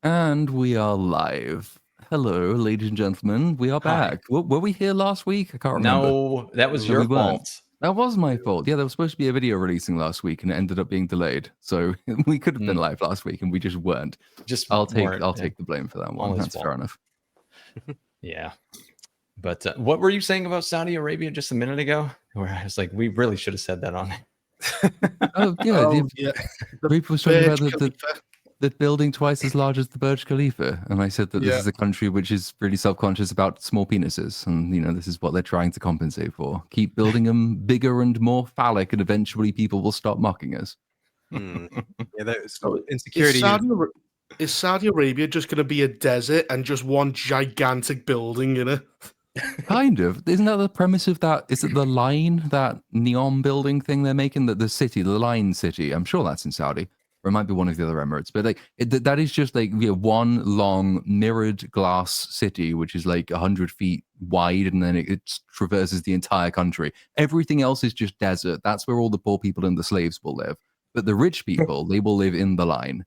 And we are live. Hello, ladies and gentlemen. We are Hi. back. Were we here last week? I can't remember. No, that was No, your we weren't. fault. That was my fault. Yeah, there was supposed to be a video releasing last week, and it ended up being delayed. So we could have been live last week, and we just weren't. Just I'll take weren't, the blame for that all one. his That's fault. fair enough. Yeah. But what were you saying about Saudi Arabia just a minute ago? Where I was like, we really should have said that on Oh yeah, people was talking about the building twice as large as the Burj Khalifa, and I said that this is a country which is really self-conscious about small penises, and this is what they're trying to compensate for. Keep building them bigger and more phallic, and eventually people will stop mocking us. Yeah, insecurity. Is Saudi Arabia just going to be a desert and just one gigantic building in it? Kind of. Isn't that the premise of that? Is it the Line, that neon building thing they're making? That the city, the Line City. I'm sure that's in Saudi, or it might be one of the other Emirates. But that is just like one long mirrored glass city, which is like 100 feet wide, and then it traverses the entire country. Everything else is just desert. That's where all the poor people and the slaves will live. But the rich people, they will live in the Line.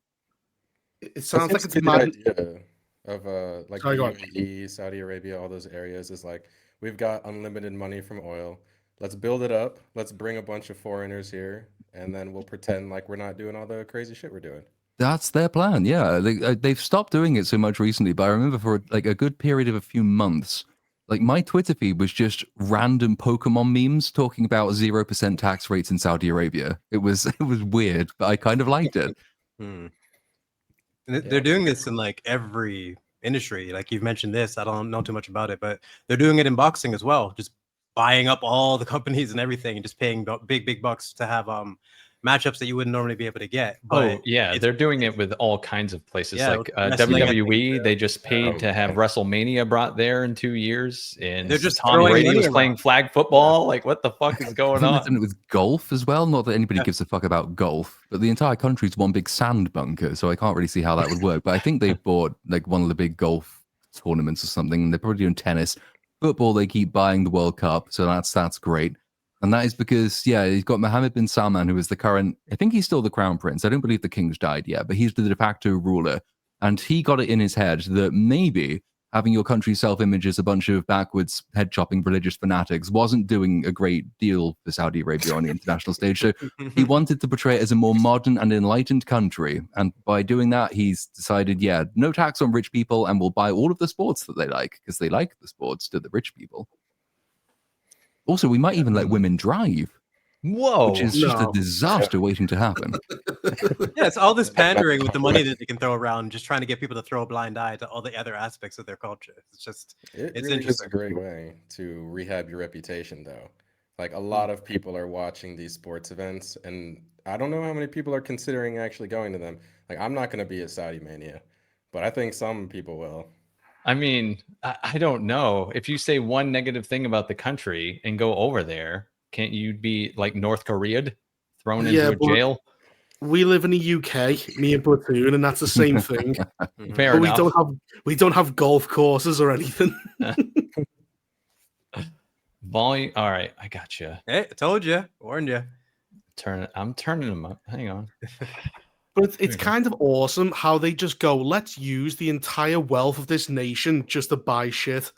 It sounds like it's the idea of like the UAE, Saudi Arabia, all those areas is like, we've got unlimited money from oil. Let's build it up. Let's bring a bunch of foreigners here, and then we'll pretend like we're not doing all the crazy shit we're doing. That's their plan. Yeah, they've stopped doing it so much recently, but I remember for like a good period of a few months, like my Twitter feed was just random Pokemon memes talking about 0% tax rates in Saudi Arabia. It was weird, but I kind of liked it. They're doing this in like every industry. Like you've mentioned this, I don't know too much about it, but they're doing it in boxing as well. Just buying up all the companies and everything, and just paying big bucks to have matchups that you wouldn't normally be able to get. But yeah, they're doing it with all kinds of places. Yeah, like WWE, they just paid to have WrestleMania brought there in 2 years, and they're just Tom Brady was playing flag football. Like, what the fuck is going on? And it was golf as well. Not that anybody gives a fuck about golf, but the entire country's one big sand bunker, so I can't really see how that would work. But I think they bought like one of the big golf tournaments or something. They're probably doing tennis. Football, they keep buying the World Cup, so that's great. And that is because, yeah, he's got Mohammed bin Salman, who is the current, I think he's still the crown prince. I don't believe the king's died yet, but he's the de facto ruler. And he got it in his head that maybe having your country's self-image as a bunch of backwards, head-chopping religious fanatics wasn't doing a great deal for Saudi Arabia on the international stage. So he wanted to portray it as a more modern and enlightened country. And by doing that, he's decided, yeah, no tax on rich people, and we'll buy all of the sports that they like, because they like the sports to the rich people. Also, we might even let women drive. Whoa. Which is just a disaster waiting to happen. Yeah, it's all this pandering with the money that they can throw around, just trying to get people to throw a blind eye to all the other aspects of their culture. It's really is a great way to rehab your reputation, though. Like, a lot of people are watching these sports events, and I don't know how many people are considering actually going to them. Like, I'm not going to be a Saudi mania, but I think some people will. I mean, I don't know. If you say one negative thing about the country and go over there, can't you be like North Korea, thrown into a jail? We live in the UK, me and Platoon, and that's the same thing. Fair enough. We don't have golf courses or anything. Volume. All right, I got you. Hey, I told you, warned you. I'm turning them up. Hang on. But it's kind of awesome how they just go, let's use the entire wealth of this nation just to buy shit.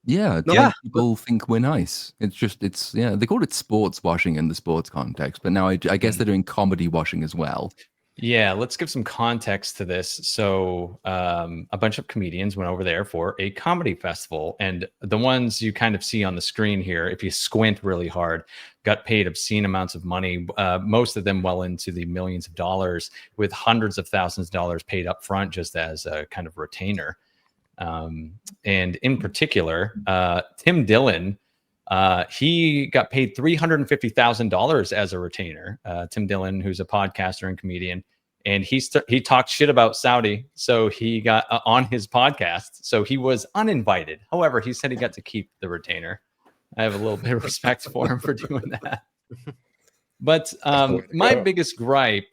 Yeah, people think we're nice. They call it sports washing in the sports context, but now I guess they're doing comedy washing as well. Yeah, let's give some context to this. So a bunch of comedians went over there for a comedy festival, and the ones you kind of see on the screen here, if you squint really hard, got paid obscene amounts of money, most of them well into the millions of dollars, with hundreds of thousands of dollars paid up front just as a kind of retainer. And in particular, Tim Dillon, he got paid $350,000 as a retainer. Tim Dillon, who's a podcaster and comedian, and he talked shit about Saudi, so he got on his podcast. So he was uninvited. However, he said he got to keep the retainer. I have a little bit of respect for him for doing that. But my biggest gripe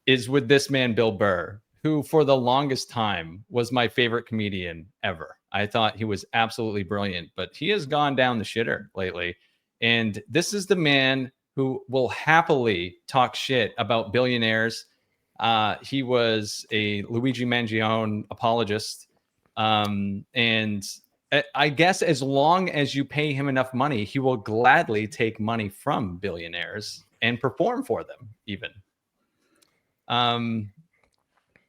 is with this man, Bill Burr, who for the longest time was my favorite comedian ever. I thought he was absolutely brilliant, but he has gone down the shitter lately. And this is the man who will happily talk shit about billionaires. He was a Luigi Mangione apologist. And I guess as long as you pay him enough money, he will gladly take money from billionaires and perform for them, even. Who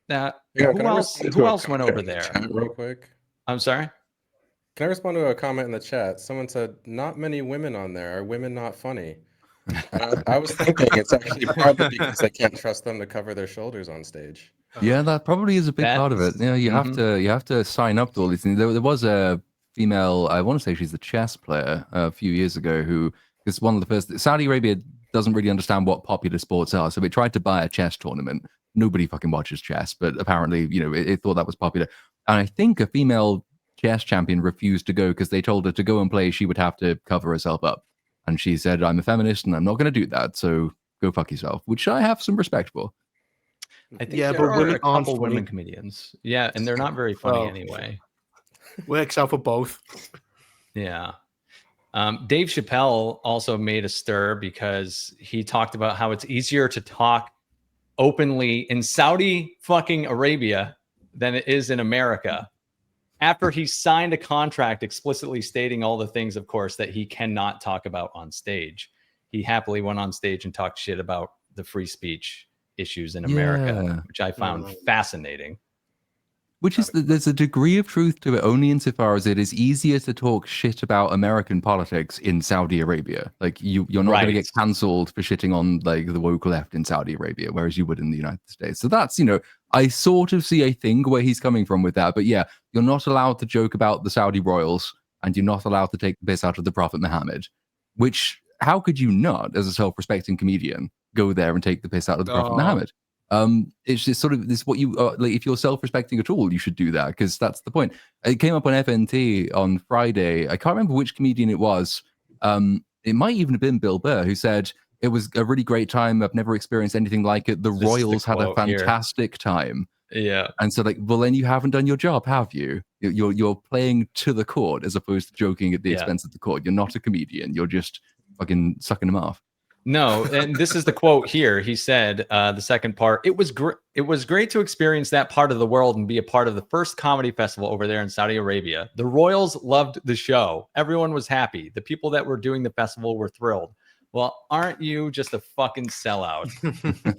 else went over there? Real quick. I'm sorry? Can I respond to a comment in the chat? Someone said, not many women on there. Are women not funny? I was thinking it's actually partly because I can't trust them to cover their shoulders on stage. Yeah, that probably is a big part of it. You know, you have to sign up to all these things. There was a female, I want to say she's a chess player a few years ago, who is one of the first. Saudi Arabia doesn't really understand what popular sports are, so they tried to buy a chess tournament. Nobody fucking watches chess, but apparently, you know, it thought that was popular. And I think a female chess champion refused to go because they told her to go and play, she would have to cover herself up. And she said, I'm a feminist and I'm not going to do that, so go fuck yourself, which I have some respect for. I think there are a couple women comedians. Yeah, and they're not very funny anyway. Works out for both. Yeah. Dave Chappelle also made a stir because he talked about how it's easier to talk openly in Saudi fucking Arabia than it is in America. After he signed a contract explicitly stating all the things, of course, that he cannot talk about on stage, he happily went on stage and talked shit about the free speech issues in America, which I found fascinating. Which is there's a degree of truth to it, only insofar as it is easier to talk shit about American politics in Saudi Arabia. Like you're not going to get cancelled for shitting on like the woke left in Saudi Arabia, whereas you would in the United States. So that's, you know, I sort of see a thing where he's coming from with that. But yeah, you're not allowed to joke about the Saudi royals, and you're not allowed to take the piss out of the Prophet Muhammad. Which, how could you not, as a self-respecting comedian, go there and take the piss out of the Prophet Muhammad? It's just sort of this what you like. If you're self-respecting at all, you should do that, because that's the point. It came up on FNT on Friday. I can't remember which comedian it was. It might even have been Bill Burr, who said it was a really great time. I've never experienced anything like it. The Royals had a fantastic time. Yeah. And so, like, well, then you haven't done your job, have you? You're playing to the court as opposed to joking at the expense of the court. You're not a comedian. You're just fucking sucking them off. No, and this is the quote here. He said, the second part, it was great to experience that part of the world and be a part of the first comedy festival over there in Saudi Arabia. The Royals loved the show. Everyone was happy. The people that were doing the festival were thrilled. Well, aren't you just a fucking sellout?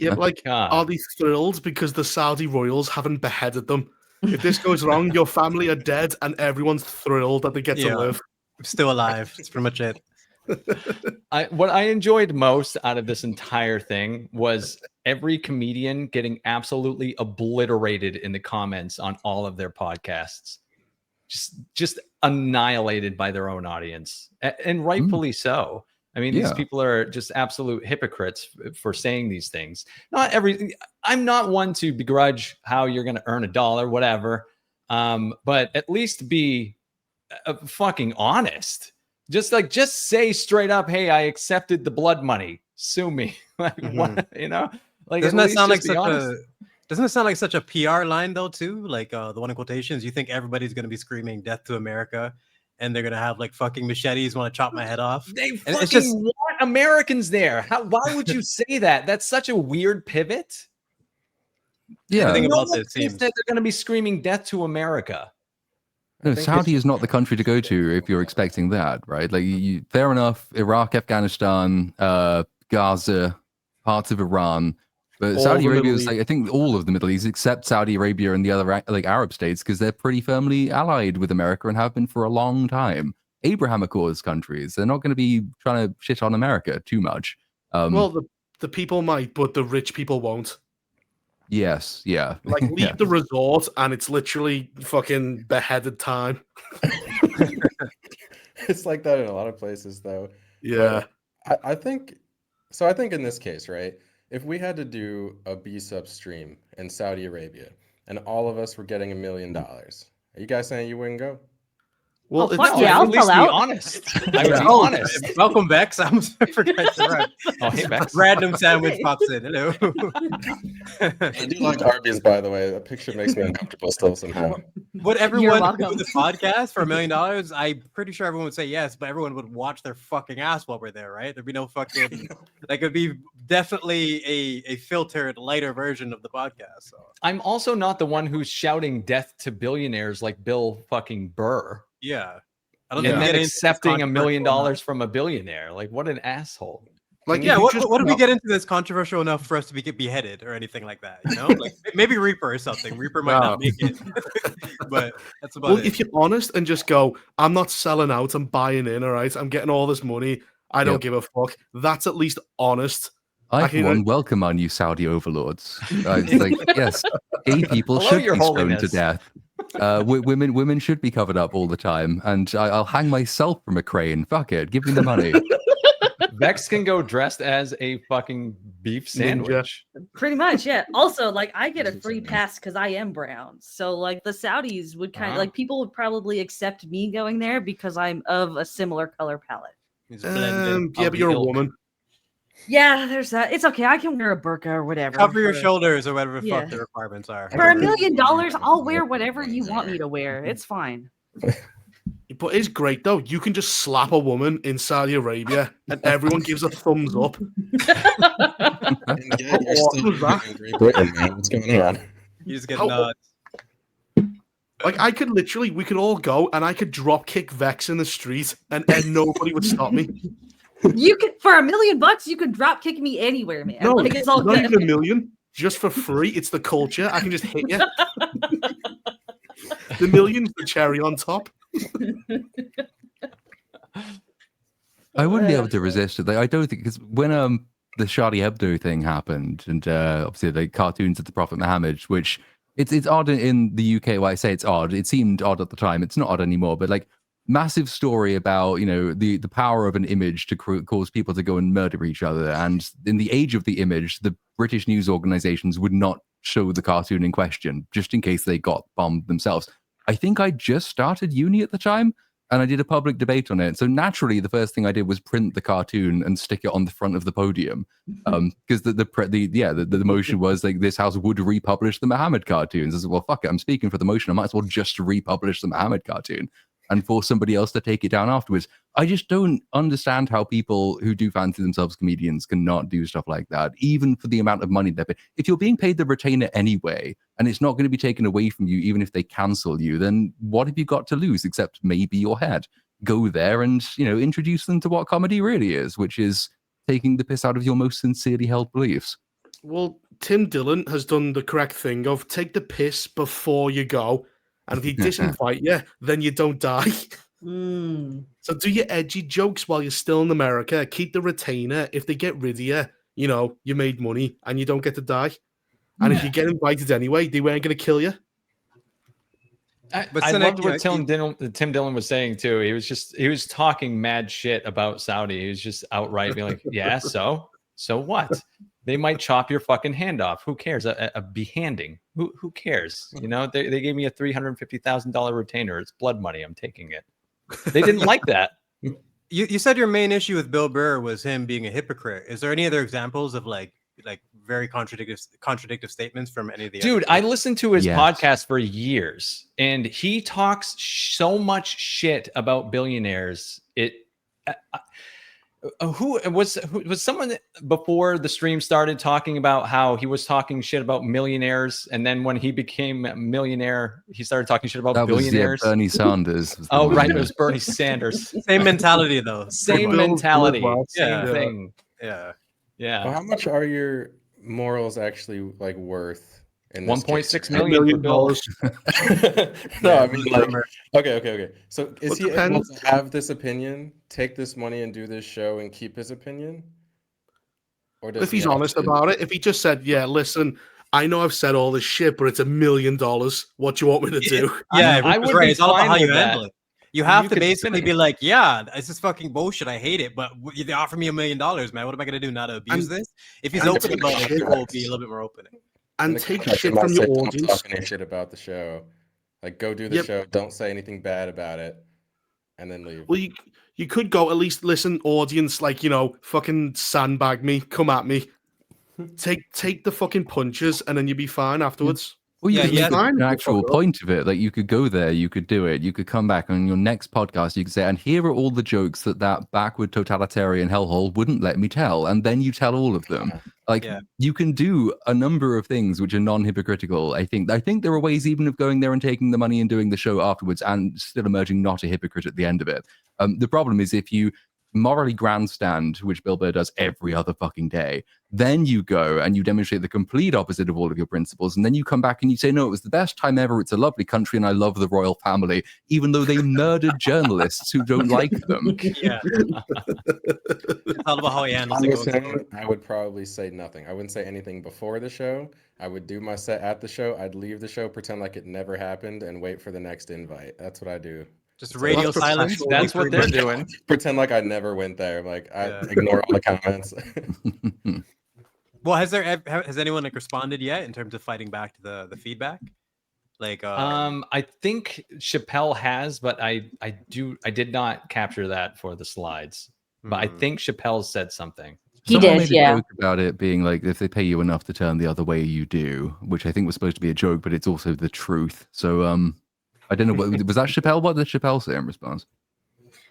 Yeah, like, are they thrilled because the Saudi royals haven't beheaded them? If this goes wrong, your family are dead and everyone's thrilled that they get to live. Still alive. That's pretty much it. What I enjoyed most out of this entire thing was every comedian getting absolutely obliterated in the comments on all of their podcasts, just annihilated by their own audience, and rightfully so. I mean, these people are just absolute hypocrites for saying these things. I'm not one to begrudge how you're going to earn $1, whatever, but at least be fucking honest. Just say straight up, hey, I accepted the blood money. Sue me. Like, what, you know? Like, doesn't it sound like such a PR line though, too? Like the one in quotations, you think everybody's gonna be screaming death to America, and they're gonna have like fucking machetes, want to chop my head off. They fucking want Americans there. Why would you say that? That's such a weird pivot. Yeah. Everything No about one this thinks seems that they're gonna be screaming death to America. No, Saudi is not the country to go to if you're expecting that, right? Like, fair enough, Iraq, Afghanistan, Gaza, parts of Iran, but Saudi Arabia is like, I think all of the Middle East except Saudi Arabia and the other like Arab states, because they're pretty firmly allied with America and have been for a long time. Abraham Accords countries, they're not going to be trying to shit on America too much. Well, the people might, but the rich people won't. Yes, yeah. Like, leave the resort and it's literally fucking beheaded time. It's like that in a lot of places, though. Yeah. I think in this case, right, if we had to do a BSUP stream in Saudi Arabia and all of us were getting $1 million, are you guys saying you wouldn't go? Well, I'll at least be out. honest. I would be honest. Welcome, Vex. I forgot to run. Oh, hey, Vex. Random sandwich pops in. Hello. I do like Arby's, by the way. That picture makes me uncomfortable still somehow. Would everyone do the podcast for $1 million? I'm pretty sure everyone would say yes, but everyone would watch their fucking ass while we're there, right? There'd be no fucking like it'd be definitely a filtered, lighter version of the podcast. So I'm also not the one who's shouting death to billionaires like Bill fucking Burr. yeah, I And think we then get into this accepting $1 million controversial enough. from a billionaire. Like, what an asshole. Like, Yeah, if you what just do we get into this controversial enough for us to get beheaded or anything like that? You know, like maybe Reaper or something. Reaper might not make it, but that's about Well, it. if you're honest and just go, I'm not selling out, I'm buying in, all right? I'm getting all this money. I don't give a fuck. That's at least honest. I, for one, welcome our new Saudi overlords. It's like, yes, gay people Hello, should Your be stoned to Holiness. death. Women should be covered up all the time, and I'll hang myself from a crane. Fuck it, give me the money. Vex can go dressed as a fucking beef sandwich. Pretty much, yeah. Also, like, I get a free pass because I am brown. So, like, the Saudis would kind of like people would probably accept me going there because I'm of a similar color palette. Yeah, but you're a woman. Yeah, there's that. It's okay. I can wear a burqa or whatever. Cover your shoulders or whatever the Yeah. fuck the requirements are. For $1 million, I'll wear whatever you want me to wear. It's fine. But it's great though. You can just slap a woman in Saudi Arabia, and everyone gives a thumbs up. And yet you're still in Great Britain, man. What's going on? You just get nuts. Like I could literally, we could all go, and I could drop kick Vex in the street, and nobody would stop me. You could for $1 million, you could drop kick me anywhere, man. No, like, it's all not good. even $1 million, just for free. It's the culture. I can just hit you. The million's the cherry on top. I wouldn't be able to resist it. Like, I don't think, because when the Charlie Hebdo thing happened, and obviously the cartoons of the Prophet Muhammad, which it's odd in the UK. Why I say it's odd, it seemed odd at the time. It's not odd anymore, but like massive story about, you know, the power of an image to cause people to go and murder each other. And in the age of the image, the British news organizations would not show the cartoon in question just in case they got bombed themselves. I think I just started uni at the time, and I did a public debate on it. So naturally, the first thing I did was print the cartoon and stick it on the front of the podium, because the motion was like this house would republish the Muhammad cartoons. I said, well, fuck it, I'm speaking for the motion. I might as well just republish the Muhammad cartoon and force somebody else to take it down afterwards. I just don't understand how people who do fancy themselves comedians cannot do stuff like that, even for the amount of money they're paid. If you're being paid the retainer anyway, and it's not going to be taken away from you, even if they cancel you, then what have you got to lose except maybe your head? Go there and, you know, introduce them to what comedy really is, which is taking the piss out of your most sincerely held beliefs. Well, Tim Dillon has done the correct thing of take the piss before you go. And if he disinvite you, then you don't die. So do your edgy jokes while you're still in America. Keep the retainer. If they get rid of you, you know, you made money and you don't get to die. And if you get invited anyway, they weren't going to kill you. I loved what Tim Dillon was saying too. He was talking mad shit about Saudi. He was just outright being like, yeah, so what? They might chop your fucking hand off. Who cares? A behanding. Who cares? You know, they gave me a $350,000 retainer. It's blood money. I'm taking it. They didn't like that. You said your main issue with Bill Burr was him being a hypocrite. Is there any other examples of like very contradictive statements from any of the dude? I listened to his Yes. podcast for years, and he talks so much shit about billionaires. Who was someone before the stream started talking about how he was talking shit about millionaires, and then when he became a millionaire, he started talking shit about billionaires. Was, Bernie Sanders. Was oh, right, it was Bernie Sanders. Same mentality though. Same mentality. Yeah. Same thing. Yeah. Yeah. Well, how much are your morals actually like worth? In this $1.6 case? million for Bill. No, I mean like okay. So is he able depends. to have this opinion, take this money and do this show and keep his opinion? Or does If he he's have honest to- about it, if he just said, yeah, listen, I know I've said all this shit, but it's $1 million. What do you want me to do? Yeah, I would right. be It's all about fine how you with that. handle it. You have You to could basically spin be it. like, yeah, this is fucking bullshit. I hate it, but they offer me $1 million, man. What am I gonna do? Not to abuse this? If he's and open about it, shit. people will be a little bit more open. And the take contract, shit it might from say, your "Don't audience. talk any shit about the show. Like, go do the Yep. show. Don't say anything bad about it, and then leave." Well, you could go at least listen, audience, like, you know, fucking sandbag me, come at me. Take the fucking punches, and then you'll be fine afterwards. Well, you Yeah, could he make has- an Fine, actual fuck it up. point of it. Like you could go there, you could do it, you could come back on your next podcast, you could say, and here are all the jokes that backward totalitarian hellhole wouldn't let me tell, and then you tell all of them. Like Yeah. you can do a number of things which are non-hypocritical. I think there are ways even of going there and taking the money and doing the show afterwards and still emerging not a hypocrite at the end of it. The problem is if you morally grandstand, which Bill Burr does every other fucking day, then you go and you demonstrate the complete opposite of all of your principles, and then you come back and you say, no, it was the best time ever, it's a lovely country, and I love the royal family, even though they murdered journalists who don't like them. Yeah. It's all about how he handles I it. was going forward. saying, I would probably say nothing. I wouldn't say anything before the show. I would do my set at the show. I'd leave the show, pretend like it never happened, and wait for the next invite. That's what I do. Just radio that's silence. professional. That's what they're doing. Pretend like I never went there. Like I Yeah. ignore all the comments. Well, has anyone like responded yet in terms of fighting back to the feedback? Like, I think Chappelle has, but I did not capture that for the slides. But I think Chappelle said something. He Someone did, made a yeah. joke about it being like, if they pay you enough to turn the other way, you do, which I think was supposed to be a joke, but it's also the truth. So, I don't know. Was that Chappelle? What did Chappelle say in response?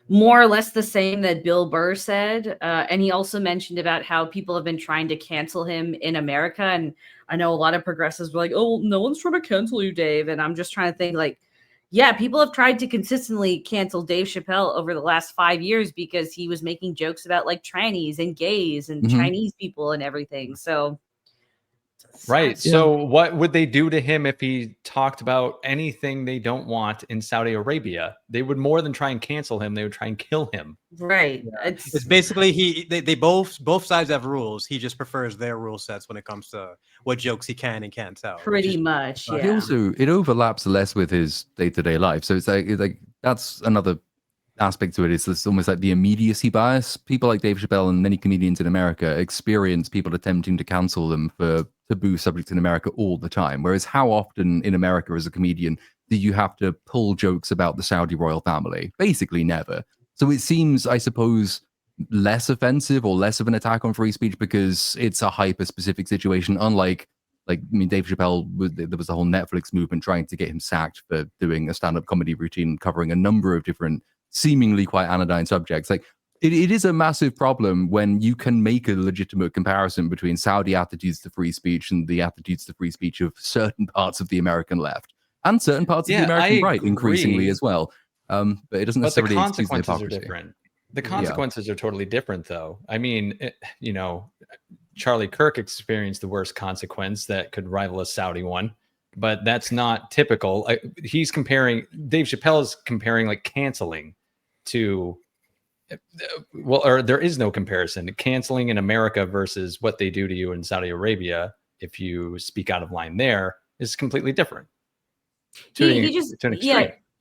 More or less the same that Bill Burr said. And he also mentioned about how people have been trying to cancel him in America. And I know a lot of progressives were like, oh, no one's trying to cancel you, Dave. And I'm just trying to think like, yeah, people have tried to consistently cancel Dave Chappelle over the last 5 years because he was making jokes about like trannies and gays and Chinese people and everything. So Right. Yeah. So what would they do to him if he talked about anything they don't want in Saudi Arabia? They would more than try and cancel him. They would try and kill him. right. it's basically they both sides have rules. He just prefers their rule sets when it comes to what jokes he can and can't tell. which Pretty is- much. It Yeah. also it overlaps less with his day-to-day life, so it's like that's another aspect to it. It's almost like the immediacy bias. People like Dave Chappelle and many comedians in America experience people attempting to cancel them for taboo subjects in America all the time. Whereas how often in America as a comedian do you have to pull jokes about the Saudi royal family? Basically never. So it seems, I suppose, less offensive or less of an attack on free speech because it's a hyper-specific situation, unlike Dave Chappelle, there was the whole Netflix movement trying to get him sacked for doing a stand-up comedy routine covering a number of different seemingly quite anodyne subjects. Like it is a massive problem when you can make a legitimate comparison between Saudi attitudes to free speech and the attitudes to free speech of certain parts of the American left and certain parts of the American right, increasingly as well. But it doesn't But the necessarily excuse the consequences are hypocrisy. different. The consequences are totally different, though. I mean, Charlie Kirk experienced the worst consequence that could rival a Saudi one, but that's not typical. Dave Chappelle is comparing like canceling to, or there is no comparison. Canceling in America versus what they do to you in Saudi Arabia, if you speak out of line there, is completely different.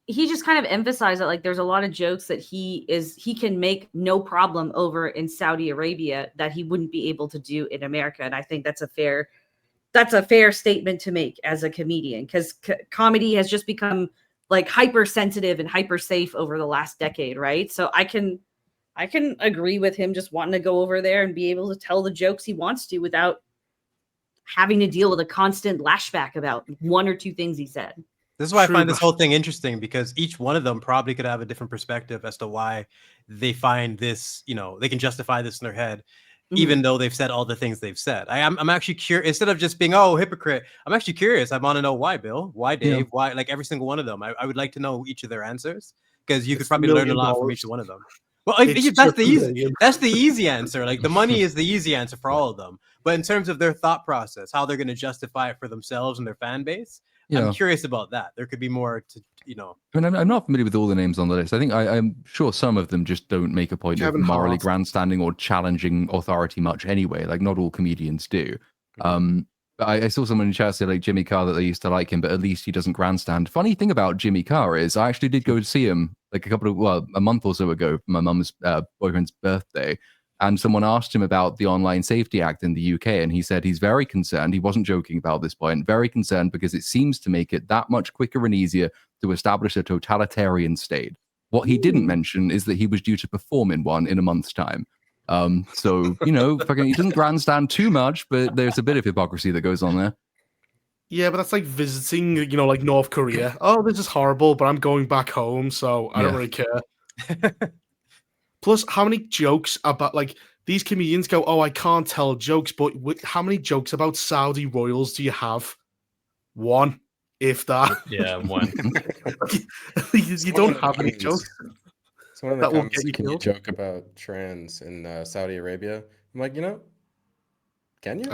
He just kind of emphasized that like there's a lot of jokes that he can make no problem over in Saudi Arabia that he wouldn't be able to do in America. And I think that's a fair statement to make as a comedian, because comedy has just become like hypersensitive and hyper safe over the last decade, right? So I can agree with him just wanting to go over there and be able to tell the jokes he wants to without having to deal with a constant lashback about one or two things he said. This is why I find this whole thing interesting, because each one of them probably could have a different perspective as to why they find this, they can justify this in their head, even though they've said all the things they've said. I'm actually curious, instead of just being, oh, hypocrite, I'm actually curious. I want to know why, Bill, why Dave, why, like every single one of them. I would like to know each of their answers, because you could probably learn a lot from each one of them. Well, that's the easy answer. Like the money is the easy answer for all of them. But in terms of their thought process, how they're going to justify it for themselves and their fan base, I'm curious about that. There could be more to, I mean, I'm not familiar with all the names on the list. I think I'm sure some of them just don't make a point of morally grandstanding or challenging authority much anyway. Like not all comedians do. But I saw someone in chat say like Jimmy Carr that they used to like him, but at least he doesn't grandstand. Funny thing about Jimmy Carr is I actually did go to see him like a month or so ago for my mum's boyfriend's birthday. And someone asked him about the Online Safety Act in the UK, and he said he's very concerned. He wasn't joking about this point, very concerned because it seems to make it that much quicker and easier to establish a totalitarian state. What he didn't mention is that he was due to perform in one in a month's time. So, fucking, he doesn't grandstand too much, but there's a bit of hypocrisy that goes on there. Yeah, but that's like visiting, like North Korea. Oh, this is horrible, but I'm going back home, so I don't really care. Plus, how many jokes about like these comedians go, oh, I can't tell jokes, but how many jokes about Saudi royals do you have? One, if that. Yeah, one. you don't have any jokes. So one of the comments, can you joke about trans in Saudi Arabia? I'm like, can you?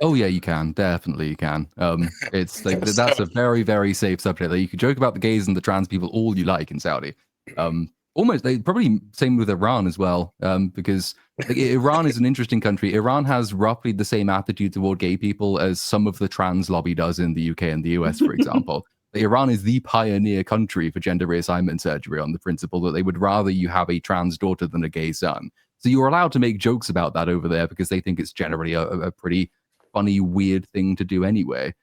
Oh yeah, you can. Definitely you can. It's like that's a very, very safe subject. Like, you can joke about the gays and the trans people all you like in Saudi. Almost they probably same with Iran as well. Because like, Iran is an interesting country. Iran has roughly the same attitude toward gay people as some of the trans lobby does in the UK and the US, for example. Iran is the pioneer country for gender reassignment surgery on the principle that they would rather you have a trans daughter than a gay son. So you're allowed to make jokes about that over there because they think it's generally a pretty funny, weird thing to do anyway.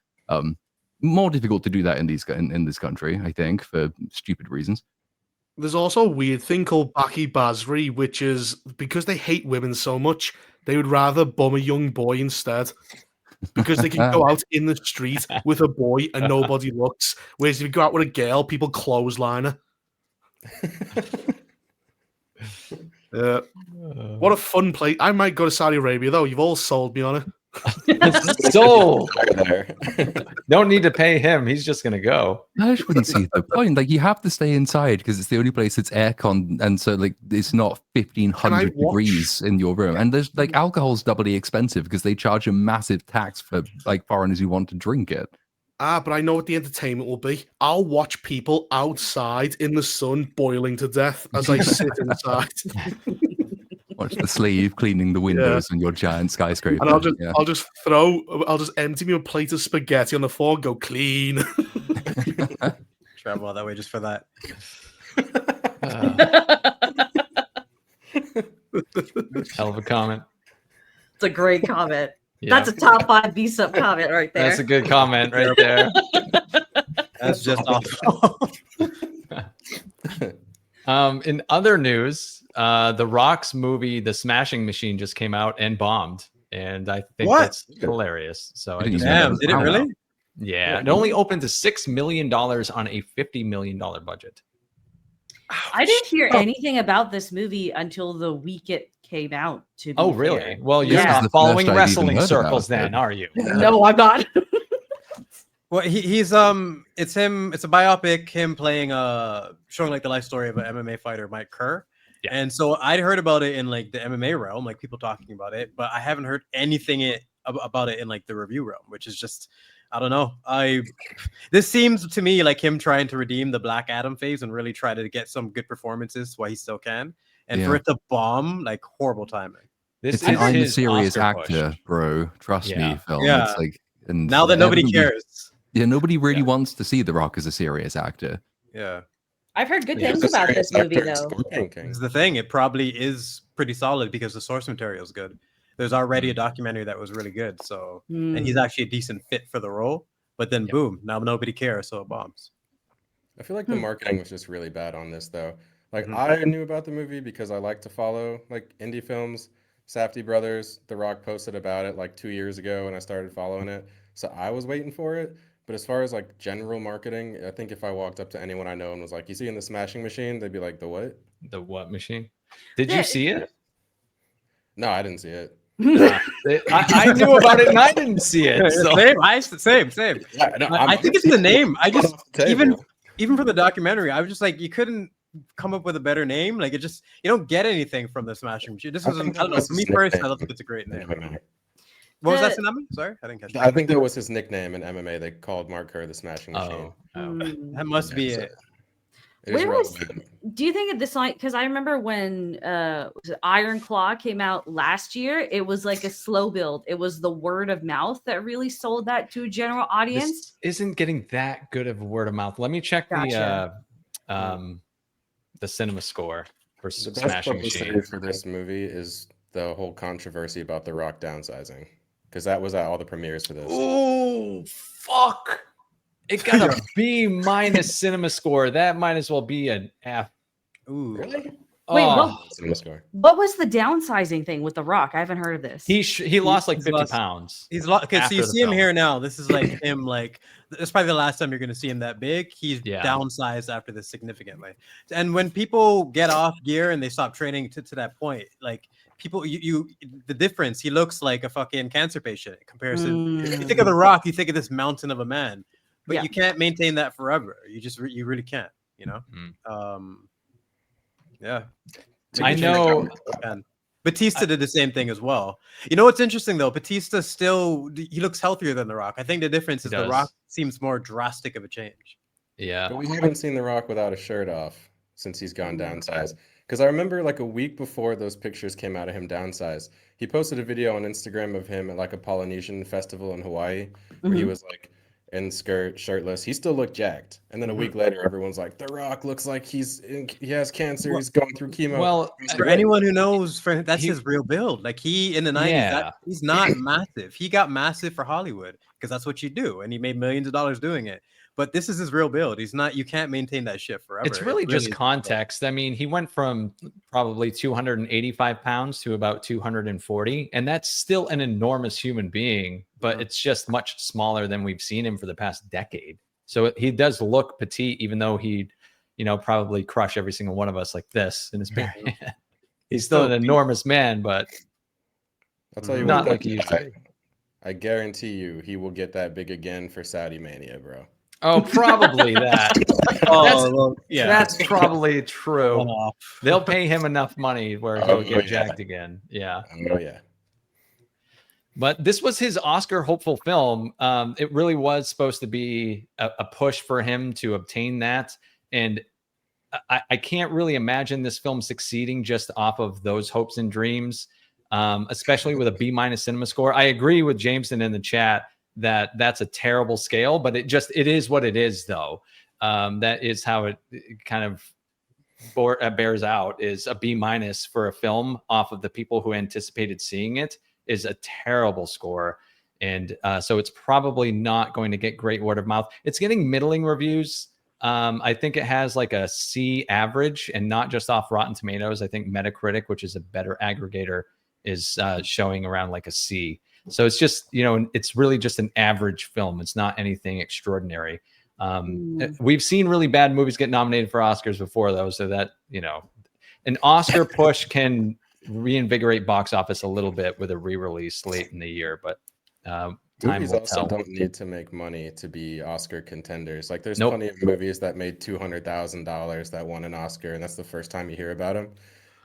More difficult to do that in this country, I think, for stupid reasons. There's also a weird thing called Baki Basri, which is because they hate women so much, they would rather bum a young boy instead. Because they can go out in the street with a boy and nobody looks. Whereas if you go out with a girl, people clothesline her. What a fun place. I might go to Saudi Arabia, though. You've all sold me on it. Sold. Don't need to pay him. He's just going to go. I just wouldn't see the point. Like, you have to stay inside because it's the only place that's aircon. And so, like, it's not 1,500 degrees in your room. And there's, like, alcohol's doubly expensive because they charge a massive tax for, like, foreigners who want to drink it. But I know what the entertainment will be. I'll watch people outside in the sun boiling to death as I sit inside. Watch the slave cleaning the windows on your giant skyscraper. And I'll just empty me a plate of spaghetti on the floor and go clean. Travel all that way just for that. Hell of a comment. It's a great comment. Yeah. That's a top 5 BSUP comment right there. That's a good comment right there. That's just awful. In other news, The Rock's movie, The Smashing Machine, just came out and bombed. And I think that's hilarious. So did it really? Yeah. It only opened to $6 million on a $50 million budget. I didn't hear anything about this movie until the week it came out. Really? Fair. Well, you're not following wrestling circles then, are you? No, I'm not. Well, he's it's him. It's a biopic. Him playing showing like the life story of an MMA fighter, Mike Kerr. Yeah. And so I'd heard about it in like the MMA realm, like people talking about it, but I haven't heard anything about it in like the review realm, which is just, I don't know. This seems to me like him trying to redeem the Black Adam phase and really try to get some good performances while he still can. And for it to bomb, like, horrible timing. I'm a serious actor, bro. Trust me, Phil. Yeah. It's like, and now that nobody cares. Yeah, nobody really wants to see The Rock as a serious actor. Yeah. I've heard good things about this movie, though. This is the thing. It probably is pretty solid because the source material is good. There's already a documentary that was really good. So, and he's actually a decent fit for the role. But then, boom, now nobody cares, so it bombs. I feel like the marketing was just really bad on this, though. Like, I knew about the movie because I like to follow, like, indie films. Safdie Brothers, The Rock posted about it, like, 2 years ago, and I started following it. So I was waiting for it. But as far as, like, general marketing, I think if I walked up to anyone I know and was like, you see in the Smashing Machine? They'd be like, the what? The what machine? Did you see it? No, I didn't see it. I knew about it and I didn't see it. So. Same. Yeah, no, I think it's the name. I just even for the documentary, I was just like, you couldn't come up with a better name. Like, it just, you don't get anything from the Smashing Machine. This was, I don't know, for me personally, I don't think it's a great name. What was that, Ceenami? Sorry, I didn't catch that. I think that was his nickname in MMA. They called Mark Kerr the Smashing Machine. That must be it. Do you think at this point, because I remember when Iron Claw came out last year, it was like a slow build. It was the word of mouth that really sold that to a general audience. This isn't getting that good of word of mouth. Let me check the cinema score for the Smashing Machine. For this movie is the whole controversy about The Rock downsizing, because that was at all the premieres for this. Oh, fuck. It got a B- cinema score. That might as well be an F. Ooh. Really? Wait, Oh, what was the downsizing thing with The Rock? I haven't heard of this. he lost like 50 pounds. He's lost. Okay, so you see him film. here now. This is like him. Like it's probably the last time you're going to see him that big. He's Yeah. downsized after this significantly. And when people get off gear and they stop training to that point, like people, the difference. He looks like a fucking cancer patient in comparison. If you think of The Rock, you think of this mountain of a man, but you can't maintain that forever. You really can't. You know. Yeah. I know. Batista did the same thing as well. You know what's interesting though? Batista he looks healthier than The Rock. I think the difference is The Rock seems more drastic of a change. Yeah. But we haven't seen The Rock without a shirt off since he's gone downsized. Because I remember like a week before those pictures came out of him downsized, he posted a video on Instagram of him at like a Polynesian festival in Hawaii where he was like in skirt, shirtless. He still looked jacked. And then a week later, everyone's like, The Rock looks like he has cancer. He's going through chemo. Well, for anyone who knows, that's his real build. Like in the 90s, he's not massive. He got massive for Hollywood because that's what you do. And he made millions of dollars doing it. But this is his real build. He's not, you can't maintain that shit forever. It's really just context. I mean, he went from probably 285 pounds to about 240, and that's still an enormous human being, but it's just much smaller than we've seen him for the past decade. So he does look petite, even though he'd, probably crush every single one of us like this in his bare hand. He's still an enormous man, but I'll tell you not what, like he used to. I guarantee you he will get that big again for Saudi Mania, bro. Oh, probably that. That's probably true. They'll pay him enough money where he'll get jacked again. Yeah. Oh yeah. But this was his Oscar hopeful film. It really was supposed to be a push for him to obtain that. And I can't really imagine this film succeeding just off of those hopes and dreams, especially with a B- cinema score. I agree with Jameson in the chat that that's a terrible scale, but it is what it is though. That is how it kind of bears out, is a B- for a film off of the people who anticipated seeing it is a terrible score. And so it's probably not going to get great word of mouth. It's getting middling reviews. I think it has like a C average and not just off Rotten Tomatoes. I think Metacritic, which is a better aggregator, is showing around like a C. So it's just, it's really just an average film. It's not anything extraordinary. We've seen really bad movies get nominated for Oscars before, though. So that, an Oscar push can reinvigorate box office a little bit with a re-release late in the year. But time movies will also tell. don't need to make money to be Oscar contenders. Like there's plenty of movies that made $200,000 that won an Oscar, and that's the first time you hear about them.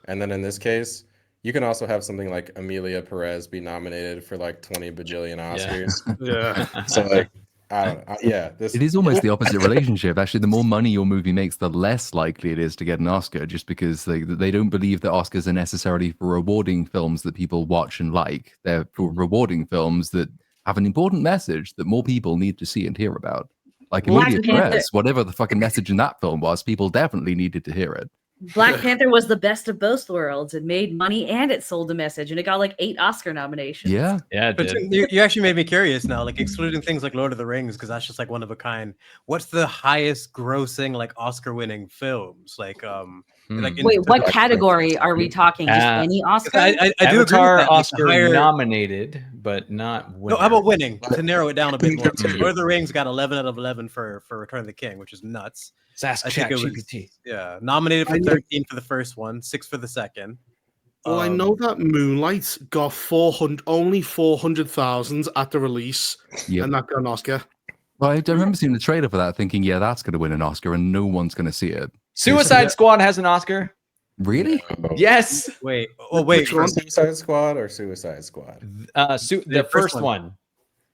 And then in this case, you can also have something like Amelia Perez be nominated for like 20 bajillion Oscars. Yeah. So like, I don't know. It is almost the opposite relationship. Actually, the more money your movie makes, the less likely it is to get an Oscar, just because they don't believe that Oscars are necessarily for rewarding films that people watch and like. They're for rewarding films that have an important message that more people need to see and hear about. Like Amelia Perez, whatever the fucking message in that film was, people definitely needed to hear it. Black Panther was the best of both worlds. It made money and it sold a message, and it got like 8 Oscar nominations. Yeah. It But did. you actually made me curious now, like excluding things like Lord of the Rings, because that's just like one of a kind. What's the highest grossing like Oscar winning films? Like wait, what category are we talking? Just any Oscar? I do agree with Avatar that. Oscar nominated, but not winner. No, how about winning? To narrow it down a bit more. Lord of the Rings got 11 out of 11 for Return of the King, which is nuts. Ask ChatGPT. Yeah, nominated for 13 for the first one, 6 for the second. Well, I know that Moonlight got only 400,000 at the release, and that got an Oscar. Well, I remember seeing the trailer for that, thinking, yeah, that's going to win an Oscar, and no one's going to see it. Suicide Squad has an Oscar. Really? Yes. Wait. Oh, wait. Suicide Squad or Suicide Squad? The first one.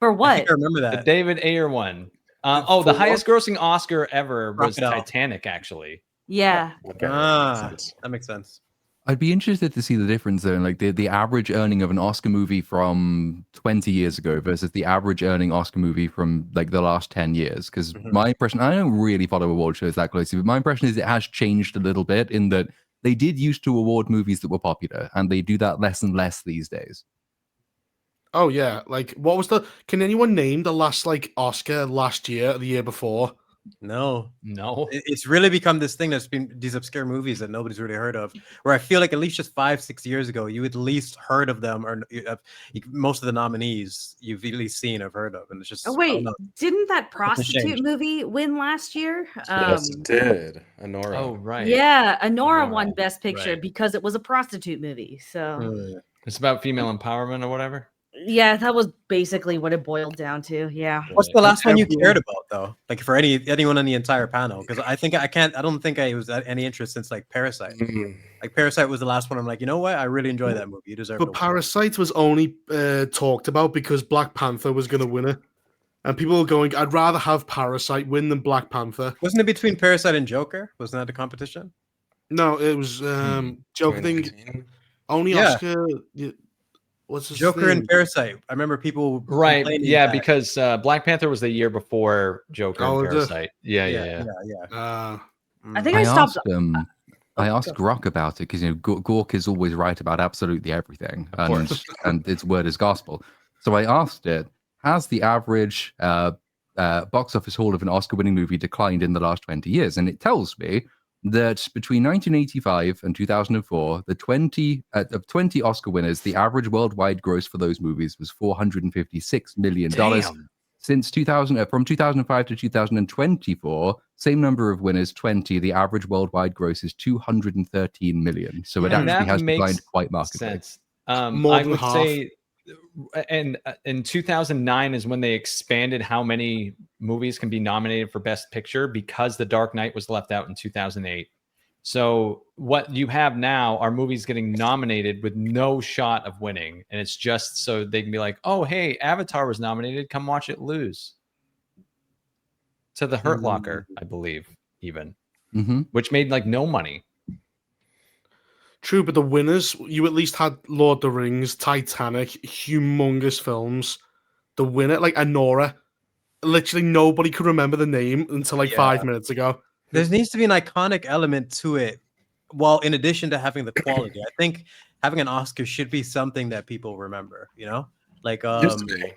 For what? I remember that. The David Ayer one. The highest grossing Oscar ever was Titanic, actually. Yeah. Okay. That makes sense. I'd be interested to see the difference though, in like the average earning of an Oscar movie from 20 years ago versus the average earning Oscar movie from like the last 10 years. Because my impression, I don't really follow award shows that closely, but my impression is it has changed a little bit in that they did used to award movies that were popular, and they do that less and less these days. Oh yeah, like what was can anyone name the last like Oscar last year or the year before? No. It's really become this thing that's been these obscure movies that nobody's really heard of. Where I feel like at least just 5-6 years ago, you at least heard of them, or most of the nominees you've at least seen or heard of, and it's just. Oh wait, didn't that prostitute movie win last year? Yes, it did. Anora. Oh right. Yeah, Anora won Best Picture because it was a prostitute movie. So it's about female empowerment or whatever. Yeah, that was basically what it boiled down to. Yeah. What's the last one you cared about though? Like for anyone on the entire panel? Because I don't think I was at any interest since like Parasite. Like Parasite was the last one. I'm like, you know what? I really enjoyed that movie. You deserve it. But Parasite was only talked about because Black Panther was going to win it. And people were going, I'd rather have Parasite win than Black Panther. Wasn't it between Parasite and Joker? Wasn't that the competition? No, it was Joker thing. Only Oscar. What's his Joker name? and Parasite. I remember people. Right. Yeah, because Black Panther was the year before Joker and Parasite. Yeah. I think I stopped. I asked Rock about it because Gork is always right about absolutely everything, and its word is gospel. So I asked it: has the average box office haul of an Oscar-winning movie declined in the last 20 years? And it tells me that between 1985 and 2004, of 20 Oscar winners, the average worldwide gross for those movies was $456 million. Damn. Since 2000, from 2005 to 2024, same number of winners, 20. The average worldwide gross is 213 million. So it actually has declined quite markedly. Sense. I would say, and in 2009 is when they expanded how many movies can be nominated for Best Picture because The Dark Knight was left out in 2008. So what you have now are movies getting nominated with no shot of winning, and it's just so they can be like, "Oh, hey, Avatar was nominated. Come watch it lose." To The Hurt Locker, I believe, even, which made like no money. True, but the winners, you at least had Lord of the Rings, Titanic, humongous films. The winner, like Anora, literally nobody could remember the name until like 5 minutes ago. There needs to be an iconic element to it. Well, in addition to having the quality, I think having an Oscar should be something that people remember. You know, like Oppenheimer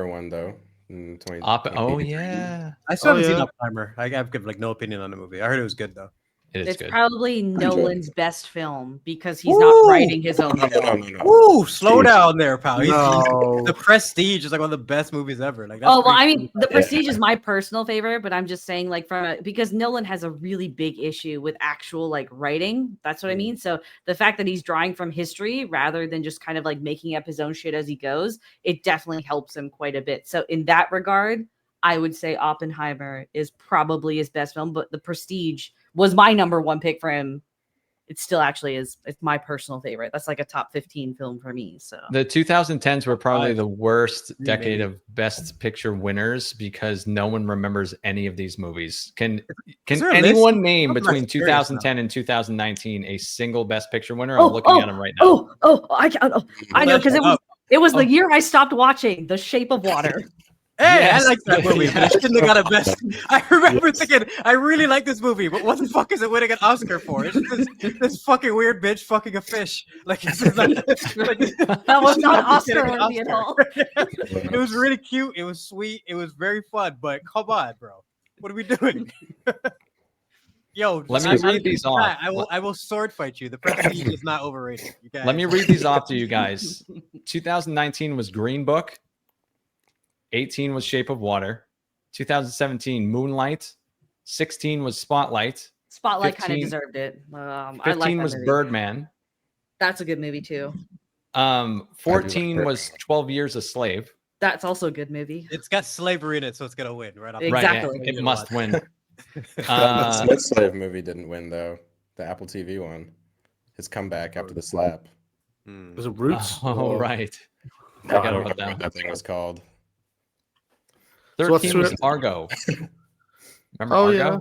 won though. In oh yeah, I still haven't seen Oppenheimer. I have like no opinion on the movie. I heard it was good though. It's probably Nolan's best film because he's not writing his own film. Ooh, slow down there, pal. The Prestige is like one of the best movies ever. Like, I mean, The Prestige is my personal favorite, but I'm just saying, like, because Nolan has a really big issue with actual like writing. That's what I mean. So the fact that he's drawing from history rather than just kind of like making up his own shit as he goes, it definitely helps him quite a bit. So in that regard, I would say Oppenheimer is probably his best film, but The Prestige was my number one pick for him. It still actually is. It's my personal favorite. That's like a top 15 film for me. So the 2010s were probably the worst decade of Best Picture winners because no one remembers any of these movies. Can anyone name between 2010 and 2019 a single Best Picture winner? I'm looking at them right now. I know because it was the year I stopped watching The Shape of Water. Hey, I like that movie, but it shouldn't have got a best. I remember thinking, I really like this movie, but what the fuck is it winning an Oscar for? It's just this fucking weird bitch fucking a fish. Like, that was not Oscar worthy at all. It was really cute. It was sweet. It was very fun. But come on, bro, what are we doing? Yo, let me read these off. I will sword fight you. The Prestige is not overrated. Let me read these off to you guys. 2019 was Green Book. 18 was Shape of Water. 2017, Moonlight. 16 was Spotlight. Spotlight kind of deserved it. 15 was Birdman. That's a good movie too. 14 was 12 Years a Slave. That's also a good movie. It's got slavery in it, so it's gonna win right off. Exactly. Right, it must win. The Smith Slave movie didn't win though. The Apple TV one. His comeback after the slap. Was it Roots? Oh, right. I don't remember what that thing was called. 13 was Argo. Remember Argo? Yeah.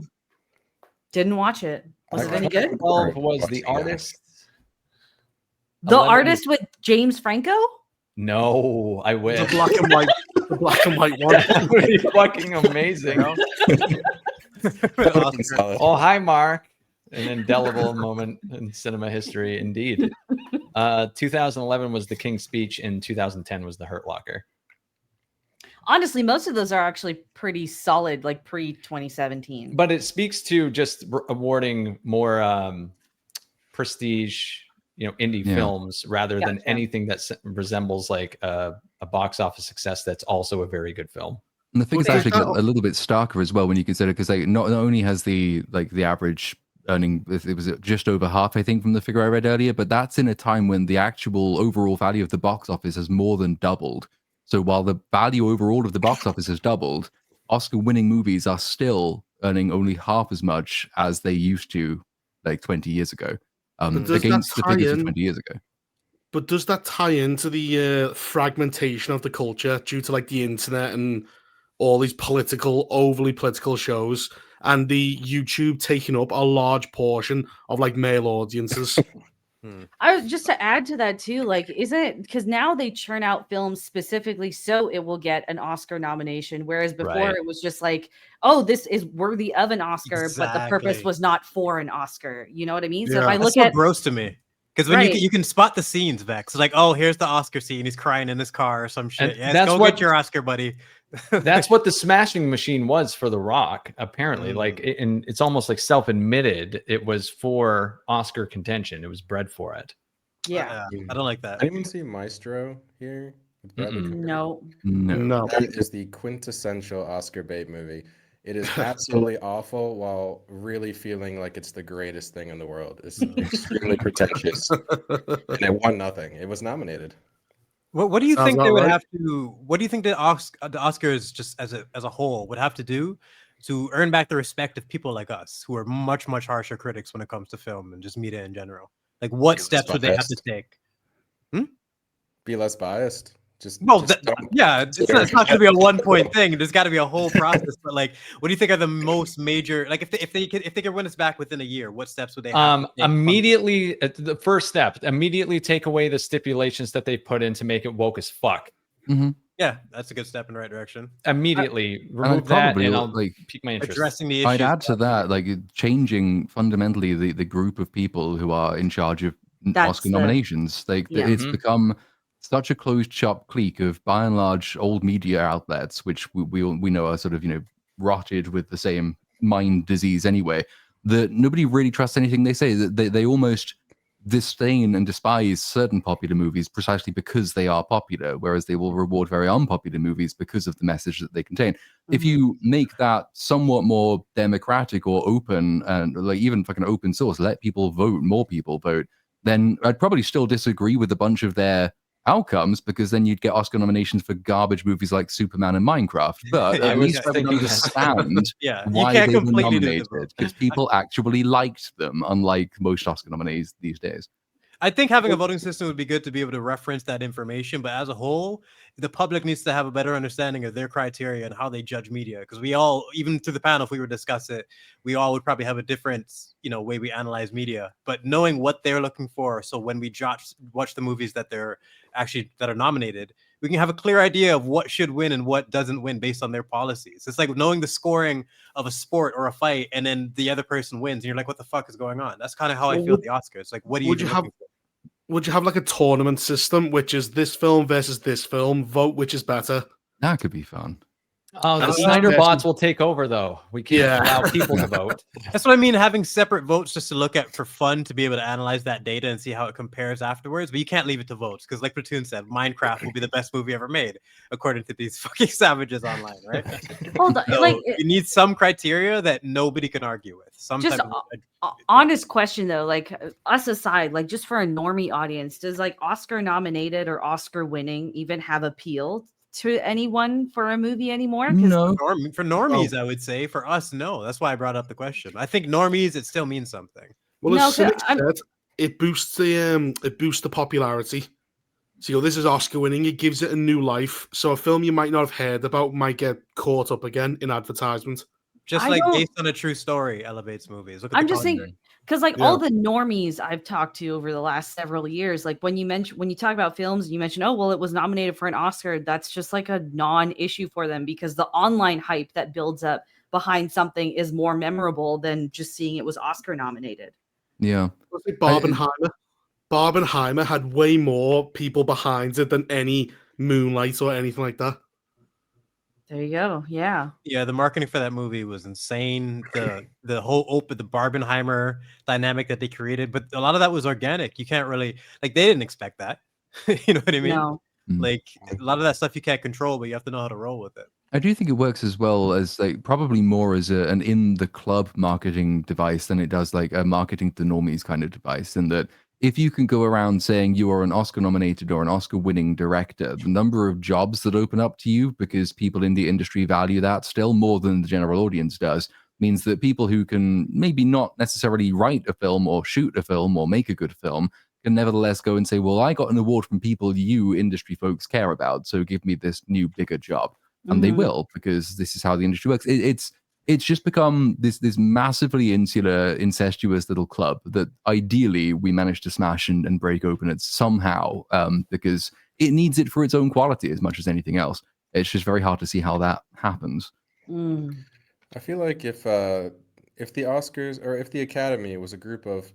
Didn't watch it. Was it any good? 12 was The Artist. The Artist with James Franco? No, I wish. The black and white one. That would be fucking amazing. Oh, hi, Mark. An indelible moment in cinema history, indeed. 2011 was The King's Speech, and 2010 was The Hurt Locker. Honestly, most of those are actually pretty solid, like pre-2017. But it speaks to just awarding more prestige, indie films rather than anything that resembles like a box office success that's also a very good film. And the thing's actually a little bit starker as well when you consider, because not only has the average earning, it was just over half, I think, from the figure I read earlier, but that's in a time when the actual overall value of the box office has more than doubled. So while the value overall of the box office has doubled, Oscar-winning movies are still earning only half as much as they used to, like 20 years ago, against the figures of 20 years ago. But does that tie into the fragmentation of the culture due to like the internet and all these overly political shows, and the YouTube taking up a large portion of like male audiences? I was just to add to that too, like, isn't it because now they churn out films specifically so it will get an Oscar nomination, whereas before it was just like, oh, this is worthy of an Oscar, but the purpose was not for an Oscar. You know what I mean? So if I look at gross to me. Because when you can spot the scenes, Vex, like, oh, here's the Oscar scene. He's crying in his car or some shit. Yeah, go get your Oscar, buddy. That's what the Smashing Machine was for The Rock, apparently. And it's almost like self-admitted it was for Oscar contention. It was bred for it. Yeah. I don't like that. Anyone see Maestro here? No. That is the quintessential Oscar bait movie. It is absolutely awful while really feeling like it's the greatest thing in the world. It's extremely pretentious. And it won nothing. It was nominated. What do you think they would have to? What do you think the Oscars, just as a whole, would have to do to earn back the respect of people like us, who are much harsher critics when it comes to film and just media in general? Like, what steps would they have to take? Be less biased. It's not going to be a 1 point thing. There's got to be a whole process. But like, what do you think are the most major? Like, if they could win us back within a year, what steps would they have? To take? Immediately, the first step: immediately take away the stipulations that they put in to make it woke as fuck. Yeah, that's a good step in the right direction. Immediely remove that, and I'll pique my interest. Addressing the issues. I'd add to that, like, changing fundamentally the group of people who are in charge of Oscar nominations. Like, it's become such a closed shop clique of, by and large, old media outlets, which we know are sort of, rotted with the same mind disease anyway, that nobody really trusts anything they say. That they almost disdain and despise certain popular movies precisely because they are popular, whereas they will reward very unpopular movies because of the message that they contain. If you make that somewhat more democratic or open, and like even fucking open source, let people vote, more people vote, then I'd probably still disagree with a bunch of their outcomes, because then you'd get Oscar nominations for garbage movies like Superman and Minecraft. But at least I would understand why they were nominated, because people actually liked them, unlike most Oscar nominees these days. I think having a voting system would be good to be able to reference that information, but as a whole, the public needs to have a better understanding of their criteria and how they judge media. Because we all, even to the panel, if we were to discuss it, we all would probably have a different, way we analyze media. But knowing what they're looking for, so when we watch the movies that are nominated, we can have a clear idea of what should win and what doesn't win based on their policies. It's like knowing the scoring of a sport or a fight, and then the other person wins, and you're like, "What the fuck is going on?" That's kind of how I feel at the Oscars. Like, what do you have? Would you have like a tournament system, which is this film versus this film, vote which is better? That could be fun. Oh, the Snyder bots will take over, though. We can't allow people to vote. That's what I mean, having separate votes just to look at for fun, to be able to analyze that data and see how it compares afterwards. But you can't leave it to votes, because like Platoon said, Minecraft will be the best movie ever made, according to these fucking savages online, right? Hold on, so you need some criteria that nobody can argue with. Honest question though, like us aside, like just for a normie audience, does like Oscar nominated or Oscar winning even have appeal to anyone for a movie anymore? No. For normies, I would say. For us, no. That's why I brought up the question. I think normies, it still means something. Well, as Cynic said, it boosts the popularity. So this is Oscar winning. It gives it a new life. So a film you might not have heard about might get caught up again in advertisement. Just based on a true story elevates movies. I'm just thinking, because like all the normies I've talked to over the last several years, like when you talk about films, you mention, oh, well, it was nominated for an Oscar. That's just like a non-issue for them, because the online hype that builds up behind something is more memorable than just seeing it was Oscar nominated. Yeah. Barbenheimer had way more people behind it than any Moonlight or anything like that. There you go. Yeah. Yeah, the marketing for that movie was insane. The whole the Barbenheimer dynamic that they created, but a lot of that was organic. You can't really like they didn't expect that. You know what I mean? No. Like a lot of that stuff you can't control, but you have to know how to roll with it. I do think it works as well as like probably more as an in the club marketing device than it does like a marketing to normies kind of device. In that if you can go around saying you are an Oscar nominated or an Oscar winning director, the number of jobs that open up to you because people in the industry value that still more than the general audience does means that people who can maybe not necessarily write a film or shoot a film or make a good film can nevertheless go and say, well, I got an award from people you industry folks care about, so give me this new bigger job. And they will, because this is how the industry works. It's just become this massively insular, incestuous little club that ideally we manage to smash and break open it somehow, because it needs it for its own quality as much as anything else. It's just very hard to see how that happens. I feel like if the Oscars or if the Academy was a group of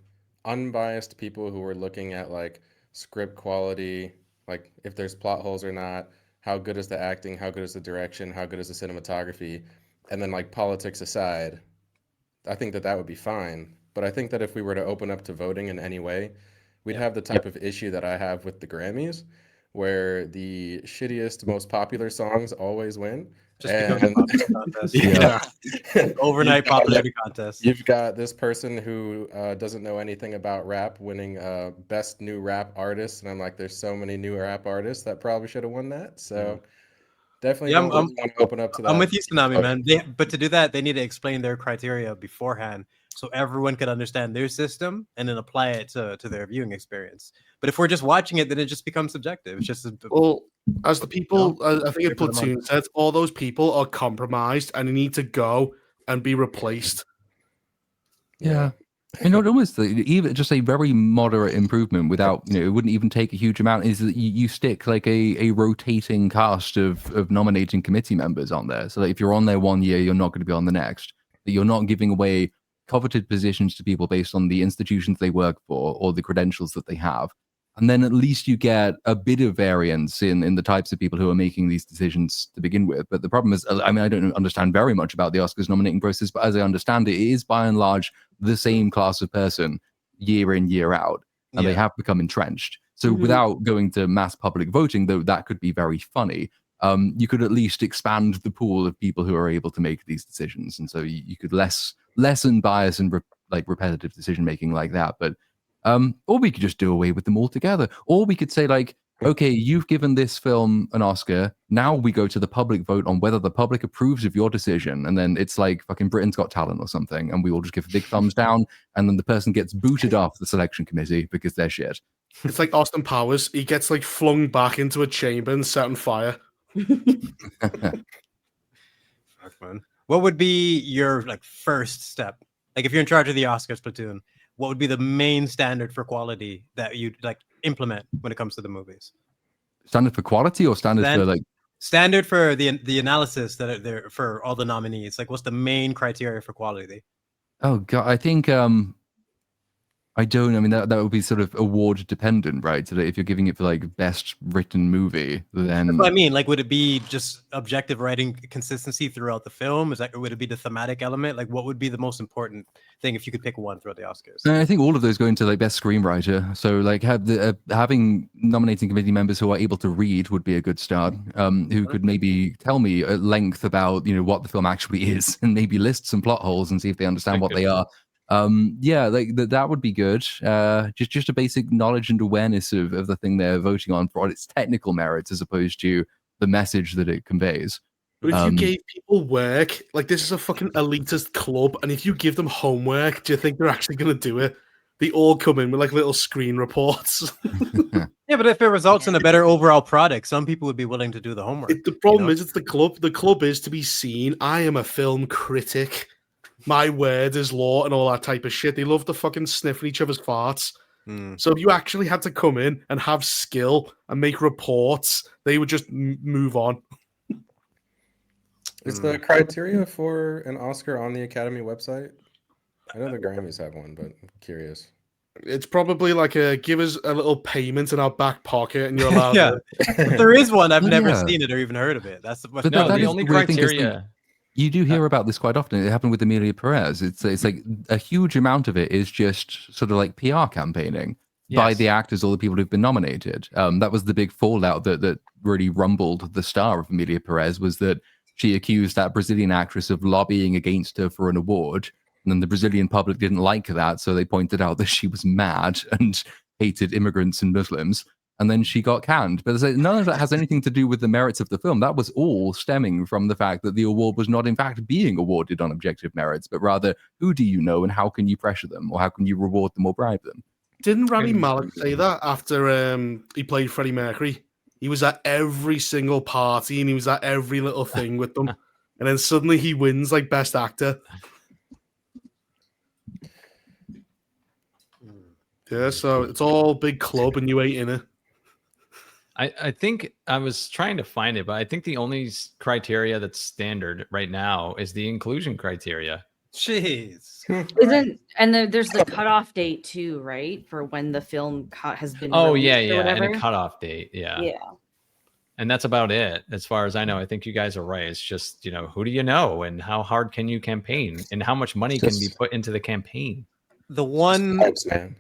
unbiased people who were looking at like script quality, like if there's plot holes or not, how good is the acting, how good is the direction, how good is the cinematography, and then like politics aside, I think that would be fine. But I think that if we were to open up to voting in any way, we'd have the type of issue that I have with the Grammys, where the shittiest, most popular songs always win. Just becomes a popular contest. Yeah. Overnight popularity contest. You've got this person who doesn't know anything about rap winning best new rap artist, and I'm like, there's so many new rap artists that probably should have won that. So definitely don't want to open up to that. I'm with you, Ceenami, man. But to do that, they need to explain their criteria beforehand so everyone could understand their system and then apply it to their viewing experience. But if we're just watching it, then it just becomes subjective. It's just well, as the people, I think it's Platoon said, all those people are compromised and they need to go and be replaced. Yeah. And not almost even just a very moderate improvement without, it wouldn't even take a huge amount, is that you stick like a rotating cast of nominating committee members on there. So that if you're on there 1 year, you're not going to be on the next. That you're not giving away coveted positions to people based on the institutions they work for or the credentials that they have. And then at least you get a bit of variance in the types of people who are making these decisions to begin with. But the problem is, I mean, I don't understand very much about the Oscars nominating process, but as I understand it, it is by and large the same class of person year in, year out. And they have become entrenched. So without going to mass public voting, though that could be very funny, you could at least expand the pool of people who are able to make these decisions. And so you could lessen bias and repetitive decision making like that. But or we could just do away with them altogether. Or we could say like, okay, you've given this film an Oscar. Now we go to the public vote on whether the public approves of your decision. And then it's like fucking Britain's Got Talent or something. And we all just give a big thumbs down. And then the person gets booted off the selection committee because they're shit. It's like Austin Powers. He gets like flung back into a chamber and set on fire. Fuck, man. What would be your like first step? Like if you're in charge of the Oscars, Platoon, what would be the main standard for quality that you'd like implement when it comes to the movies? Standard for quality or standard for like standard for the analysis that are there for all the nominees? Like what's the main criteria for quality? Oh god, I think I mean that would be sort of award dependent, right? So that if you're giving it for like best written movie, then that's what I mean. Like would it be just objective writing consistency throughout the film? Would it be the thematic element? Like what would be the most important thing if you could pick one throughout the Oscars? And I think all of those go into like best screenwriter. So like having nominating committee members who are able to read would be a good start. Who could maybe tell me at length about what the film actually is, and maybe list some plot holes and see if they understand what they are. Like that would be good. Just a basic knowledge and awareness of the thing they're voting on for its technical merits as opposed to the message that it conveys. But if you gave people work, like this is a fucking elitist club, and if you give them homework, do you think they're actually going to do it? They all come in with like little screen reports. Yeah, but if it results in a better overall product, some people would be willing to do the homework. The problem is it's the club. The club is to be seen. I am a film critic. My word is law and all that type of shit. They love to fucking sniff each other's farts. So if you actually had to come in and have skill and make reports, they would just move on. Is the criteria for an Oscar on the Academy website? I know the Grammys have one, but I'm curious. It's probably like give us a little payment in our back pocket, and you're allowed. Yeah, there is one. I've never Yeah. seen it or even heard of it. That's the But No, that the is only the weird thing, 'cause, like, criteria. you do hear about this quite often. It happened with Amelia Perez. It's like a huge amount of it is just sort of like PR campaigning by the Yes. actors or the people who've been nominated. That was the big fallout that really rumbled the star of Amelia Perez, was that she accused that Brazilian actress of lobbying against her for an award. And then the Brazilian public didn't like that, so they pointed out that she was mad and hated immigrants and Muslims. And then she got canned. But none of that has anything to do with the merits of the film. That was all stemming from the fact that the award was not, in fact, being awarded on objective merits, but rather, who do you know and how can you pressure them, or how can you reward them or bribe them? Didn't Rami Malek say that after he played Freddie Mercury? He was at every single party and he was at every little thing with them. And then suddenly he wins like Best Actor. Yeah, so it's all big club and you ain't in it. I think I was trying to find it, but I think the only criteria that's standard right now is the inclusion criteria. Jeez. There's the cutoff date too, right? For when the film has been. Oh released yeah, or yeah, whatever. and a cutoff date. Yeah. Yeah. And that's about it, as far as I know. I think you guys are right. It's just, who do you know, and how hard can you campaign, and how much money can be put into the campaign? The one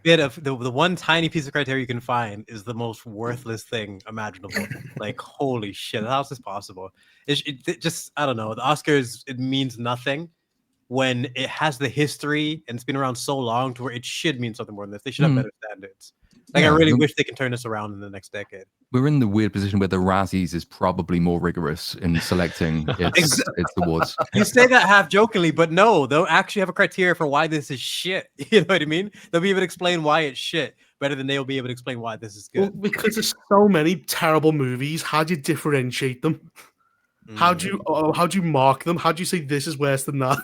bit of the one tiny piece of criteria you can find is the most worthless thing imaginable. Like, holy shit, how is this possible? It just, I don't know. The Oscars, it means nothing when it has the history and it's been around so long to where it should mean something more than this. They should have better standards. Like, I really wish they can turn this around in the next decade. We're in the weird position where the Razzies is probably more rigorous in selecting its awards. You say that half jokingly, but no, they'll actually have a criteria for why this is shit. You know what I mean? They'll be able to explain why it's shit better than they'll be able to explain why this is good. Well, because there's so many terrible movies, how do you differentiate them? How do you mark them? How do you say this is worse than that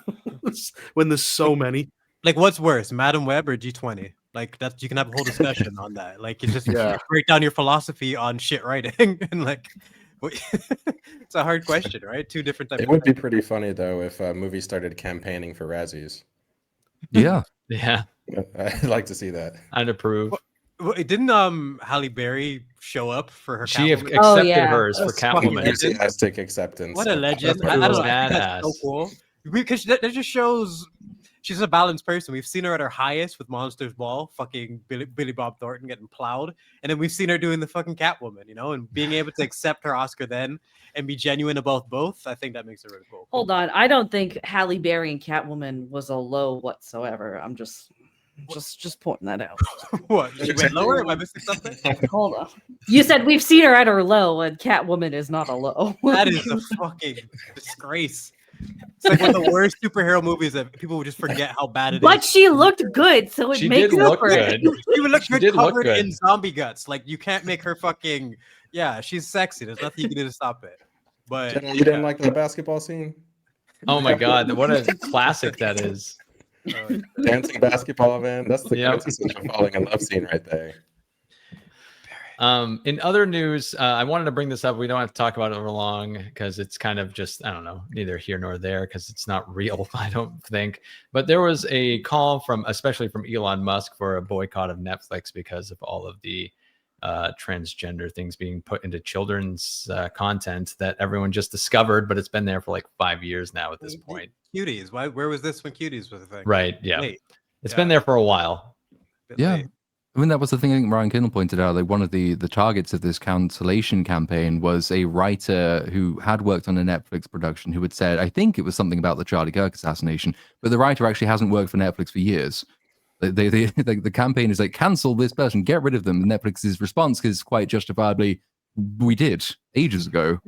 when there's so many? Like, what's worse, Madam Web or G20? Like, that you can have a whole discussion on that. Like, you just break down your philosophy on shit writing, and like, it's a hard question, right? Two different types. It would be pretty funny though if movies started campaigning for Razzies. Yeah, Yeah, I'd like to see that. I'd approve. Well, didn't Halle Berry show up for her? She Catwoman? accepted hers for That's fucking Catwoman. Enthusiastic acceptance. What a legend! That's I don't know. badass. That's so cool. Because that just shows she's a balanced person. We've seen her at her highest with Monsters Ball, fucking Billy Bob Thornton getting plowed, and then we've seen her doing the fucking Catwoman, and being able to accept her Oscar then and be genuine about both. I think that makes it really cool. Hold on, I don't think Halle Berry and Catwoman was a low whatsoever. I'm just pointing that out. What? She went lower? Am I missing something? Hold on. You said we've seen her at her low, and Catwoman is not a low. That is a fucking disgrace. It's like one of the worst superhero movies that people would just forget how bad it is. But she looked good, so it She makes did up look for it. good. She would look She good did look covered good. in zombie guts. Like, you can't make her fucking. Yeah, she's sexy. There's nothing you can do to stop it. But Jenna, you didn't like the basketball scene? Oh my god, what a classic that is. Dancing basketball, man. That's the quintessential falling in love scene right there. In other news, I wanted to bring this up. We don't have to talk about it over long because it's kind of just, I don't know, neither here nor there because it's not real, I don't think. But there was a call especially from Elon Musk for a boycott of Netflix because of all of the transgender things being put into children's content that everyone just discovered, but it's been there for like 5 years now at this point. Cuties. Where was this when Cuties was a thing? Right. Yeah. Late. It's been there for a while. Yeah. Late. I mean, that was the thing I think Ryan Kindle pointed out. Like, one of the targets of this cancellation campaign was a writer who had worked on a Netflix production who had said, I think it was something about the Charlie Kirk assassination, but the writer actually hasn't worked for Netflix for years. The campaign is like, cancel this person, get rid of them. And Netflix's response is quite justifiably, we did ages ago.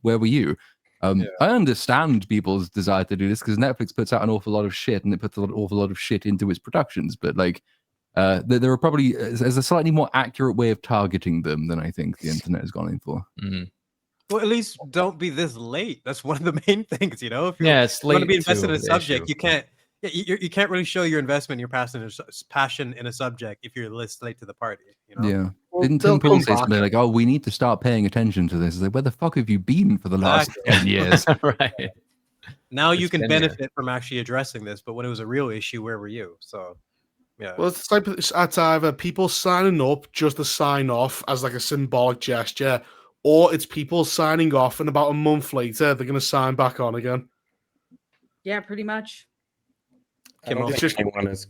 Where were you? I understand people's desire to do this because Netflix puts out an awful lot of shit and it puts an awful lot of shit into its productions. But like, there are probably there's a slightly more accurate way of targeting them than I think the internet has gone in for. Mm-hmm. Well, at least don't be this late. That's one of the main things, If you it's late want to be invested in a the subject, issue. you can't. You can't really show your investment, your passion in a subject if you're this late to the party. Yeah. Well, Didn't they'll Tim Pool come say back. something like, "Oh, we need to start paying attention to this"? It's like, where the fuck have you been for the last 10 years? Right. Now you It's can been there. benefit from actually addressing this, but when it was a real issue, where were you? So Yeah. Well, it's like it's either people signing up just to sign off as like a symbolic gesture, or it's people signing off, and about a month later they're going to sign back on again. Yeah, pretty much. I don't It's think just- anyone is.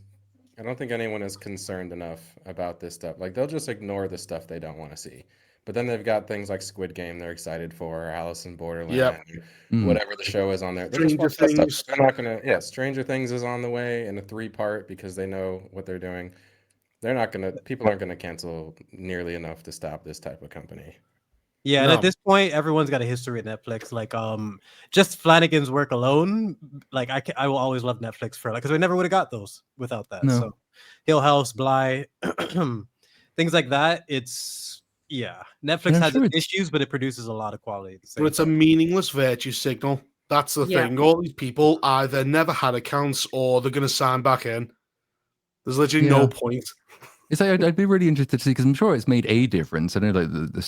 I don't think anyone is concerned enough about this stuff. Like they'll just ignore the stuff they don't want to see. But then they've got things like Squid Game they're excited for, Alice in Borderland, whatever the show is on there. They're just watching that Stranger stuff. They're not gonna. Yeah, Stranger Things is on the way in a 3-part because they know what they're doing. They're not gonna. People aren't gonna cancel nearly enough to stop this type of company. Yeah, and No. at this point, everyone's got a history at Netflix. Like, just Flanagan's work alone, like I will always love Netflix for, like, because we never would have got those without that. No. So, Hill House, Bly, things like that. It's Netflix I'm has sure its issues, but it produces a lot of quality. At the same But it's a time. meaningless virtue signal. That's the Yeah. thing. All these people either never had accounts or they're going to sign back in. There's literally Yeah. no point. It's like, I'd be really interested to see, because I'm sure it's made a difference. I know like the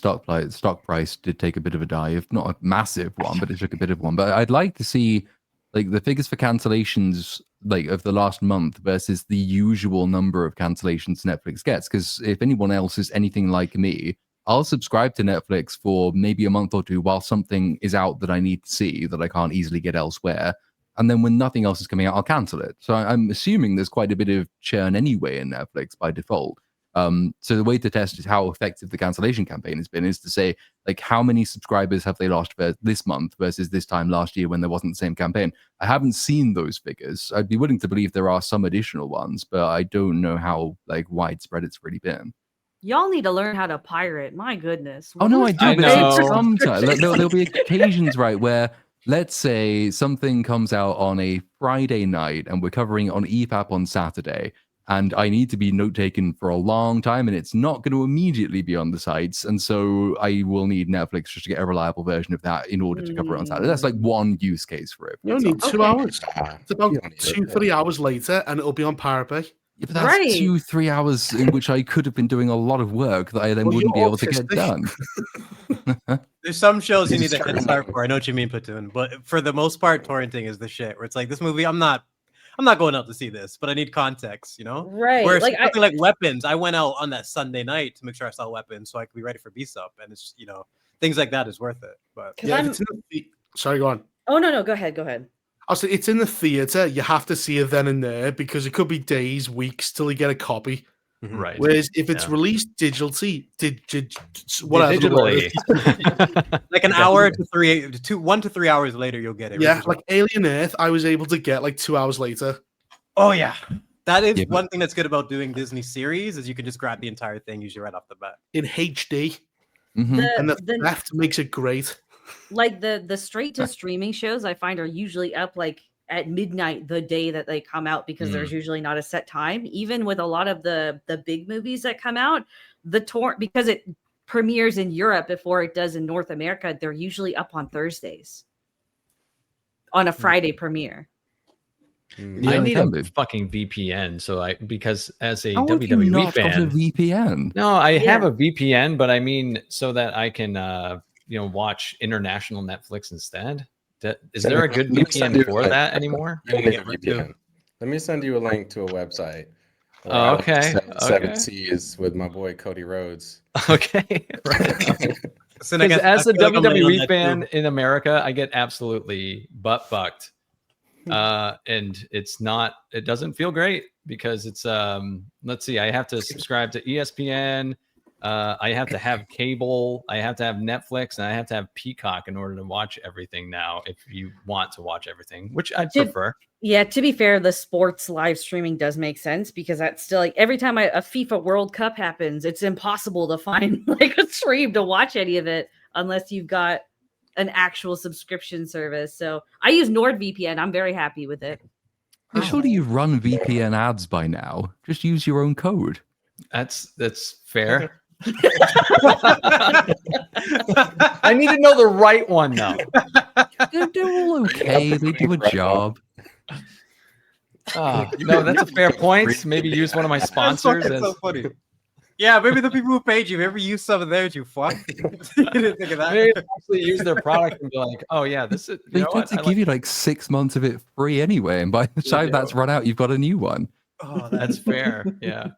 stock price did take a bit of a dive, not a massive one, but it took a bit of one. But I'd like to see like the figures for cancellations like of the last month versus the usual number of cancellations Netflix gets. Because if anyone else is anything like me, I'll subscribe to Netflix for maybe a month or two while something is out that I need to see that I can't easily get elsewhere. And then when nothing else is coming out, I'll cancel it. So I'm assuming there's quite a bit of churn anyway in Netflix by default. So the way to test is how effective the cancellation campaign has been is to say, like, how many subscribers have they lost this month versus this time last year when there wasn't the same campaign? I haven't seen those figures. I'd be willing to believe there are some additional ones, but I don't know how like widespread it's really been. Y'all need to learn how to pirate. My goodness. Oh no, I do. I But know. sometimes there'll be occasions, right, where let's say something comes out on a Friday night and we're covering it on EPAP on Saturday, and I need to be note taken for a long time, and it's not going to immediately be on the sites, and so I will need Netflix just to get a reliable version of that in order to cover it on Saturday. That's like one use case for it. You only need 2 Okay. hours. It's about You don't need 2-3 hours later, and it'll be on Pirate Bay. Yeah, but that's Right. 2-3 hours in which I could have been doing a lot of work that I then Well, wouldn't be you're able to get autistic. done. There's some shows you It's need a head true. start for. I know what you mean, Platoon, but for the most part, torrenting is the shit. Where it's like, this movie, I'm not going out to see this, but I need context, you know? Right. Whereas Like something like Weapons, I went out on that Sunday night to make sure I saw Weapons so I could be ready for BSUP, and it's things like that is worth it. But because Yeah, if I'm it's in sorry, go on. oh no, go ahead. I'll say it's in the theater. You have to see it then and there because it could be days, weeks till you get a copy. Right. Whereas if it's Yeah. released digitally, whatever the word is, Digitally. like an hour to 1 to 3 hours later, you'll get it. yeah, which is like Alien Earth, I was able to get like 2 hours later. oh yeah, that is Yeah, but- one thing that's good about doing Disney series is you can just grab the entire thing usually right off the bat. In HD, Mhm. and the The theft makes it great. like the straight to streaming shows I find are usually up like at midnight the day that they come out because there's usually not a set time. Even with a lot of the big movies that come out, because it premieres in Europe before it does in North America, they're usually up on Thursdays on a Friday premiere. Yeah, I they need can a be. fucking VPN because as a How have you WWE not got a fan, VPN? no, I have Yeah. a VPN, but I mean so that I can watch international Netflix instead. Is there a good Let me send you VPN for a- that anymore? You don't need a Yeah, me VPN. Let me send you a link to a website. where Oh, I went to okay, Seven okay. Seas with my boy Cody Rhodes. Okay. Right. So I Because guess I as a feel like I'm gonna WWE run that fan too. in America, I get absolutely butt fucked. And it doesn't feel great because it's let's see, I have to subscribe to ESPN, I have to have cable, I have to have Netflix, and I have to have Peacock in order to watch everything now if you want to watch everything, which I prefer. Yeah, to be fair, the sports live streaming does make sense because that's still like every time a FIFA World Cup happens, it's impossible to find like a stream to watch any of it unless you've got an actual subscription service. So I use NordVPN. I'm very happy with it. Yeah, surely you've run VPN ads by now. Just use your own code. That's fair. I need to know the right one now. They're all okay. They do a job. No, that's a fair point. Maybe use one of my That's sponsors. fucking As, so funny. Yeah, maybe the people who paid you ever use some of theirs, you fuck. You didn't think of that. maybe actually use their product and be like, oh yeah, this is. They You know tend what? to I give you like 6 months of it free anyway, and by the time do. that's run out, you've got a new one. Oh, That's fair. Yeah.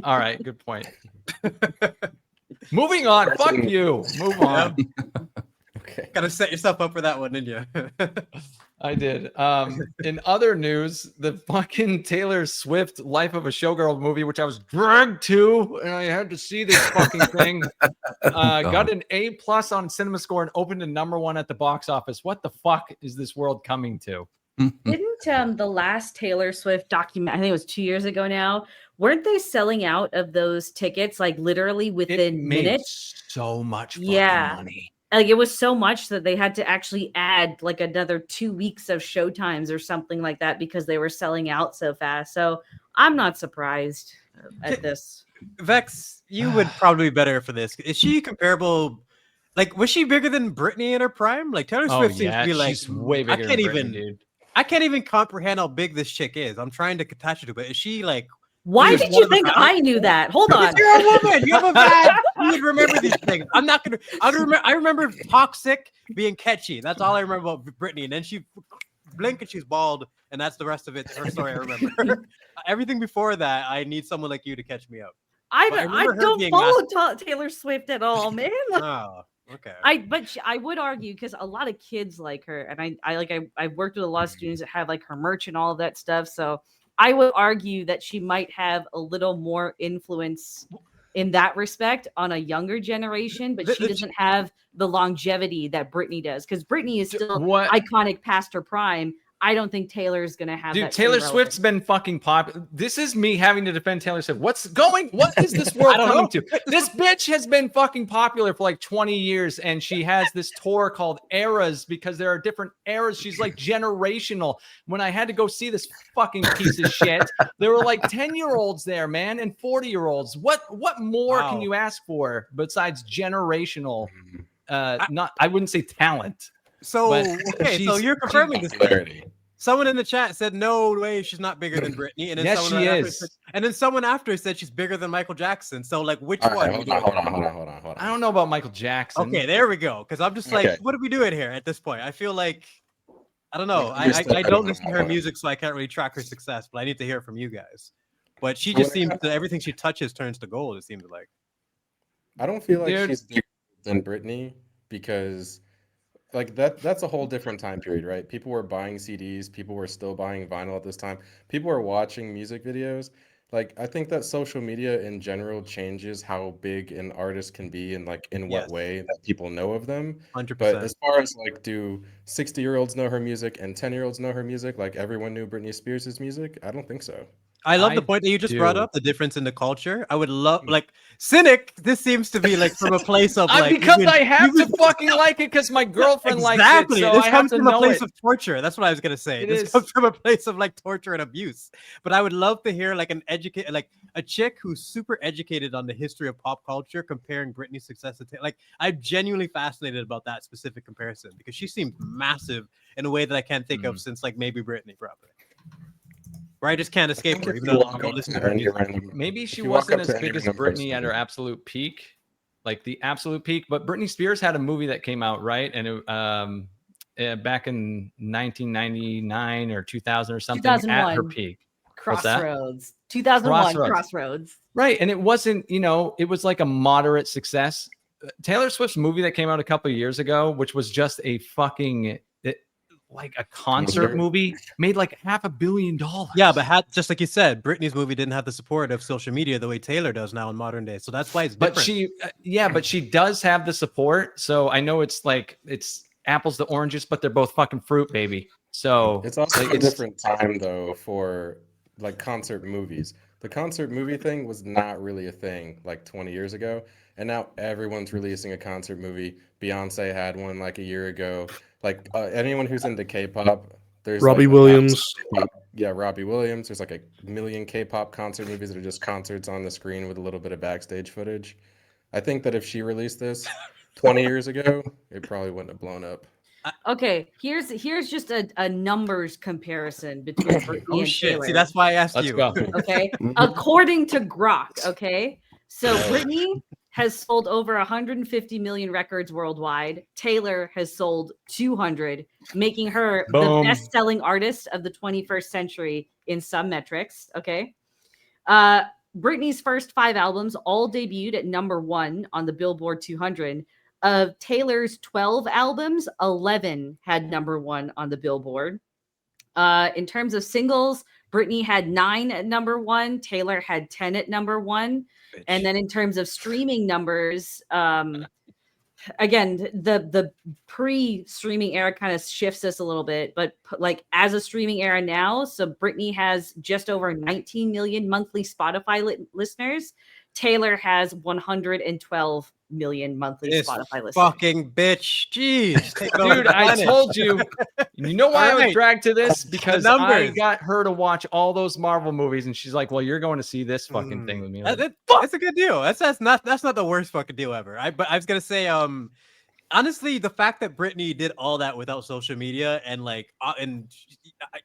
All right. Good point. Moving on. Fuck you. Move on. Okay. Gotta set yourself up for that one, didn't you? I did. In other news, the fucking Taylor Swift Life of a Showgirl movie, which I was dragged to, and I had to see this fucking thing, got an A+ on Cinema Score and opened to #1 at the box office. What the fuck is this world coming to? Didn't the last Taylor Swift document, I think it was 2 years ago now, weren't they selling out of those tickets like literally within minutes? So much fucking money. Like it was so much that they had to actually add like another 2 weeks of showtimes or something like that because they were selling out so fast. So I'm not surprised at this. Vex, you would probably be better for this. Is she comparable? Like, was she bigger than Britney in her prime? Like Taylor Swift seems to be like, she's way bigger than Britney, dude. I can't even comprehend how big this chick is. I'm trying to attach it to it. Is she like? Why did you think I knew that? Hold on. You're a woman. You have a vibe. You would remember these things. I'm not gonna. I remember Toxic being catchy. That's all I remember about Britney. And then she blink and she's bald, and that's the rest of it. Her story I remember. Everything before that, I need someone like you to catch me up. I don't follow Taylor Swift at all, man. Oh, okay. I would argue because a lot of kids like her, and I've worked with a lot of students that have like her merch and all of that stuff. So I would argue that she might have a little more influence in that respect on a younger generation, but she doesn't have the longevity that Britney does because Britney is still iconic past her prime. I don't think Taylor's gonna have. Dude, Taylor Swift's been fucking popular. This is me having to defend Taylor Swift. What is this world coming to? This bitch has been fucking popular for like 20 years, and she has this tour called Eras because there are different eras. She's like generational. When I had to go see this fucking piece of shit, there were like 10-year-olds there, man, and 40-year-olds. What more can you ask for besides generational? I wouldn't say talent. So okay, so you're confirming this. Someone in the chat said no way she's not bigger than Britney, and then yes, she is. And then someone after said she's bigger than Michael Jackson. So like, which one? Hold on. I don't know about Michael Jackson. Okay, there we go. Because I'm just like, what are we doing here at this point? I feel like I don't know. I don't listen to her music, so I can't really track her success. But I need to hear it from you guys. But she just seems to everything she touches turns to gold. It seems like. I don't feel like she's bigger than Britney because. Like that's a whole different time period, right? People were buying CDs, people were still buying vinyl at this time. People were watching music videos. Like I think that social media in general changes how big an artist can be and like in what way that people know of them. 100%. But as far as like do 60-year-olds know her music and 10-year-olds know her music like everyone knew Britney Spears' music? I don't think so. I love the point that you just brought up, the difference in the culture. I would love, like, Cynic, this seems to be, like, from a place of, like... because I have to fucking like it because my girlfriend likes it, so this I comes have to from a know place it. of torture. That's what I was going to say. This comes from a place of, like, torture and abuse. But I would love to hear, like, a chick who's super educated on the history of pop culture comparing Britney's success to... Like, I'm genuinely fascinated about that specific comparison because she seems massive in a way that I can't think of since, like, maybe Britney, probably. Where I just can't escape her, even though I don't listen to her music. Maybe she wasn't as big as Britney at her absolute peak, like the absolute peak. But Britney Spears had a movie that came out, right? And it, back in 1999 or 2000 or something, 2001. at her peak. Crossroads. 2001. Crossroads. Right, and it wasn't, it was like a moderate success. Taylor Swift's movie that came out a couple of years ago, which was just a fucking... like a concert movie, made like $500 million. Yeah, but just like you said, Britney's movie didn't have the support of social media the way Taylor does now in modern day. So that's why it's different. But she does have the support. So I know it's apples to oranges, but they're both fucking fruit, baby. So it's also a different time though for like concert movies. The concert movie thing was not really a thing like 20 years ago. And now everyone's releasing a concert movie. Beyonce had one like a year ago. Like anyone who's into K-pop, there's Robbie like Williams. Robbie Williams. There's like a million K-pop concert movies that are just concerts on the screen with a little bit of backstage footage. I think that if she released this 20 years ago, it probably wouldn't have blown up. Okay, here's just a numbers comparison between Britney and Taylor. See, that's why I asked Let's you. go. Okay, according to Grok. Okay, so Britney has sold over 150 million records worldwide. Taylor has sold 200, making her the best-selling artist of the 21st century in some metrics. Okay. Britney's first 5 albums all debuted at #1 on the Billboard 200. Of Taylor's 12 albums, 11 had #1 on the Billboard. In terms of singles, Britney had 9 at #1. Taylor had 10 at #1. Bitch. And then in terms of streaming numbers, again, the pre-streaming era kind of shifts us a little bit, but like as a streaming era now, so Britney has just over 19 million monthly Spotify listeners. Taylor has 112 million monthly Spotify listeners. Fucking bitch. Jeez. Dude, I told you. You know why I was dragged to this? Because I got her to watch all those Marvel movies, and she's like, well, you're going to see this fucking thing with me. Like, that's a good deal. That's not the worst fucking deal ever. But I was gonna say, honestly, the fact that Britney did all that without social media and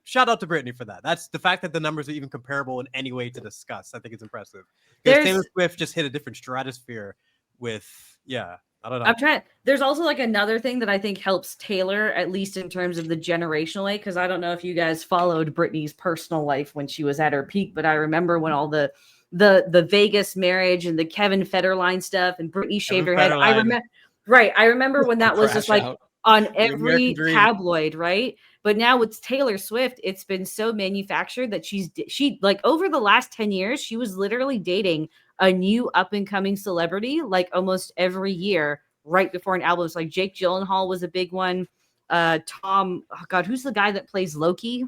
shout out to Britney for that. That's the fact that the numbers are even comparable in any way to discuss. I think it's impressive. Because Taylor Swift just hit a different stratosphere with, I don't know. There's also like another thing that I think helps Taylor, at least in terms of the generational way, because I don't know if you guys followed Britney's personal life when she was at her peak, but I remember when all the Vegas marriage and the Kevin Federline stuff and Britney shaved her head. I remember when that was just like on every tabloid, right? But now with Taylor Swift, it's been so manufactured that she like over the last 10 years, she was literally dating a new up and coming celebrity like almost every year right before an album. It's like Jake Gyllenhaal was a big one. Who's the guy that plays Loki?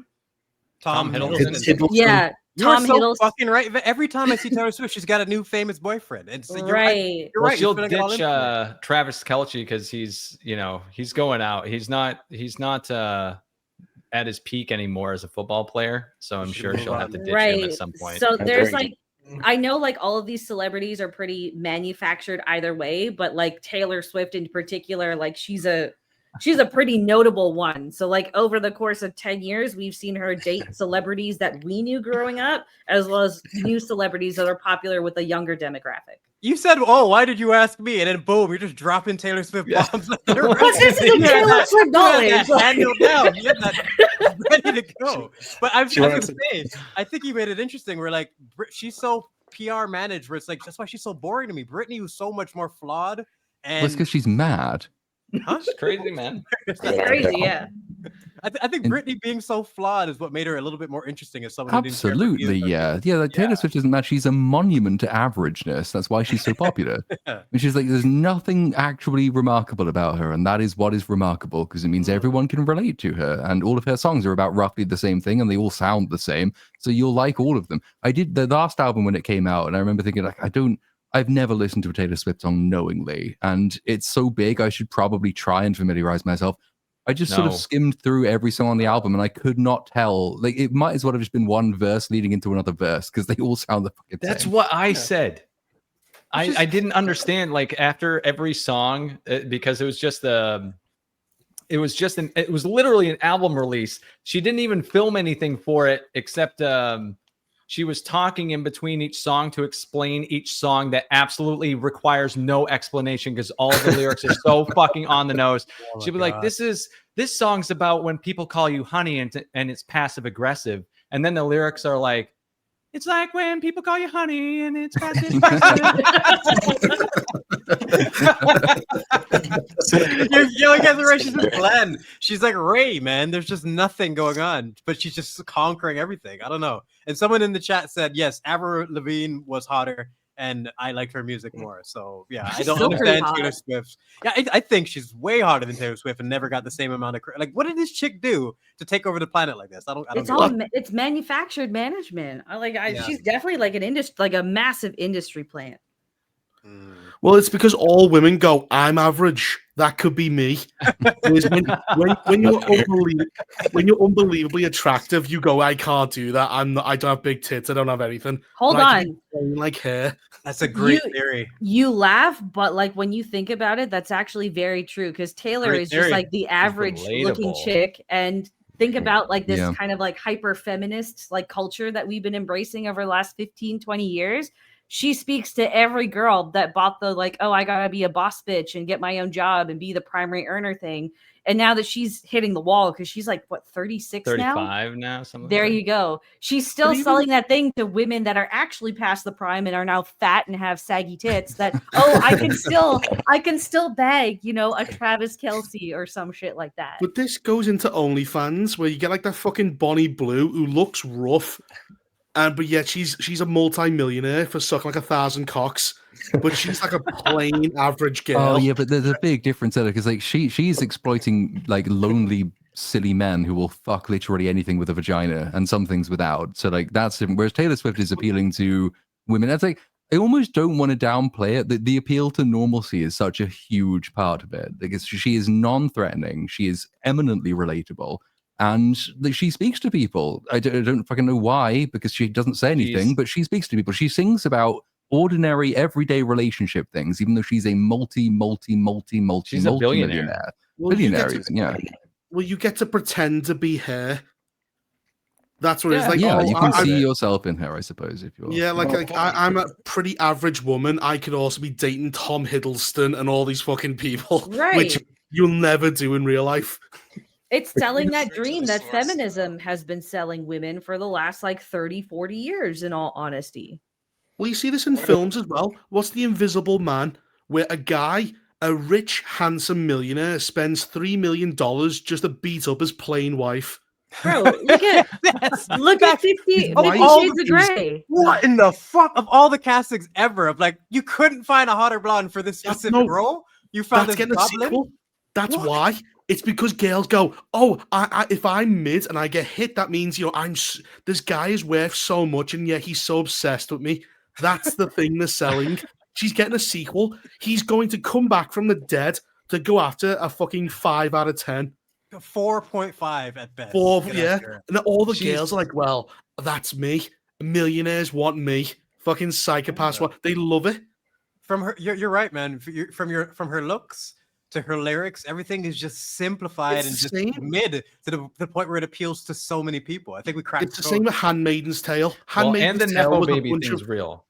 Tom Hiddleston. Yeah. Tom Hiddleston. Fucking right. Every time I see Taylor Swift, she's got a new famous boyfriend. And so you're right. You're right. She'll ditch Travis Kelce because he's going out. He's not at his peak anymore as a football player. So I'm sure she'll have to ditch him at some point. So there's like, I know like all of these celebrities are pretty manufactured either way, but like Taylor Swift in particular, like she's a pretty notable one. So like over the course of 10 years, we've seen her date celebrities that we knew growing up, as well as new celebrities that are popular with a younger demographic. You said, "Oh, why did you ask me?" And then boom, you're just dropping Taylor Swift bombs. This is a Taylor Swift knowledge. Down. You had that ready to go. But I was gonna say, I think you made it interesting. We're like, she's so PR managed, where it's like that's why she's so boring to me. Britney was so much more flawed, and it's because she's mad. Huh? It's crazy, man. It's crazy, yeah. I think Britney being so flawed is what made her a little bit more interesting as someone. Absolutely, yeah. Like Taylor Swift isn't mad. She's a monument to averageness. That's why she's so popular. And she's like, there's nothing actually remarkable about her, and that is what is remarkable because it means everyone can relate to her, and all of her songs are about roughly the same thing, and they all sound the same, so you'll like all of them. I did the last album when it came out, and I remember thinking, like, I've never listened to a Taylor Swift song knowingly, and it's so big, I should probably try and familiarize myself. I just sort of skimmed through every song on the album, and I could not tell. Like, it might as well have just been one verse leading into another verse, because they all sound the fucking same. That's what I said. I didn't understand, like, after every song, because it was literally an album release. She didn't even film anything for it, except... she was talking in between each song to explain each song that absolutely requires no explanation because all of the lyrics are so fucking on the nose. She'd be like, this song's about when people call you honey and it's passive aggressive. And then the lyrics are like, it's like when people call you honey and it's passive aggressive. You're yelling at the right. She's just Glenn. She's like Ray, man. There's just nothing going on, but she's just conquering everything. I don't know. And someone in the chat said, yes, Avril Lavigne was hotter, and I liked her music more. So yeah, I don't understand Taylor Swift. Yeah, I think she's way hotter than Taylor Swift and never got the same amount of like. What did this chick do to take over the planet like this? I don't. It's manufactured management. She's definitely like an industry, like a massive industry plant. Well, it's because all women go, I'm average. That could be me. when you're unbelievably attractive, you go, I can't do that. I don't have big tits. I don't have anything. Hold on. Like hair. That's a great theory. You laugh, but like when you think about it, that's actually very true. Because Taylor is just like the average looking chick. And think about like this kind of like hyper feminist like culture that we've been embracing over the last 15, 20 years. she speaks to every girl that bought the like, oh, I gotta be a boss bitch and get my own job and be the primary earner thing. And now that she's hitting the wall, because she's like, what, 36 35 now? Something there like you go. She's still selling that thing to women that are actually past the prime and are now fat and have saggy tits that, oh, I can still bag, you know, a Travis Kelce or some shit like that. But this goes into OnlyFans where you get like that fucking Bonnie Blue who looks rough. But yet she's a multi-millionaire for sucking like 1,000 cocks. But she's like a plain average girl. Oh yeah, but there's a big difference there because like she's exploiting like lonely, silly men who will fuck literally anything with a vagina and some things without. So like that's different. Whereas Taylor Swift is appealing to women. That's like I almost don't want to downplay it. The appeal to normalcy is such a huge part of it because she is non-threatening. She is eminently relatable. And she speaks to people. I don't fucking know why, because she doesn't say anything, but she speaks to people. She sings about ordinary, everyday relationship things, even though she's a she's a billionaire. Billionaire, yeah. Well, you get to pretend to be her. That's what it's like. Yeah, you can see yourself in her, I suppose, if you're. Yeah, like I'm a pretty average woman. I could also be dating Tom Hiddleston and all these fucking people, right? Which you'll never do in real life. It's selling that dream that feminism has been selling women for the last like 30, 40 years, in all honesty. Well, you see this in films as well. What's The Invisible Man, where a guy, a rich, handsome millionaire, spends $3 million just to beat up his plain wife? Bro, look at 50 Shades of Grey. What in the fuck of all the castings ever? Of like, you couldn't find a hotter blonde for this specific role. You found this getting a sequel. That's why. It's because girls go, oh, if I'm mid and I get hit, that means, you know, this guy is worth so much, and yet he's so obsessed with me. That's the thing they're selling. She's getting a sequel. He's going to come back from the dead to go after a fucking 5 out of 10. 4.5 at best. 4, yeah. And all the girls are like, well, that's me. Millionaires want me. Fucking psychopaths want. They love it. From her, you're right, man. From her looks to her lyrics, everything is just simplified and just mid to the point where it appeals to so many people. I think we cracked. It's the same with Handmaiden's Tale. And the Nepo baby thing's real.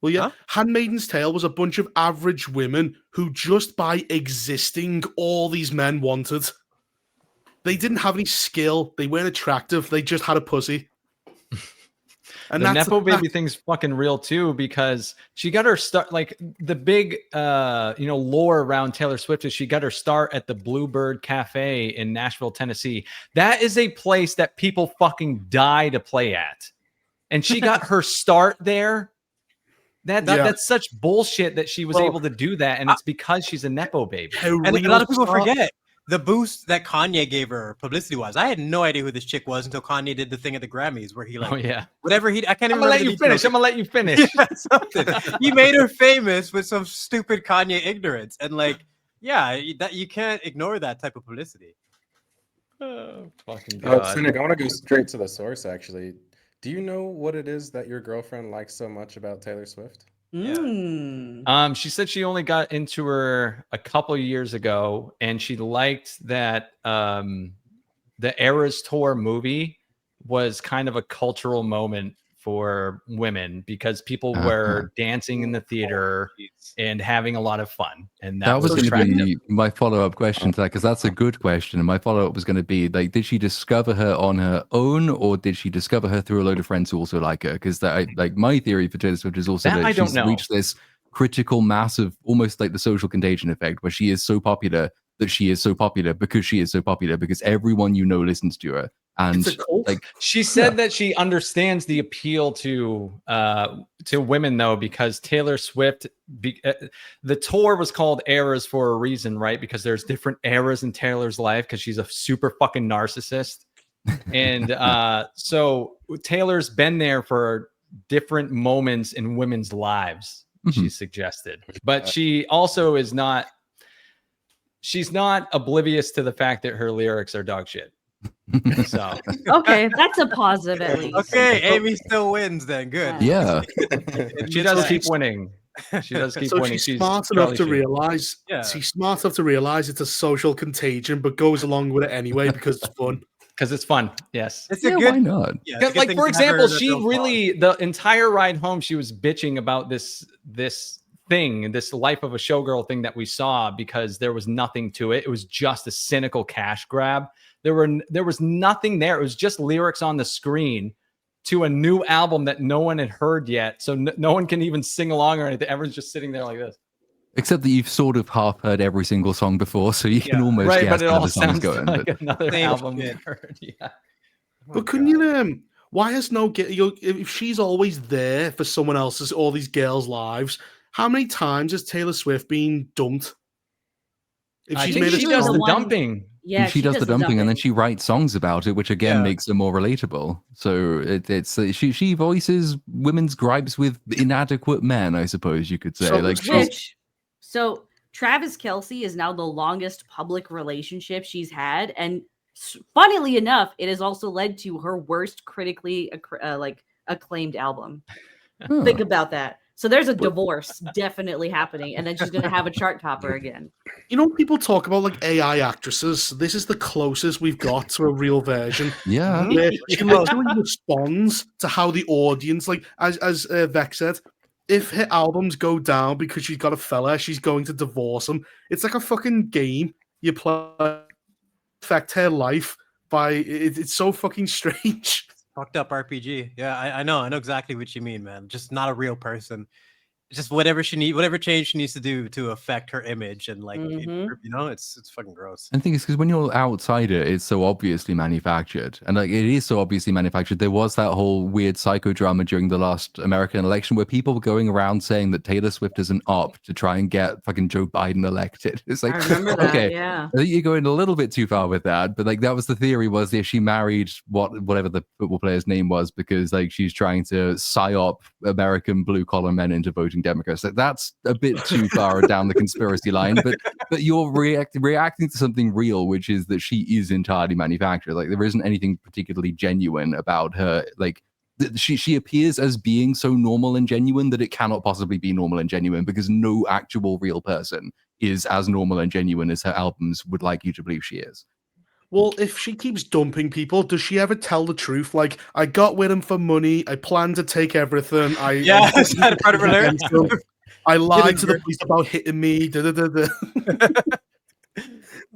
Well, yeah, Handmaiden's Tale was a bunch of average women who just by existing, all these men wanted. They didn't have any skill. They weren't attractive. They just had a pussy. And the Nepo baby thing's fucking real too, because she got her start, like the big lore around Taylor Swift is she got her start at the Bluebird Cafe in Nashville, Tennessee. That is a place that people fucking die to play at. And she got her start there. That's such bullshit that she was able to do that, and it's because she's a Nepo baby. And a lot of people forget the boost that Kanye gave her publicity-wise. I had no idea who this chick was until Kanye did the thing at the Grammys where he whatever I can't even let you finish. I'm gonna let you finish. He made her famous with some stupid Kanye ignorance, and that you can't ignore that type of publicity. Oh, fucking God. Cynic, I want to go straight to the source. Actually, do you know what it is that your girlfriend likes so much about Taylor Swift? She said she only got into her a couple of years ago, and she liked that the Eras Tour movie was kind of a cultural moment for women because people were dancing in the theater and having a lot of fun. And that was going to be my follow-up question to that, because that's a good question. And my follow-up was going to be, like, did she discover her on her own, or did she discover her through a load of friends who also like her? Because my theory for Taylor Swift is also that she's reached this critical mass of almost like the social contagion effect, where she is so popular that she is so popular because she is so popular because everyone listens to her. And like she said that she understands the appeal to women, though, because Taylor Swift, the tour was called Eras for a reason, right? Because there's different eras in Taylor's life because she's a super fucking narcissist. And so Taylor's been there for different moments in women's lives, she suggested. But she also is not, she's not oblivious to the fact that her lyrics are dog shit. So okay, that's a positive at least. Okay, Amy still wins then. Good. Yeah. She does keep winning. She does keep winning. She's smart enough to realize. She's smart enough to realize it's a social contagion, but goes along with it anyway because it's fun. because it's fun. Yes, It's Yeah, a good. why not? Yeah, it's a good like thing for to have her example, in a she film really the entire ride home she was bitching about this thing, this life of a showgirl thing that we saw, because there was nothing to it. It was just a cynical cash grab. There was nothing there. It was just lyrics on the screen to a new album that no one had heard yet. So no one can even sing along or anything. Everyone's just sitting there like this. Except that you've sort of half heard every single song before, so you can Yeah. almost Right, guess but it how all the song's sounds going. like But another Same album we shit. heard. Yeah. But couldn't you why has if she's always there for someone else's, all these girls' lives, how many times has Taylor Swift been dumped? If I she's think made a she does song, the dumping. Yeah, she does the dumping, and then she writes songs about it, which again Yeah. makes it more relatable. So she voices women's gripes with inadequate men, I suppose you could say. So- Like so- she's So Travis Kelce is now the longest public relationship she's had, and funnily enough, it has also led to her worst critically acclaimed album. huh. Think about that. So there's a divorce definitely happening, and then she's gonna have a chart topper again. you know, people talk about like AI actresses. This is the closest we've got to a real version. Yeah. Mhm. Where she literally responds to how the audience, like as Vex said, if her albums go down because she's got a fella, she's going to divorce him. It's like a fucking game you play, affect her life by it's so fucking strange. Fucked up RPG. Yeah, I know exactly what you mean, man. Just not a real person. Just whatever change she needs to do to affect her image, and like it's fucking gross. And the thing is, because when you're outside it, it's so obviously manufactured. And like it is so obviously manufactured. There was that whole weird psychodrama during the last American election where people were going around saying that Taylor Swift is an op to try and get fucking Joe Biden elected. It's like, I remember that. okay, Yeah. I think you're going a little bit too far with that. But like that was the theory, was that she married whatever the football player's name was, because like she's trying to psyop American blue collar men into voting Democrats. Like, that's a bit too far down the conspiracy line. But you're reacting to something real, which is that she is entirely manufactured. Like there isn't anything particularly genuine about her. Like she appears as being so normal and genuine that it cannot possibly be normal and genuine, because no actual real person is as normal and genuine as her albums would like you to believe she is. Well, if she keeps dumping people, does she ever tell the truth? Like, I got with him for money. I planned to take everything. Yeah, is that a part of her lyrics? I lied to the police about hitting me.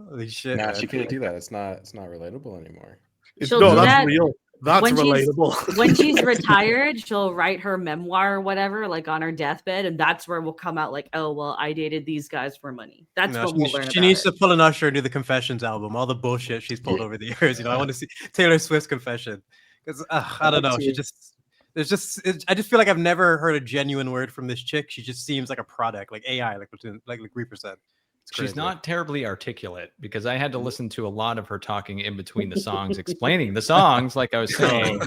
Holy shit! Nah, man. she can't do that. It's not relatable anymore. She'll do That's that real. That's when relatable. When she's retired, she'll write her memoir or whatever, like on her deathbed, and that's where we'll come out like, oh, well, I dated these guys for money. That's No, what we'll learn. she about needs it. to pull an Usher and do the Confessions album. All the bullshit she's pulled over the years. I want to see Taylor Swift's confession, because I don't know. I just feel like I've never heard a genuine word from this chick. She just seems like a product, like AI, like Platoon, like Reaper said. She's not terribly articulate, because I had to listen to a lot of her talking in between the songs, explaining the songs. Like I was saying,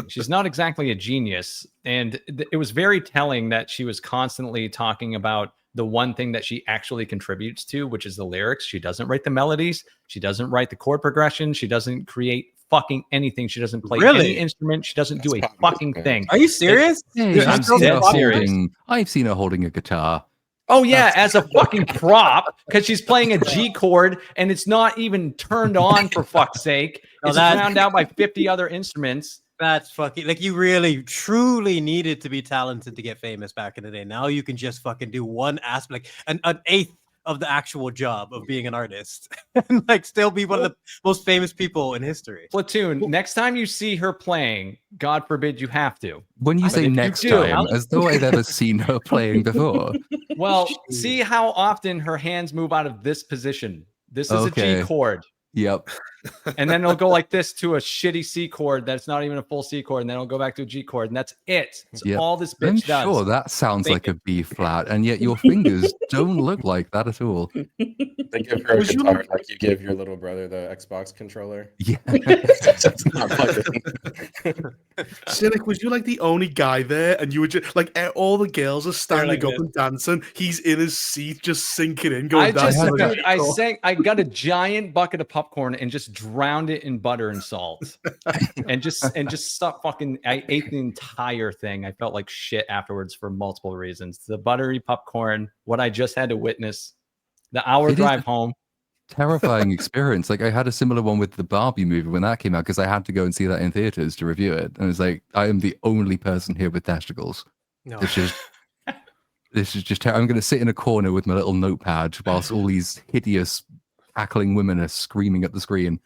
she's not exactly a genius. And it was very telling that she was constantly talking about the one thing that she actually contributes to, which is the lyrics. She doesn't write the melodies. She doesn't write the chord progression. She doesn't create fucking anything. She doesn't play any instrument. She doesn't do a fucking thing. Are you serious? Hey, I'm dead serious. I've seen her holding a guitar. Oh yeah, as a fucking prop, because she's playing a G chord and it's not even turned on, for fuck's sake. It's drowned out by 50 other instruments. That's fucking, like, you really truly needed to be talented to get famous back in the day. Now you can just fucking do one aspect, like an eighth of the actual job of being an artist, and like still be one of the most famous people in history. Platoon, next time you see her playing, God forbid you have to. When you say next time, as though I've ever seen her playing before. Well, see how often her hands move out of this position. This is a G chord. Yep. And then it'll go like this to a shitty C chord that's not even a full C chord, and then it'll go back to a G chord, and that's it. That's all this bitch does. I'm sure that sounds like a B flat, and yet your fingers don't look like that at all. They give her a guitar like you give your little brother the Xbox controller. Yeah. That's not fucking. Cynic, was you like the only guy there, and you were just like all the girls are standing up and dancing? He's in his seat, just sinking in, going down. I got a giant bucket of popcorn and just drowned it in butter and salt, and just stop fucking. I ate the entire thing. I felt like shit afterwards for multiple reasons. The buttery popcorn, what I just had to witness, the hour drive home. terrifying experience. Like I had a similar one with the Barbie movie when that came out because I had to go and see that in theaters to review it, and it's like I am the only person here with testicles. No. It's just this is just. I'm going to sit in a corner with my little notepad whilst all these hideous, cackling women are screaming at the screen.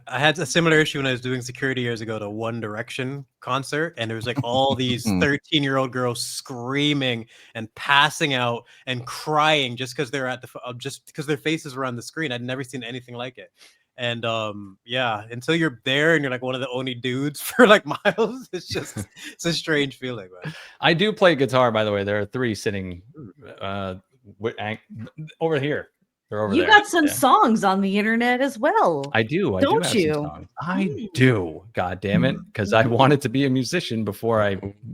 I had a similar issue when I was doing security years ago to One Direction concert, and there was like all these 13-year-old girls screaming and passing out and crying just because they're at the just because their faces were on the screen. I'd never seen anything like it. And yeah, until you're there and you're like one of the only dudes for like miles, it's a strange feeling, man. I do play guitar, by the way. There are 3 sitting over here. They're over you there. got some songs on the internet as well. I do. I Don't do have you? some songs. I do. God damn it. Because I wanted to be a musician before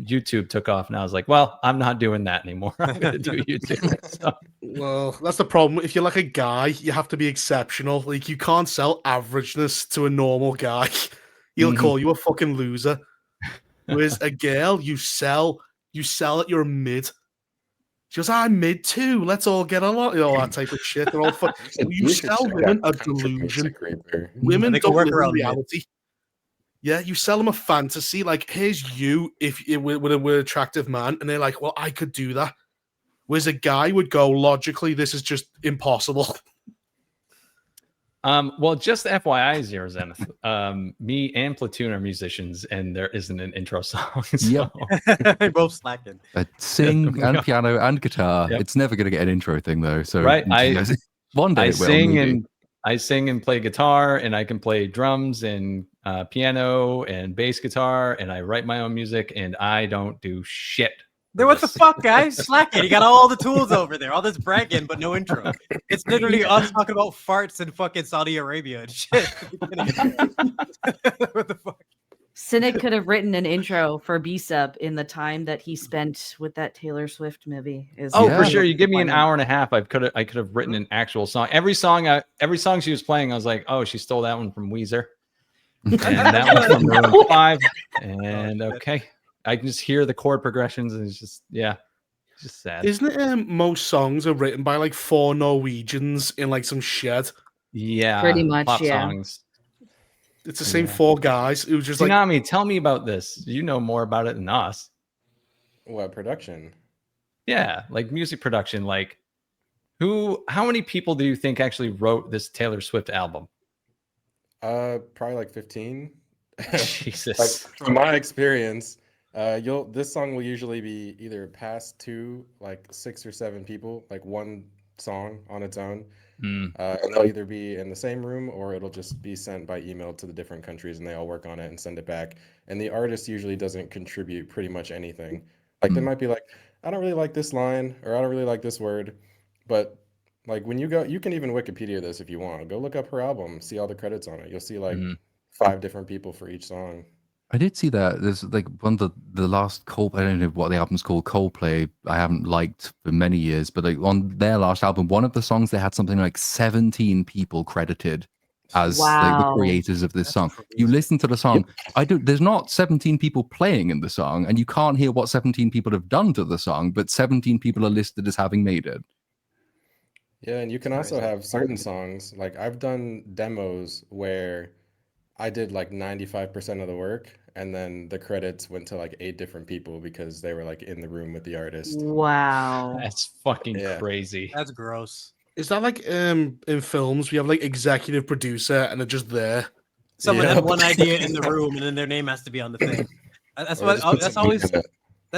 YouTube took off. And I was like, well, I'm not doing that anymore. I'm going to do YouTube. So. Well, that's the problem. If you're like a guy, you have to be exceptional. Like you can't sell averageness to a normal guy. He'll call you a fucking loser. Whereas a girl, you sell it, you're a mid. She goes, I'm mid too. Let's all get along. All that type of shit. They're all fun. You sell women a delusion. Women don't live in reality. Yeah, you sell them a fantasy. Like, here's you if with an attractive man, and they're like, well, I could do that. Whereas a guy would go, logically, this is just impossible. Well, just FYI, Zero Zenith, me and Platoon are musicians, and there isn't an intro song. So. Yep. Both slacking. Sing and piano and guitar. Yep. It's never going to get an intro thing though. So right, one day I sing and play guitar, and I can play drums and piano and bass guitar, and I write my own music, and I don't do shit. Then what the fuck, guys? Slacking. You got all the tools over there. All this bragging, but no intro. It's literally us talking about farts in fucking Saudi Arabia and shit. What the fuck? Cynic could have written an intro for BSUP in the time that he spent with that Taylor Swift movie. For sure. You give me an hour and a half, I could have written an actual song. Every song she was playing, I was like, oh, she stole that one from Weezer, and that one from Maroon 5, and okay. I can just hear the chord progressions, and it's just sad. Isn't it? Most songs are written by like 4 Norwegians in like some shed. Yeah, pretty much. Pop yeah, songs. It's the same 4 guys who just Ceenami, tell me about this. You know more about it than us. What production? Yeah, like music production. Like, how many people do you think actually wrote this Taylor Swift album? Probably like 15. Jesus. Like, from my experience. This song will usually be either passed to like 6 or 7 people, like one song on its own. And they'll either be in the same room or it'll just be sent by email to the different countries, and they all work on it and send it back. And the artist usually doesn't contribute pretty much anything. Like they might be like, I don't really like this line, or I don't really like this word. But like when you go, you can even Wikipedia this if you want. Go look up her album, see all the credits on it. You'll see like 5 different people for each song. I did see that. There's like one of the last Coldplay, I don't know what the album's called, Coldplay, I haven't liked for many years, but like on their last album, one of the songs, they had something like 17 people credited as like the creators of this song. Crazy. You listen to the song, there's not 17 people playing in the song, and you can't hear what 17 people have done to the song, but 17 people are listed as having made it. Yeah, and you can also have certain songs, like I've done demos where I did like 95% of the work, and then the credits went to like 8 different people because they were like in the room with the artist. Wow. That's fucking crazy. That's gross. Is that like in films we have like executive producer and they're just there? Someone had one idea in the room and then their name has to be on the thing. That's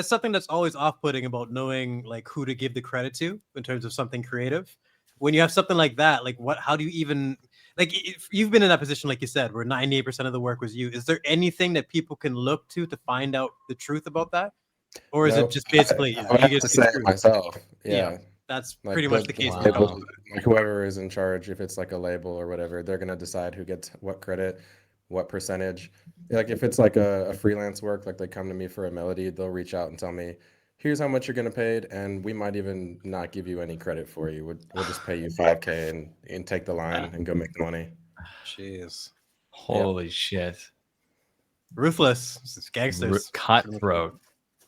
something that's always off-putting about knowing like who to give the credit to in terms of something creative. When you have something like that, like how do you even like if you've been in that position, like you said, where 98% of the work was you? Is there anything that people can look to find out the truth about that, or is it just basically? I have to say it myself. Yeah, that's like pretty much the case. Label, like whoever is in charge, if it's like a label or whatever, they're gonna decide who gets what credit, what percentage. Like if it's like a freelance work, like they come to me for a melody, they'll reach out and tell me, here's how much you're gonna paid, and we might even not give you any credit for you. We'll just pay you $5,000 and take the line and go make the money. Jeez, holy shit, ruthless, gangsters, cutthroat.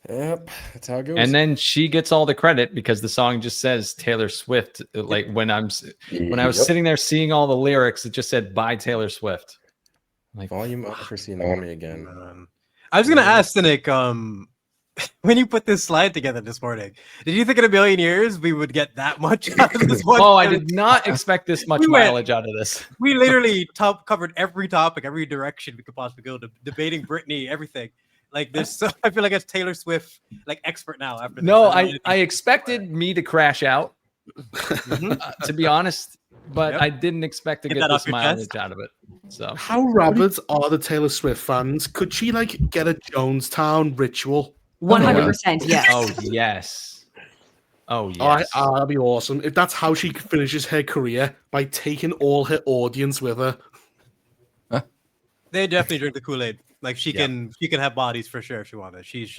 Yep, that's how it goes. And then she gets all the credit because the song just says Taylor Swift. Like when I was sitting there seeing all the lyrics, it just said by Taylor Swift. Like volume up for Ceenami again. I was gonna ask Cynic, when you put this slide together this morning, did you think in a million years we would get that much out of this one? Oh, I did not expect this much mileage out of this. We literally covered every topic, every direction we could possibly go, debating Britney, everything. Like this, so I feel like it's Taylor Swift like expert now. After no, this. I expected me to crash out, to be honest, but I didn't expect to get this mileage out of it. So how rabid are the Taylor Swift fans? Could she like get a Jonestown ritual? 100%, yes. Oh yes. Oh yes. That'd be awesome. If that's how she finishes her career, by taking all her audience with her. They definitely drink the Kool-Aid. Like she can have bodies for sure if she wanted. She's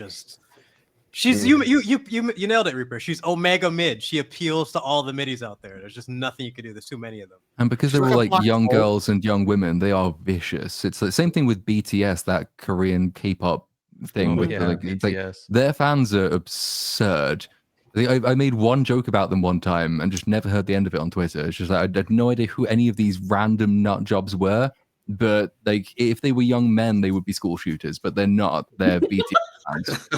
you nailed it, Reaper. She's Omega mid. She appeals to all the middies out there. There's just nothing you can do. There's too many of them. And because they're all like young girls and young women, they are vicious. It's the same thing with BTS, that Korean K-pop thing. It's like their fans are absurd. I made one joke about them one time and just never heard the end of it on Twitter. It's just like I had no idea who any of these random nut jobs were. But like, if they were young men, they would be school shooters. But they're not. They're BTS fans.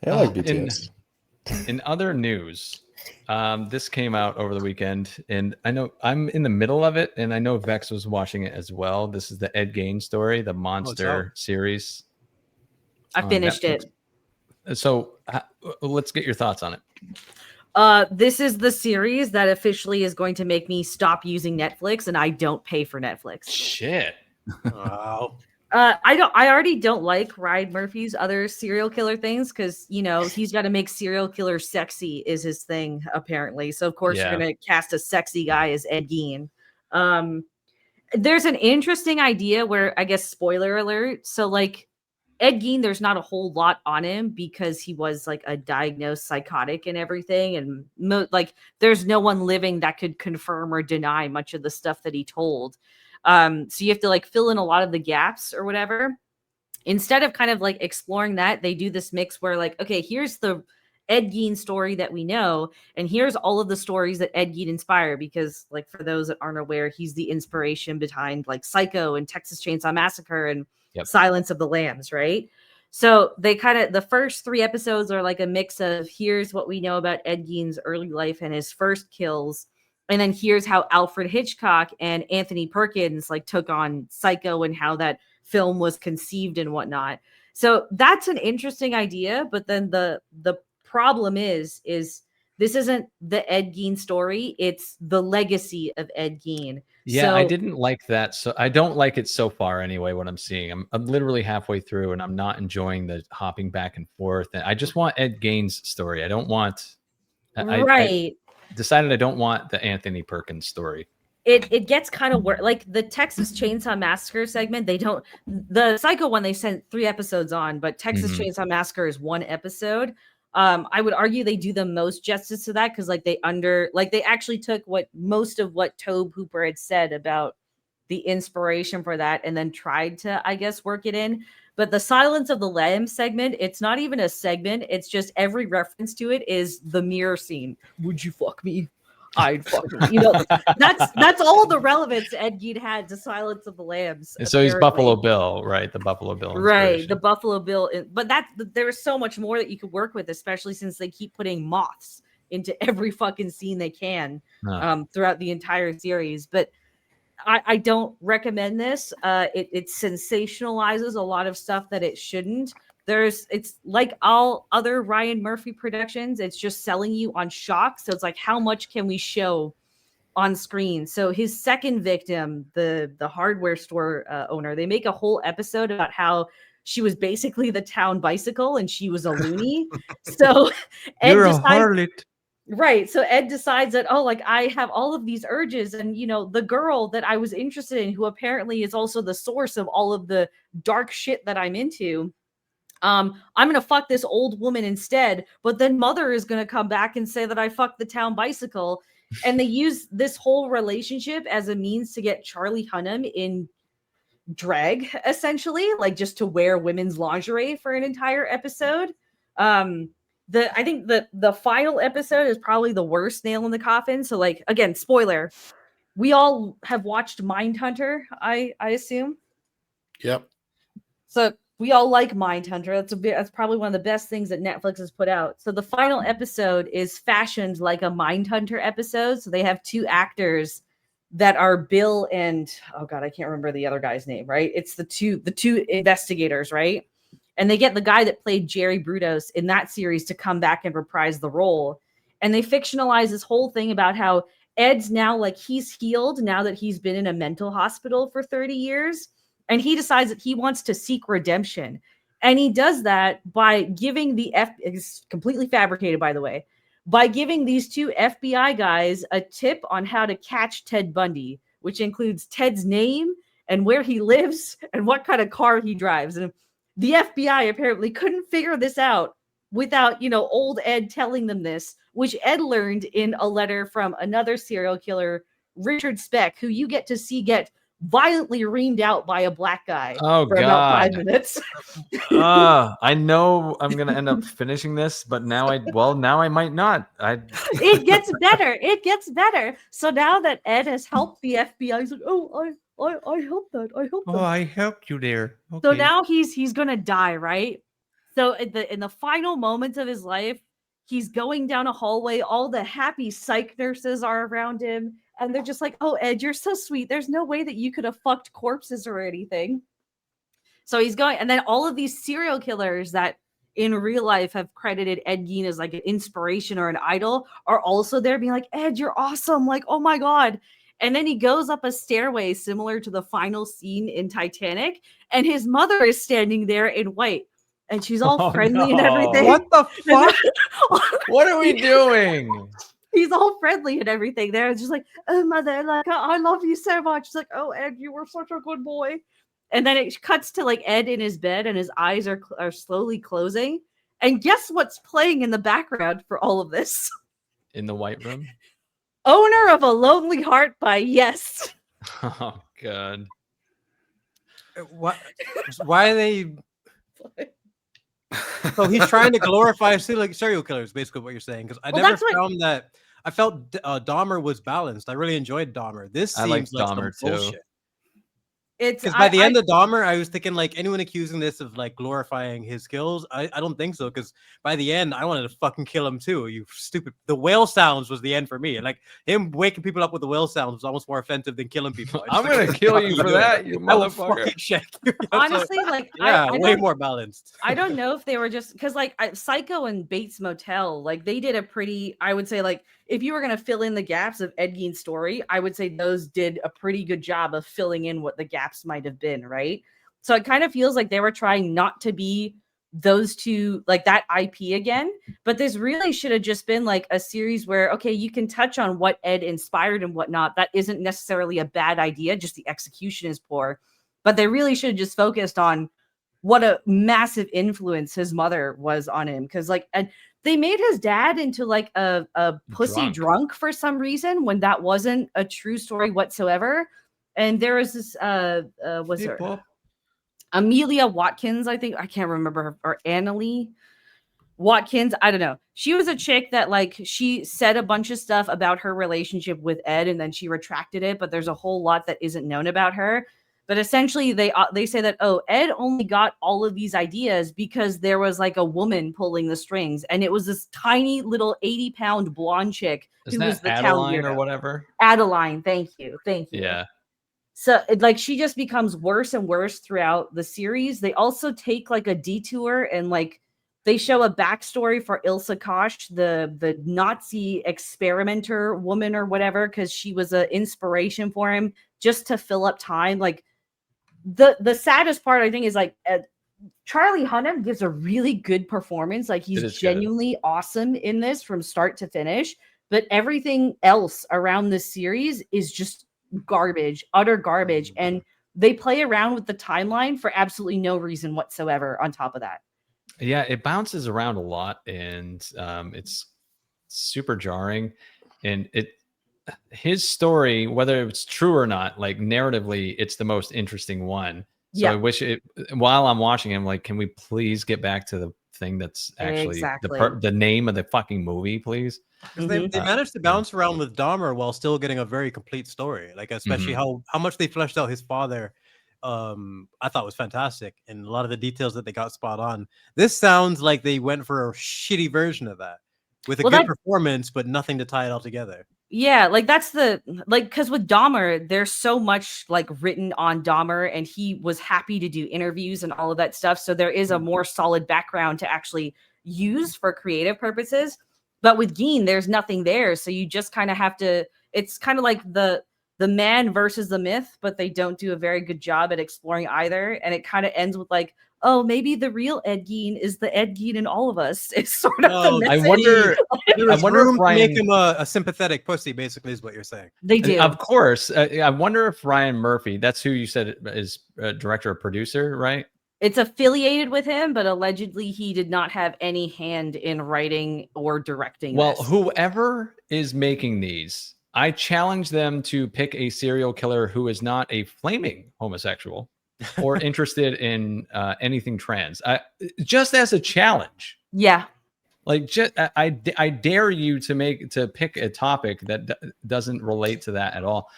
I like BTS. In other news, this came out over the weekend, and I know I'm in the middle of it, and I know Vex was watching it as well. This is the Ed Gein story, the Monster series. I finished it. So let's get your thoughts on it. This is the series that officially is going to make me stop using Netflix, and I don't pay for Netflix. Shit. Wow. I already don't like Ryan Murphy's other serial killer things because he's got to make serial killer sexy is his thing apparently. So of course you're gonna cast a sexy guy as Ed Gein. There's an interesting idea where I guess spoiler alert. So like Ed Gein, there's not a whole lot on him because he was like a diagnosed psychotic and everything. And there's no one living that could confirm or deny much of the stuff that he told. So you have to like fill in a lot of the gaps or whatever. Instead of kind of like exploring that, they do this mix where like, okay, here's the Ed Gein story that we know. And here's all of the stories that Ed Gein inspired, because like, for those that aren't aware, he's the inspiration behind like Psycho and Texas Chainsaw Massacre and Silence of the Lambs, right? So they kind of, the first 3 episodes are like a mix of here's what we know about Ed Gein's early life and his first kills. And then here's how Alfred Hitchcock and Anthony Perkins like took on Psycho and how that film was conceived and whatnot. So that's an interesting idea. But then the problem is this isn't the Ed Gein story. It's the legacy of Ed Gein. Yeah, so, I didn't like that. So I don't like it so far anyway, what I'm seeing. I'm literally halfway through and I'm not enjoying the hopping back and forth. And I just want Ed Gein's story. I don't want... I decided I don't want the Anthony Perkins story. It gets kind of like the Texas Chainsaw Massacre segment. They don't, the Psycho one they sent 3 episodes on, but Texas Chainsaw Massacre is 1 episode. I would argue they do the most justice to that because like they actually took most of what Tobe Hooper had said about the inspiration for that and then tried to, I guess, work it in. But the Silence of the Lambs segment, it's not even a segment. It's just every reference to it is the mirror scene. Would you fuck me? I'd fuck you. That's all the relevance Ed Gein had to Silence of the Lambs. And so he's Buffalo Bill, right? The Buffalo Bill. Right, the Buffalo Bill. But there's so much more that you could work with, especially since they keep putting moths into every fucking scene they can throughout the entire series. But I don't recommend this. It sensationalizes a lot of stuff that it shouldn't. It's like all other Ryan Murphy productions. It's just selling you on shock. So it's like, how much can we show on screen? So his second victim, the hardware store owner, they make a whole episode about how she was basically the town bicycle and she was a loony. So you're a harlot. Right. So Ed decides that, I have all of these urges. And, the girl that I was interested in, who apparently is also the source of all of the dark shit that I'm into, I'm going to fuck this old woman instead. But then Mother is going to come back and say that I fucked the town bicycle. And they use this whole relationship as a means to get Charlie Hunnam drag, essentially, like just to wear women's lingerie for an entire episode. I think the final episode is probably the worst nail in the coffin. So, like, again, spoiler, we all have watched Mindhunter, I assume. Yep. So we all like Mindhunter. That's probably one of the best things that Netflix has put out. So the final episode is fashioned like a Mindhunter episode. So they have two actors that are Bill and, oh God, I can't remember the other guy's name, right? It's the two investigators, right? And they get the guy that played Jerry Brudos in that series to come back and reprise the role. And they fictionalize this whole thing about how Ed's now, like, he's healed now that he's been in a mental hospital for 30 years. And he decides that he wants to seek redemption. And he does that by giving it's completely fabricated, by the way, by giving these two FBI guys a tip on how to catch Ted Bundy, which includes Ted's name and where he lives and what kind of car he drives. And the FBI apparently couldn't figure this out without, old Ed telling them this, which Ed learned in a letter from another serial killer, Richard Speck, who you get to see get violently reamed out by a black guy for about 5 minutes. I know I'm gonna end up finishing this, but now I might not. It gets better. It gets better. So now that Ed has helped the FBI, he's like, oh, I helped that. I helped that. Oh, I helped you there. Okay. So now he's gonna die, right? So in the final moments of his life, he's going down a hallway. All the happy psych nurses are around him. And they're just like, oh, Ed, you're so sweet. There's no way that you could have fucked corpses or anything. So he's going. And then all of these serial killers that in real life have credited Ed Gein as like an inspiration or an idol are also there being like, Ed, you're awesome. Like, oh my God. And then he goes up a stairway similar to the final scene in Titanic. And his mother is standing there in white. And she's all friendly and everything. What the fuck? What are we doing? He's all friendly and everything. They're just like, oh, mother, like, I love you so much. It's like, oh, Ed, you were such a good boy. And then it cuts to like Ed in his bed and his eyes are slowly closing. And guess what's playing in the background for all of this? In the white room? Owner of a Lonely Heart by Yes. Oh, God. Why are they... So he's trying to glorify serial killers, basically what you're saying. Because I never found that. I felt Dahmer was balanced. I really enjoyed Dahmer. This seems like Dahmer some bullshit. too. Because by the end of Dahmer, I was thinking like anyone accusing this of like glorifying his kills. I don't think so. Because by the end, I wanted to fucking kill him too. You stupid. The whale sounds was the end for me. Like him waking people up with the whale sounds was almost more offensive than killing people. I'm gonna kill you for that, you motherfucker. Honestly, like I way more balanced. I don't know if they were just because like Psycho and Bates Motel, like they did a pretty. I would say like if you were gonna fill in the gaps of Ed Gein's story, I would say those did a pretty good job of filling in what the gaps might have been, right? So it kind of feels like they were trying not to be those two, like that IP again, but this really should have just been like a series where, okay, you can touch on what Ed inspired and whatnot. That isn't necessarily a bad idea, just the execution is poor. But they really should have just focused on what a massive influence his mother was on him. Because like, and they made his dad into like a pussy drunk for some reason when that wasn't a true story whatsoever. And there was this was her Amelia Watkins, I think. I can't remember her, or Annalie Watkins. I don't know. She was a chick that like she said a bunch of stuff about her relationship with Ed and then she retracted it, but there's a whole lot that isn't known about her. But essentially they say that, oh, Ed only got all of these ideas because there was like a woman pulling the strings, and it was this tiny little 80-pound blonde chick who was the Adeline town or whatever. Adeline, thank you. Yeah. So like she just becomes worse and worse throughout the series. They also take like a detour and like they show a backstory for Ilsa Kosh, the Nazi experimenter woman or whatever, because she was an inspiration for him just to fill up time. Like the saddest part I think is like Charlie Hunnam gives a really good performance. Like he's genuinely awesome in this from start to finish, but everything else around this series is just garbage, utter garbage. And they play around with the timeline for absolutely no reason whatsoever on top of that. Yeah, it bounces around a lot and it's super jarring. And his story, whether it's true or not, like narratively, it's the most interesting one. So I wish it, while I'm watching him, like, can we please get back to the thing that's actually the name of the fucking movie, please? Because they managed to bounce around with Dahmer while still getting a very complete story. Like, especially how much they fleshed out his father, I thought was fantastic. And a lot of the details that they got spot on. This sounds like they went for a shitty version of that with a good performance, but nothing to tie it all together. Yeah, like that's because with Dahmer, there's so much like written on Dahmer, and he was happy to do interviews and all of that stuff. So there is a more solid background to actually use for creative purposes. But with Geen, there's nothing there. So you just kind of have to, it's kind of like the man versus the myth, but they don't do a very good job at exploring either. And it kind of ends with like, oh, maybe the real Ed Gein is the Ed Gein in all of us. It's sort of the message. I wonder if Ryan, make him a sympathetic pussy, basically, is what you're saying. They do. Of course. I wonder if Ryan Murphy, that's who you said is director or producer, right? It's affiliated with him, but allegedly he did not have any hand in writing or directing. Well, whoever is making these, I challenge them to pick a serial killer who is not a flaming homosexual or interested in anything trans. Just as a challenge. Yeah. Like, I dare you to pick a topic that doesn't relate to that at all,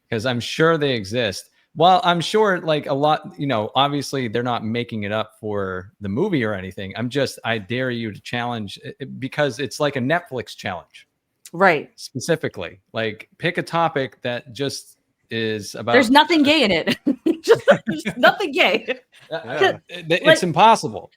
because I'm sure they exist. Well, I'm sure like a lot, obviously they're not making it up for the movie or anything. I dare you to challenge it, because it's like a Netflix challenge. Right. Specifically, like, pick a topic that just is about. There's nothing gay in it. just nothing gay. It's impossible.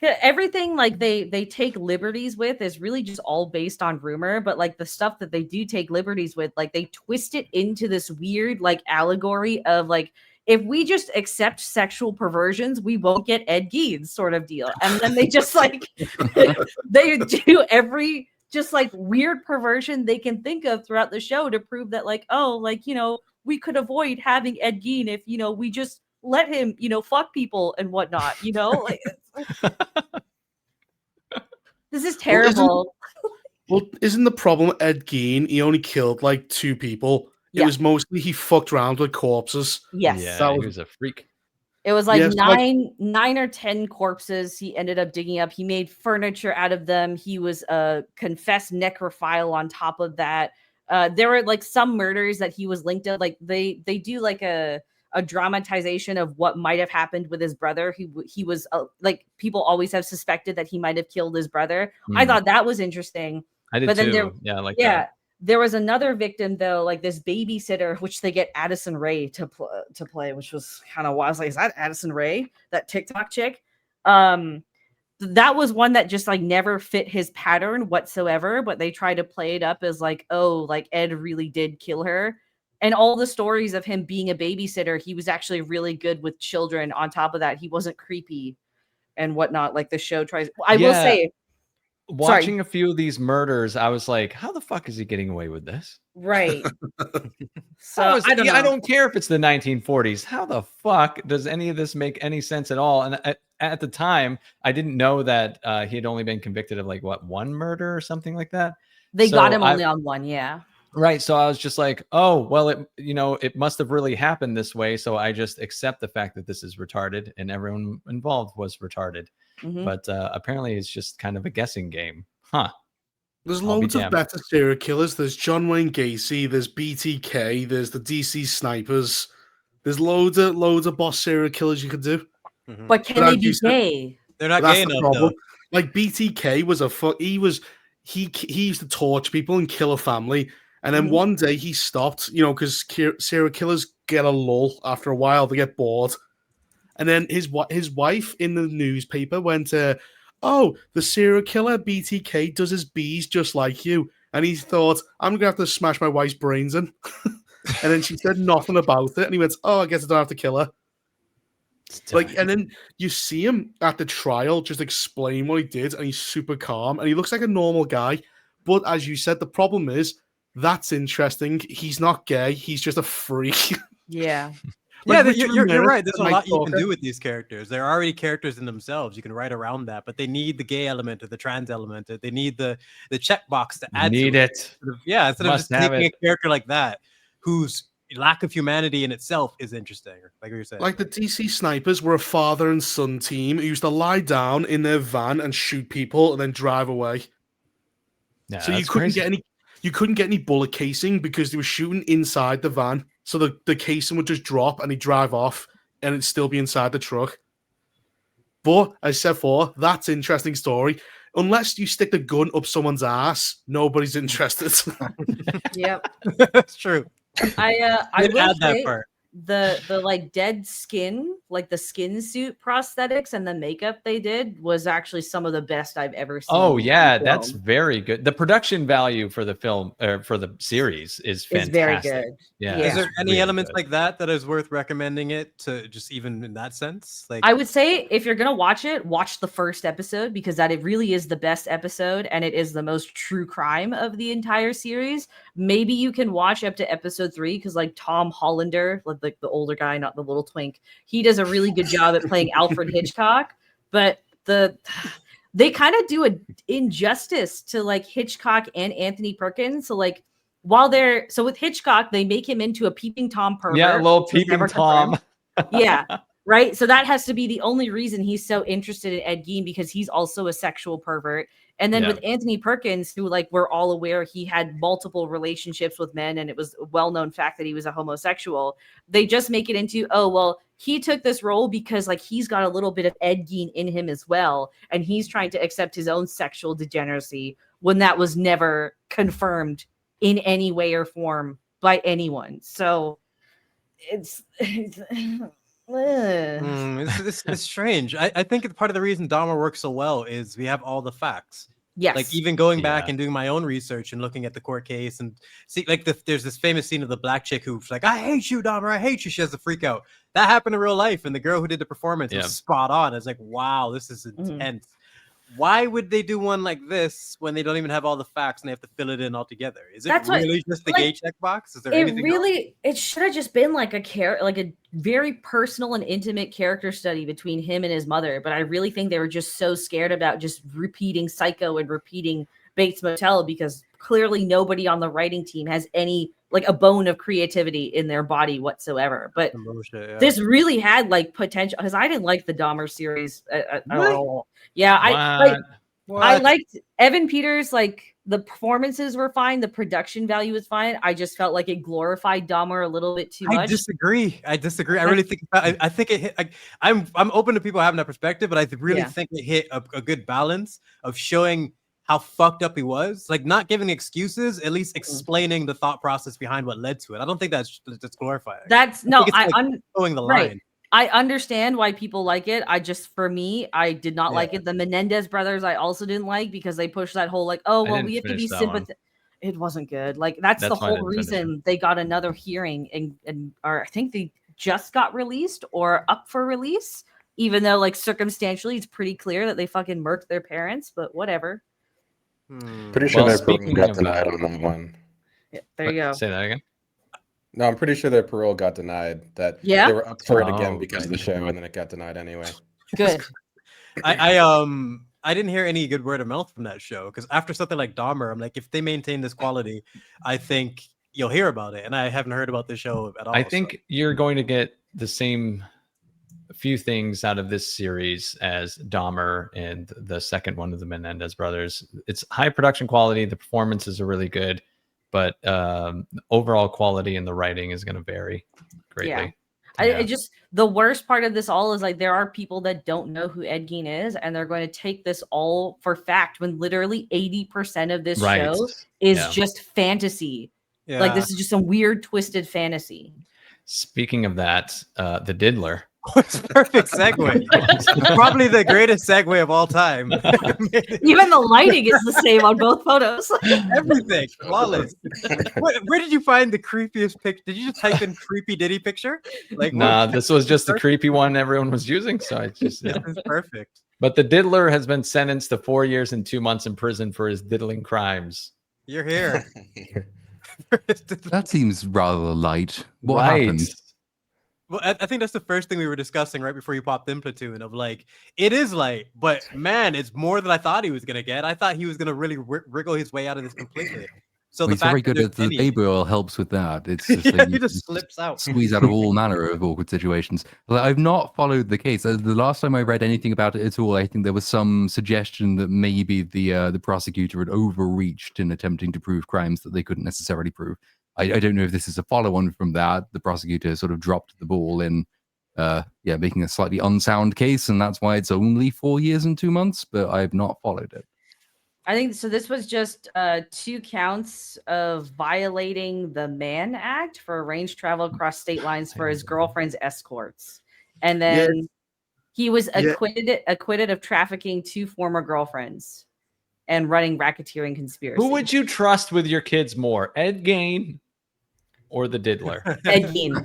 Everything like they take liberties with is really just all based on rumor, but like the stuff that they do take liberties with, like they twist it into this weird like allegory of like, if we just accept sexual perversions, we won't get Ed Gein sort of deal. And then they just like they do every just like weird perversion they can think of throughout the show to prove that like, oh, like, we could avoid having Ed Gein if, we just let him, fuck people and whatnot, like this is terrible. Well, isn't the problem Ed Gein? He only killed like 2 people. It was mostly he fucked around with corpses. Yes. Yeah, he was a freak. It was like nine or 10 corpses he ended up digging up. He made furniture out of them. He was a confessed necrophile on top of that. There were like some murders that he was linked to. Like they do like a dramatization of what might have happened with his brother. He was like, people always have suspected that he might have killed his brother. I thought that was interesting. I did too. That. There was another victim though, like this babysitter, which they get Addison Rae to play, which was kind of wild. I was like, is that Addison Rae, that TikTok chick? That was one that just like never fit his pattern whatsoever, but they tried to play it up as like, oh, like Ed really did kill her. And all the stories of him being a babysitter, he was actually really good with children. On top of that, he wasn't creepy and whatnot. Like the show tries. I will say, watching a few of these murders, I was like, how the fuck is he getting away with this? Right. So I don't care if it's the 1940s. How the fuck does any of this make any sense at all? And at the time, I didn't know that he had only been convicted of like one murder or something like that. They got him only on one. Yeah. Right. So I was just like, oh, well, it must have really happened this way. So I just accept the fact that this is retarded and everyone involved was retarded. But apparently it's just kind of a guessing game. Huh. There's loads of better serial killers. There's John Wayne Gacy. There's BTK. There's the DC snipers. There's loads of boss serial killers you could do. But can they be gay? They're not gay enough, though. Like BTK was he used to torture people and kill a family. And then one day he stopped, because serial killers get a lull after a while. They get bored. And then his wife in the newspaper went, oh, the serial killer BTK does his bees just like you. And he thought, I'm going to have to smash my wife's brains in. And then she said nothing about it. And he went, oh, I guess I don't have to kill her. And then you see him at the trial just explain what he did. And he's super calm. And he looks like a normal guy. But as you said, the problem is, that's interesting. He's not gay. He's just a freak. Yeah. Yeah, Richard you're Ramirez right. There's a and lot Mike you can Talker. do with these characters. They're already characters in themselves. You can write around that, but they need the gay element or the trans element. They need the checkbox to add Need to it. Instead of Must just have taking it. a character like that, whose lack of humanity in itself is interesting. Like you're saying, Like the DC Snipers were a father and son team who used to lie down in their van and shoot people and then drive away. Yeah, So you that's couldn't crazy. get any bullet casing because they were shooting inside the van. So the casing would just drop and he'd drive off and it'd still be inside the truck. But as I said before, that's an interesting story. Unless you stick the gun up someone's ass, nobody's interested. Yep. that's true. I They'd will add that say part. the like dead skin, like the skin suit prosthetics and the makeup they did was actually some of the best I've ever seen. Oh yeah, in that's film. very good. The production value for the film for the series is fantastic. It's very good. Yeah. Yeah. Is there any really elements good. like that is worth recommending it to, just even in that sense? Like, I would say if you're gonna watch it, watch the first episode because that it really is the best episode and it is the most true crime of the entire series. Maybe you can watch up to episode 3 because like Tom Hollander, like the older guy, not the little twink, he does a really good job at playing Alfred Hitchcock. But they kind of do an injustice to like Hitchcock and Anthony Perkins. So like so with Hitchcock, they make him into a peeping Tom pervert. Yeah, a little which was peeping never Tom. confirmed. Yeah. Right. So that has to be the only reason he's so interested in Ed Gein because he's also a sexual pervert. And then Yeah. with Anthony Perkins, who like we're all aware he had multiple relationships with men and it was a well-known fact that he was a homosexual. They just make it into, oh, well, he took this role because like he's got a little bit of Ed Gein in him as well. And he's trying to accept his own sexual degeneracy when that was never confirmed in any way or form by anyone. So it's it's strange. I think part of the reason Dahmer works so well is we have all the facts. yes. Like even going back Yeah. and doing my own research and looking at the court case and see, like there's this famous scene of the black chick who's like, "I hate you, Dahmer. I hate you." She has a freak out. That happened in real life, and the girl who did the performance Yeah. was spot on. It's like, wow, this is Mhm. intense. Why would they do one like this when they don't even have all the facts and they have to fill it in all together? Is it That's what- really just the like, gay checkbox? Is there it anything else? really it should have just been like a very personal and intimate character study between him and his mother, but I really think they were just so scared about just repeating Psycho and repeating Bates Motel because clearly nobody on the writing team has any like a bone of creativity in their body whatsoever. But Some bullshit, yeah. this really had like potential because I didn't like the Dahmer series at Really? all. Yeah, I What? liked Evan Peters. Like the performances were fine, the production value was fine. I just felt like it glorified Dahmer a little bit too I much. disagree. I really think I think it hit. I'm open to people having that perspective, but I really Yeah. think it hit a good balance of showing how fucked up he was, like not giving excuses, at least explaining the thought process behind what led to it. I don't think that's glorifying. That's I no, think it's I like showing the right. line. I understand why people like it. For me, I did not like Yeah. it. The Menendez brothers, I also didn't like because they pushed that whole like, oh I well, didn't we have to be finish that one. sympathetic. It wasn't good. Like that's the That's why I whole didn't finish it. reason they got another hearing and or I think they just got released or up for release, even though like circumstantially it's pretty clear that they fucking murked their parents, but whatever. Pretty sure Well, their parole speaking got of denied on that one. Yeah, there you go. Say that again. No, I'm pretty sure their parole got denied. That Yeah? they were up for it Oh, again because of the right. show, and then it got denied anyway. Good. I didn't hear any good word of mouth from that show because after something like Dahmer, I'm like, if they maintain this quality, I think you'll hear about it. And I haven't heard about this show at all. I think you're going to get the same few things out of this series as Dahmer and the second one of the Menendez brothers. It's high production quality. The performances are really good, but overall quality and the writing is going to vary greatly. I just the worst part of this all is like there are people that don't know who Ed Gein is, and they're going to take this all for fact when literally 80% of this Right. show is Yeah. just fantasy. Yeah. Like this is just some weird twisted fantasy. Speaking of that, the Diddler. It's perfect segue. Probably the greatest segue of all time. Even the lighting is the same on both photos. Everything flawless. Where did you find the creepiest picture? Did you just type in creepy Diddy picture? Like, Nah, this was just the creepy one everyone was using. So I just, This is perfect. But the Diddler has been sentenced to 4 years and 2 months in prison for his diddling crimes. You're here. That seems rather light. What Right. happened? Well, I think that's the first thing we were discussing right before you popped in, Platoon, of like, it is light, but man, it's more than I thought he was going to get. I thought he was going to really wriggle his way out of this completely. So Well, the he's very fact that good at the any, baby oil helps with that. It's just yeah, like he you just just slips out. squeeze out of all manner of awkward situations. Like, I've not followed the case. The last time I read anything about it at all, I think there was some suggestion that maybe the prosecutor had overreached in attempting to prove crimes that they couldn't necessarily prove. I don't know if this is a follow-on from that. The prosecutor sort of dropped the ball in, making a slightly unsound case, and that's why it's only 4 years and 2 months. But I've not followed it. I think so. This was just 2 counts of violating the Mann Act for arranged travel across state lines for his girlfriend's escorts, and then he was acquitted of trafficking 2 former girlfriends and running racketeering conspiracy. Who would you trust with your kids more, Ed Gein or the diddler? Ed Gein.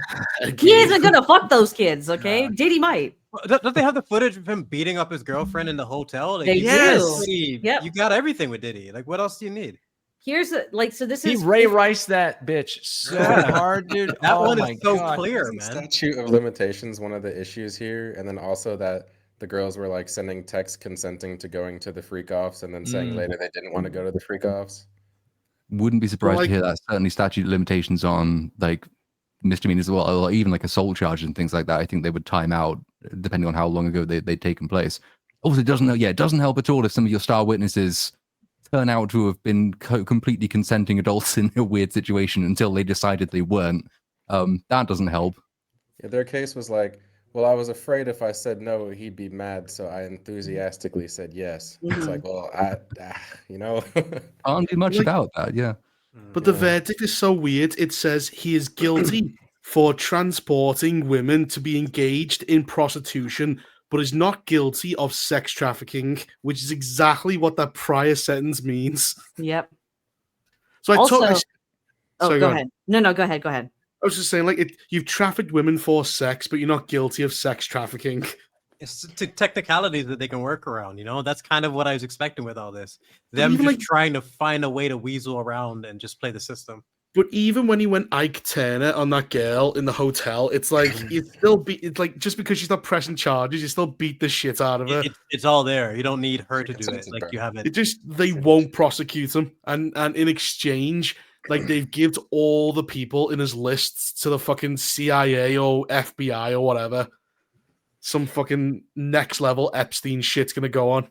He isn't gonna fuck those kids, okay? Diddy might. Don't they have the footage of him beating up his girlfriend in the hotel? Like, They do. Yep. You got everything with Diddy. Like, what else do you need? Here's he is Ray Rice that bitch so hard, dude. That oh one my is so God. clear, man. Statute of limitations, one of the issues here, and then also that the girls were like sending texts consenting to going to the freak offs and then saying later they didn't want to go to the freak offs. Wouldn't be surprised to hear that. Certainly statute limitations on like misdemeanors as well, or even like assault charges and things like that. I think they would time out depending on how long ago they'd taken place. Also, it doesn't help at all if some of your star witnesses turn out to have been completely consenting adults in a weird situation until they decided they weren't. That doesn't help. Yeah, their case was like, well, I was afraid if I said no, he'd be mad, so I enthusiastically said yes. It's like, well, Can't do much about that, yeah. But the verdict is so weird. It says he is guilty for transporting women to be engaged in prostitution, but is not guilty of sex trafficking, which is exactly what that prior sentence means. Yep. So I also, go ahead. No, go ahead. Go ahead. I was just saying, like, you've trafficked women for sex, but you're not guilty of sex trafficking. It's technicalities that they can work around, you know? That's kind of what I was expecting with all this. Them just trying to find a way to weasel around and just play the system. But even when he went Ike Turner on that girl in the hotel, it's like you still beat. It's like just because she's not pressing charges, you still beat the shit out of her. It's all there. You don't need her to do it. Like you have it. They won't prosecute him, and in exchange, like they've given all the people in his lists to the fucking CIA or FBI or whatever. Some fucking next level Epstein shit's gonna go on.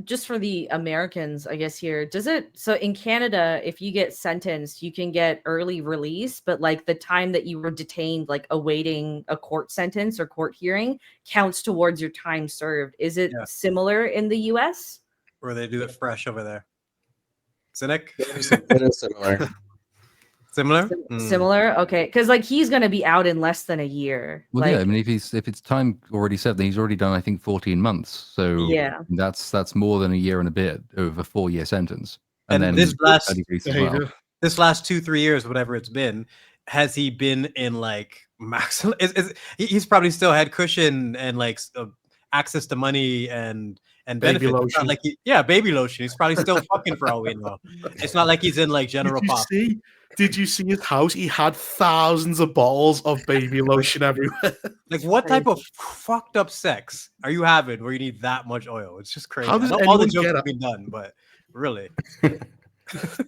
Just for the Americans, I guess here, so in Canada, if you get sentenced, you can get early release, but like the time that you were detained, like awaiting a court sentence or court hearing, counts towards your time served. Is it similar in the US? Or they do it fresh over there? Cynic? It is similar. Similar? Similar? Okay. Because like he's gonna be out in less than a year. Well, like, yeah, I mean if it's time already set, then he's already done, I think, 14 months. So yeah, that's more than a year and a bit over a 4-year sentence. And then this last 2-3 years, whatever it's been, has he been in like maximum? He's probably still had cushion and like access to money and baby benefits. lotion. Like baby lotion. He's probably still fucking for all we know. It's not like he's in like general pop. Did you see his house? He had thousands of bottles of baby lotion everywhere. Like, what type of fucked up sex are you having where you need that much oil? It's just crazy. How does all the anyone jokes get have been done, but really,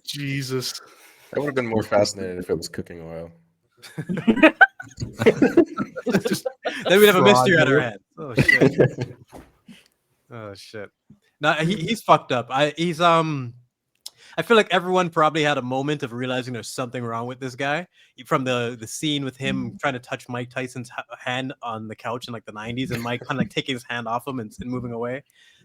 Jesus, I would have been more fascinated if it was cooking oil. Then we'd have a mystery on our hands. Oh shit! Oh shit! No, he's fucked up. I feel like everyone probably had a moment of realizing there's something wrong with this guy. From the scene with him trying to touch Mike Tyson's hand on the couch in like the 90s, and Mike kind of like taking his hand off him and moving away.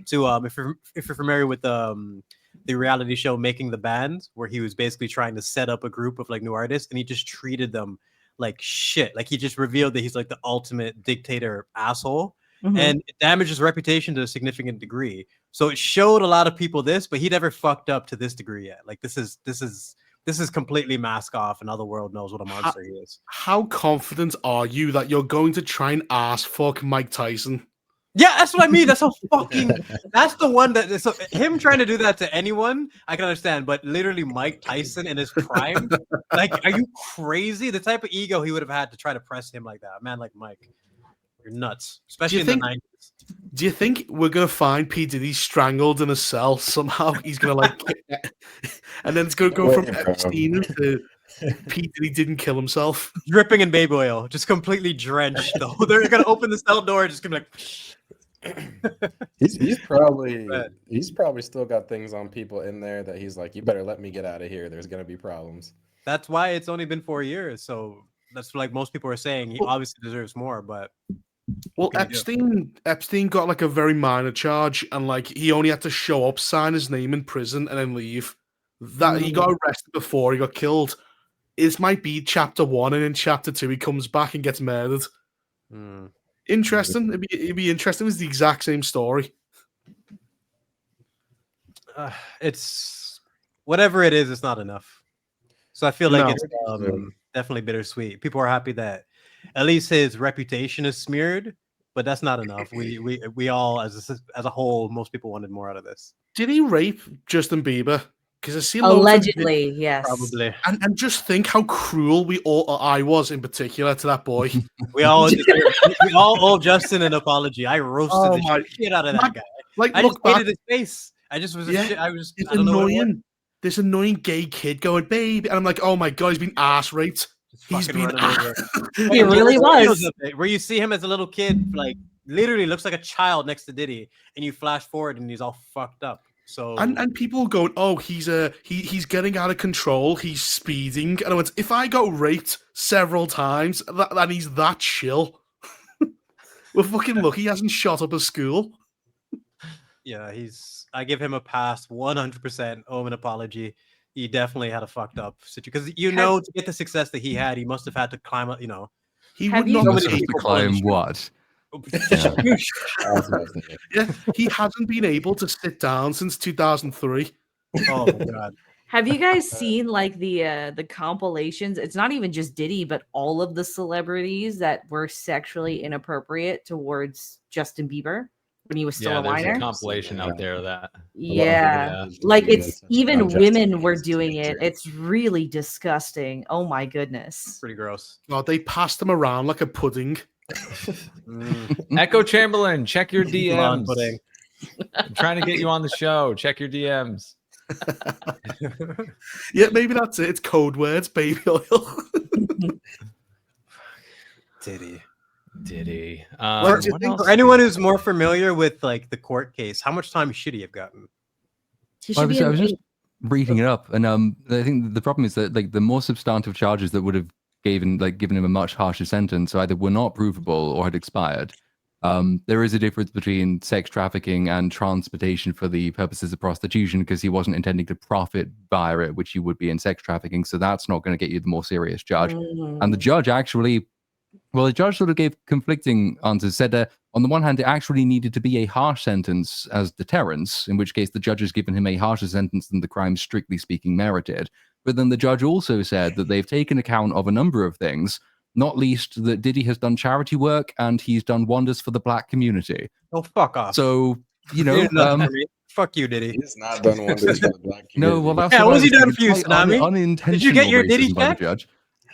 To if you're familiar with the reality show Making the Band, where he was basically trying to set up a group of like new artists, and he just treated them like shit. Like he just revealed that he's like the ultimate dictator asshole. And it damaged his reputation to a significant degree. So it showed a lot of people this, but he never fucked up to this degree yet. Like this is completely mask off, and all the world knows what a monster he is. How confident are you that you're going to try and ass fuck Mike Tyson? Yeah, that's what I mean. That's that's the one that so him trying to do that to anyone, I can understand, but literally Mike Tyson in his prime, like, are you crazy? The type of ego he would have had to try to press him like that. A man like Mike, you're nuts, especially in the 90s. Do you think we're gonna find P. Diddy strangled in a cell somehow? He's gonna like, and then it's gonna go from Epstein to P. Diddy didn't kill himself, Dripping in baby oil, just completely drenched. Though they're gonna open the cell door, just gonna be like. he's probably still got things on people in there that he's like, you better let me get out of here. There's gonna be problems. That's why it's only been 4 years. So that's like most people are saying. He obviously deserves more, but well, Epstein got like a very minor charge, and like he only had to show up, sign his name in prison, and then leave. That he got arrested before he got killed. This might be chapter 1, and in chapter 2 he comes back and gets murdered. Interesting. It'd be interesting. It's the exact same story. It's whatever it is. It's not enough. So I feel like it's definitely bittersweet. People are happy that at least his reputation is smeared, but that's not enough. We all, as a whole, most people wanted more out of this. Did he rape Justin Bieber? Because I see allegedly, yes, probably. And just think how cruel I was in particular to that boy. we all owe Justin an apology. I roasted the shit out of that guy. Like, I just hated his face. I just was I don't annoying. Know this annoying gay kid going, baby, and I'm like, oh my god, he's been ass raped. He's been he really was. Where you see him as a little kid, like literally looks like a child next to Diddy, and you flash forward and he's all fucked up. So and people going, oh, he's getting out of control, he's speeding, and I went, if I got raped several times, and he's that chill, we're fucking lucky he hasn't shot up a school. Yeah, I give him a pass, 100%. Owe him an apology. He definitely had a fucked up situation because to get the success that he had, he must have had to climb up. He would not have to climb what? Yeah, he hasn't been able to sit down since 2003. Oh my god! Have you guys seen like the compilations? It's not even just Diddy, but all of the celebrities that were sexually inappropriate towards Justin Bieber when he was still a minor. There's a compilation out there of that. Yeah, like it's even women were doing it. It's really disgusting. Oh my goodness, pretty gross. Oh, they passed him around like a pudding. Echo Chamberlain, check your DMs. I'm trying to get you on the show. Check your DMs. Yeah, maybe that's it. It's code words, baby oil. Diddy. For anyone who's more familiar with like the court case, how much time should he have gotten? I was just reading it up, and I think the problem is that like the more substantive charges that would have given him a much harsher sentence either were not provable or had expired. There is a difference between sex trafficking and transportation for the purposes of prostitution, because he wasn't intending to profit via it, which you would be in sex trafficking. So that's not going to get you the more serious charge. And the judge the judge sort of gave conflicting answers, said on the one hand, it actually needed to be a harsh sentence as deterrence, in which case the judge has given him a harsher sentence than the crime, strictly speaking, merited. But then the judge also said that they've taken account of a number of things, not least that Diddy has done charity work and he's done wonders for the black community. Oh, fuck off. So, fuck you, Diddy. He's not done wonders for the black community. No, well, that's what was he done for you, Ceenami? Unintentional. Did you get your Diddy check? Judge.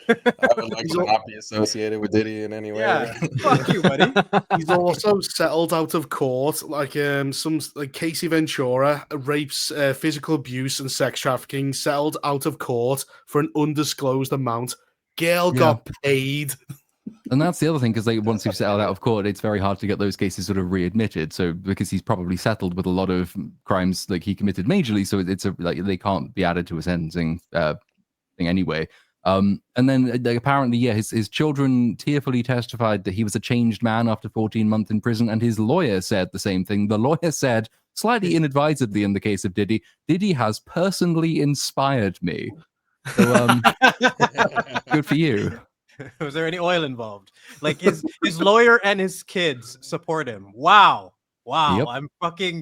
I would like to not be associated with Diddy in any way. Yeah, fuck you, buddy. He's also settled out of court, like Casey Ventura rapes, physical abuse, and sex trafficking, settled out of court for an undisclosed amount. Girl got paid. And that's the other thing, because once you've settled out of court, it's very hard to get those cases sort of readmitted. So because he's probably settled with a lot of crimes like he committed majorly, so they can't be added to a sentencing thing anyway. And then apparently, his children tearfully testified that he was a changed man after 14 months in prison, and his lawyer said the same thing. The lawyer said, slightly inadvisedly in the case of Diddy, Diddy has personally inspired me. So, good for you. Was there any oil involved? Like his lawyer and his kids support him. Wow. Yep.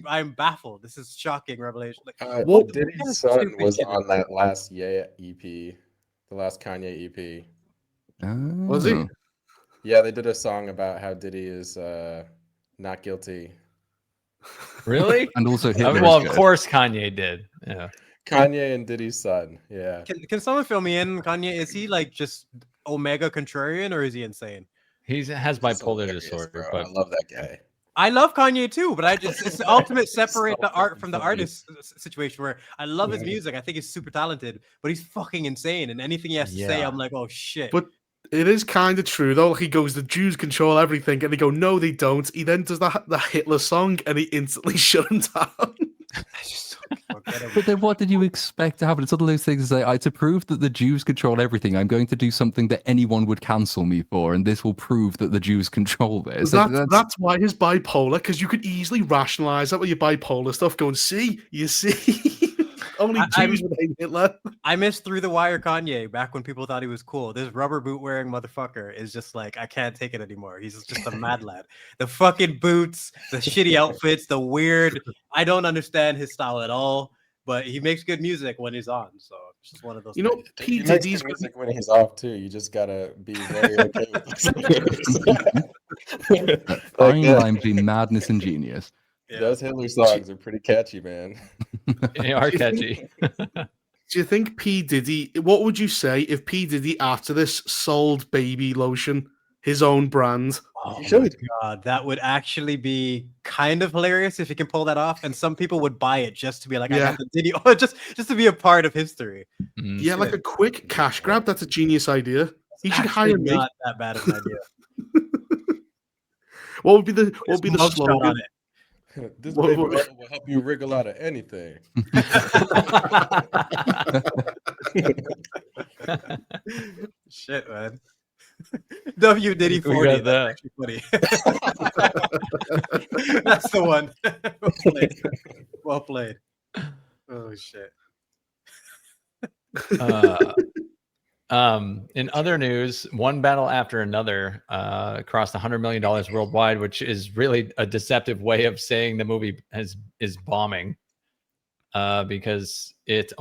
I'm baffled. This is shocking revelation. Diddy's son was on that last EP. The last Kanye EP. Was he? Yeah, they did a song about how Diddy is Not guilty. Really? And also Hitler. Well, of course Kanye did. Yeah. Kanye and Diddy's son. Yeah. Can someone fill me in? Kanye, is he like just Omega contrarian or is he insane? He has bipolar Hilarious, disorder, bro. but I love that guy. I love Kanye too, but it's the ultimate separate the art from the artist situation where I love his music. I think he's super talented, but he's fucking insane. And anything he has to say, I'm like, oh shit. But it is kind of true though. He goes, the Jews control everything, and they go, no, they don't. He then does the Hitler song, and he instantly shut him down. But then what did you expect to happen? It's one of those things like, to prove that the Jews control everything, I'm going to do something that anyone would cancel me for, and this will prove that the Jews control this. That's why he's bipolar, because you could easily rationalize that with your bipolar stuff, going, see, you see. Only Jews would hate Hitler. I miss Through the Wire Kanye back when people thought he was cool. This rubber boot wearing motherfucker is just like, I can't take it anymore. He's just a mad lad. The fucking boots, the shitty outfits, the weird. I don't understand his style at all, but he makes good music when he's on. So it's just one of those. You know, things. P. He makes Diddy's good music when he's off too. You just gotta be very okay with this. Fine line between madness and genius. Yeah. Those Hitler songs are pretty catchy, man. They are catchy. Do you think P. Diddy, what would you say if P. Diddy after this sold baby lotion, his own brand? Oh my God, that would actually be kind of hilarious if he can pull that off. And some people would buy it just to be like, I got the Diddy, just to be a part of history. Yeah, like a quick cash grab. That's a genius idea. He should hire me. Not that bad of an idea. What would be the slogan on it? This baby will help you wriggle out of anything. Shit, man. W Diddy 40. That's actually funny. That's the one. Well played. Oh shit. In other news, one battle after another crossed $100 million worldwide, which is really a deceptive way of saying the movie is bombing, because it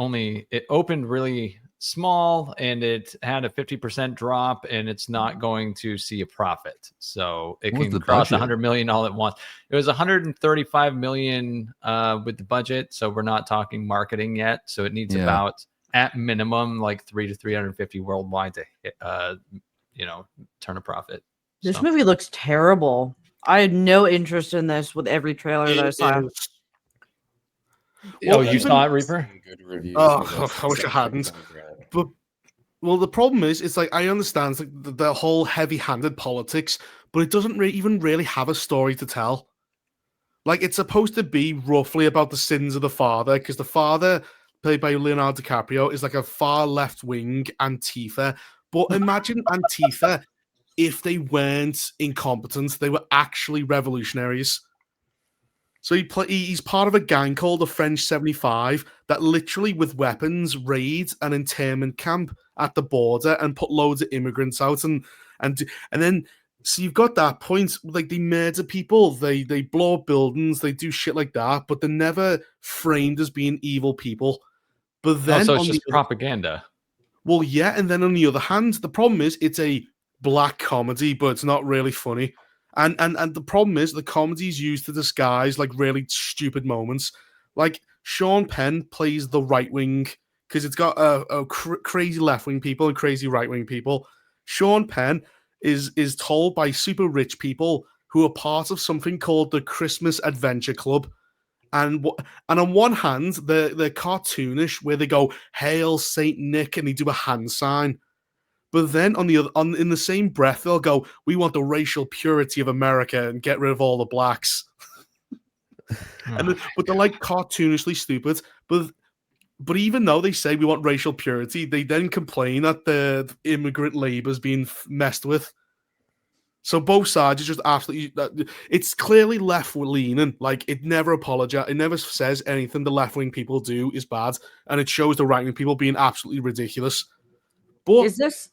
opened really small and it had a 50% drop, and it's not going to see a profit. So it can cross $100 million all at once. It was $135 million with the budget, so we're not talking marketing yet. So it needs about, at minimum, like 300 to 350 worldwide to hit, turn a profit. This movie looks terrible. I had no interest in this with every trailer that I saw. Oh, you saw it, Reaper? Good reviews. Oh, I wish I hadn't. But the problem is, it's like, I understand like the whole heavy-handed politics, but it doesn't even really have a story to tell. Like, it's supposed to be roughly about the sins of the father, because the father, played by Leonardo DiCaprio, is like a far left-wing Antifa. But imagine Antifa if they weren't incompetent. They were actually revolutionaries. So he's part of a gang called the French 75 that literally, with weapons, raid an internment camp at the border and put loads of immigrants out. And then, so you've got that point, like, they murder people, they blow up buildings, they do shit like that, but they're never framed as being evil people. But then, so it's just propaganda. Well, yeah, and then on the other hand, the problem is it's a black comedy, but it's not really funny. And the problem is the comedy's used to disguise like really stupid moments. Like Sean Penn plays the right wing because it's got crazy left wing people and crazy right wing people. Sean Penn is told by super rich people who are part of something called the Christmas Adventure Club. And on one hand, they're cartoonish, where they go, "Hail Saint Nick," and they do a hand sign. But then in the same breath, they'll go, "We want the racial purity of America and get rid of all the blacks." But they're like cartoonishly stupid. But even though they say we want racial purity, they then complain that the immigrant labor is being messed with. So both sides are just absolutely. It's clearly left leaning. Like, it never apologizes. It never says anything the left wing people do is bad, and it shows the right wing people being absolutely ridiculous. But is this?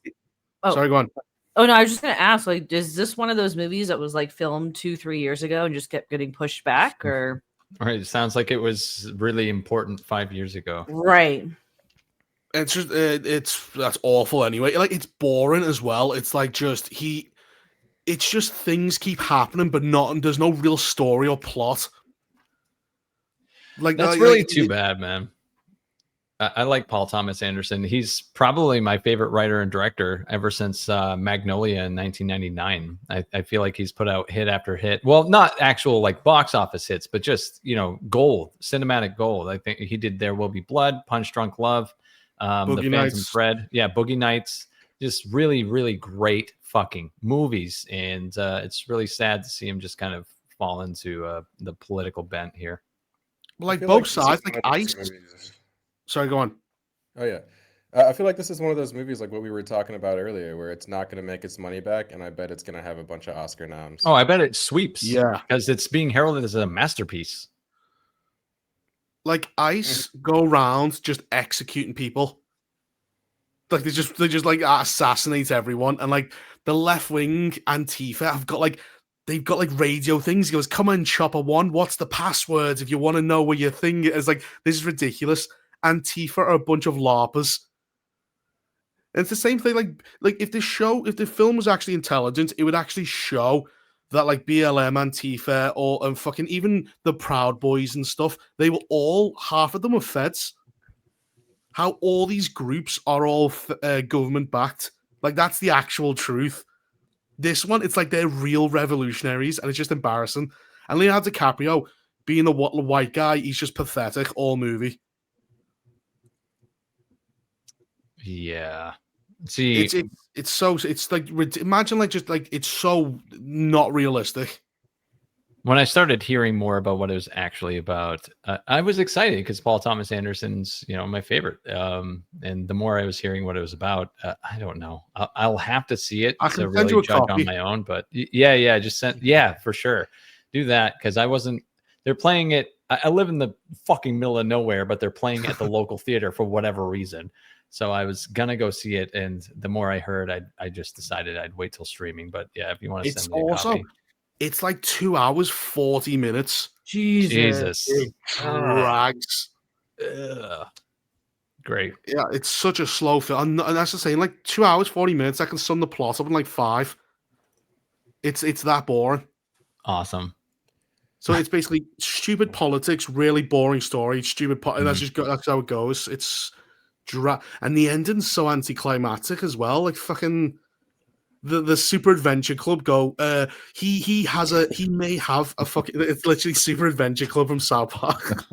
Sorry, go on. Oh no, I was just gonna ask. Like, is this one of those movies that was like filmed 2-3 years ago and just kept getting pushed back, or? All right, it sounds like it was really important 5 years ago. Right. It's just that's awful anyway. Like, it's boring as well. It's like just it's just things keep happening, but there's no real story or plot. Like that's really too bad, man. I like Paul Thomas Anderson. He's probably my favorite writer and director ever since Magnolia in 1999. I feel like he's put out hit after hit. Well, not actual like box office hits, but just, gold, cinematic gold. I think he did There Will Be Blood, Punch Drunk Love, The Phantom Thread. Yeah, Boogie Nights. Just really, really great fucking movies. And it's really sad to see him just kind of fall into the political bent here. Like both sides, like Ice. Sorry, go on. Oh, yeah. I feel like this is one of those movies like what we were talking about earlier, where it's not going to make its money back, and I bet it's going to have a bunch of Oscar noms. Oh, I bet it sweeps. Yeah. Because it's being heralded as a masterpiece. Like Ice go around just executing people. Like they just like assassinate everyone. And like the left wing Antifa they've got like radio things. He goes, come on, Chopper One, what's the password if you want to know where your thing is? Like, this is ridiculous. Antifa are a bunch of LARPers. And it's the same thing, like if the film was actually intelligent, it would actually show that like BLM, Antifa, and fucking even the Proud Boys and stuff, they were all, half of them were feds. How all these groups are all government backed. Like, that's the actual truth. This one, it's like they're real revolutionaries, and it's just embarrassing. And Leonardo DiCaprio, being a white guy, he's just pathetic all movie. Yeah. See, it's like, imagine like just like it's so not realistic. When I started hearing more about what it was actually about, I was excited because Paul Thomas Anderson's, my favorite. And the more I was hearing what it was about, I don't know. I'll have to see it to really judge on my own. But yeah, just for sure. Do that because they're playing it. I live in the fucking middle of nowhere, but they're playing at the local theater for whatever reason. So I was gonna go see it, and the more I heard, I just decided I'd wait till streaming. But yeah, if you want to send me a copy. It's like 2 hours, 40 minutes. Jesus. It drags. Great. Yeah, it's such a slow film. And that's the same, like 2 hours, 40 minutes, I can sum the plot up in like 5. It's that boring. Awesome. So it's basically stupid politics, really boring story, and that's how it goes. It's and the ending's so anticlimactic as well. Like fucking the Super Adventure Club he may have a fucking, it's literally Super Adventure Club from South Park.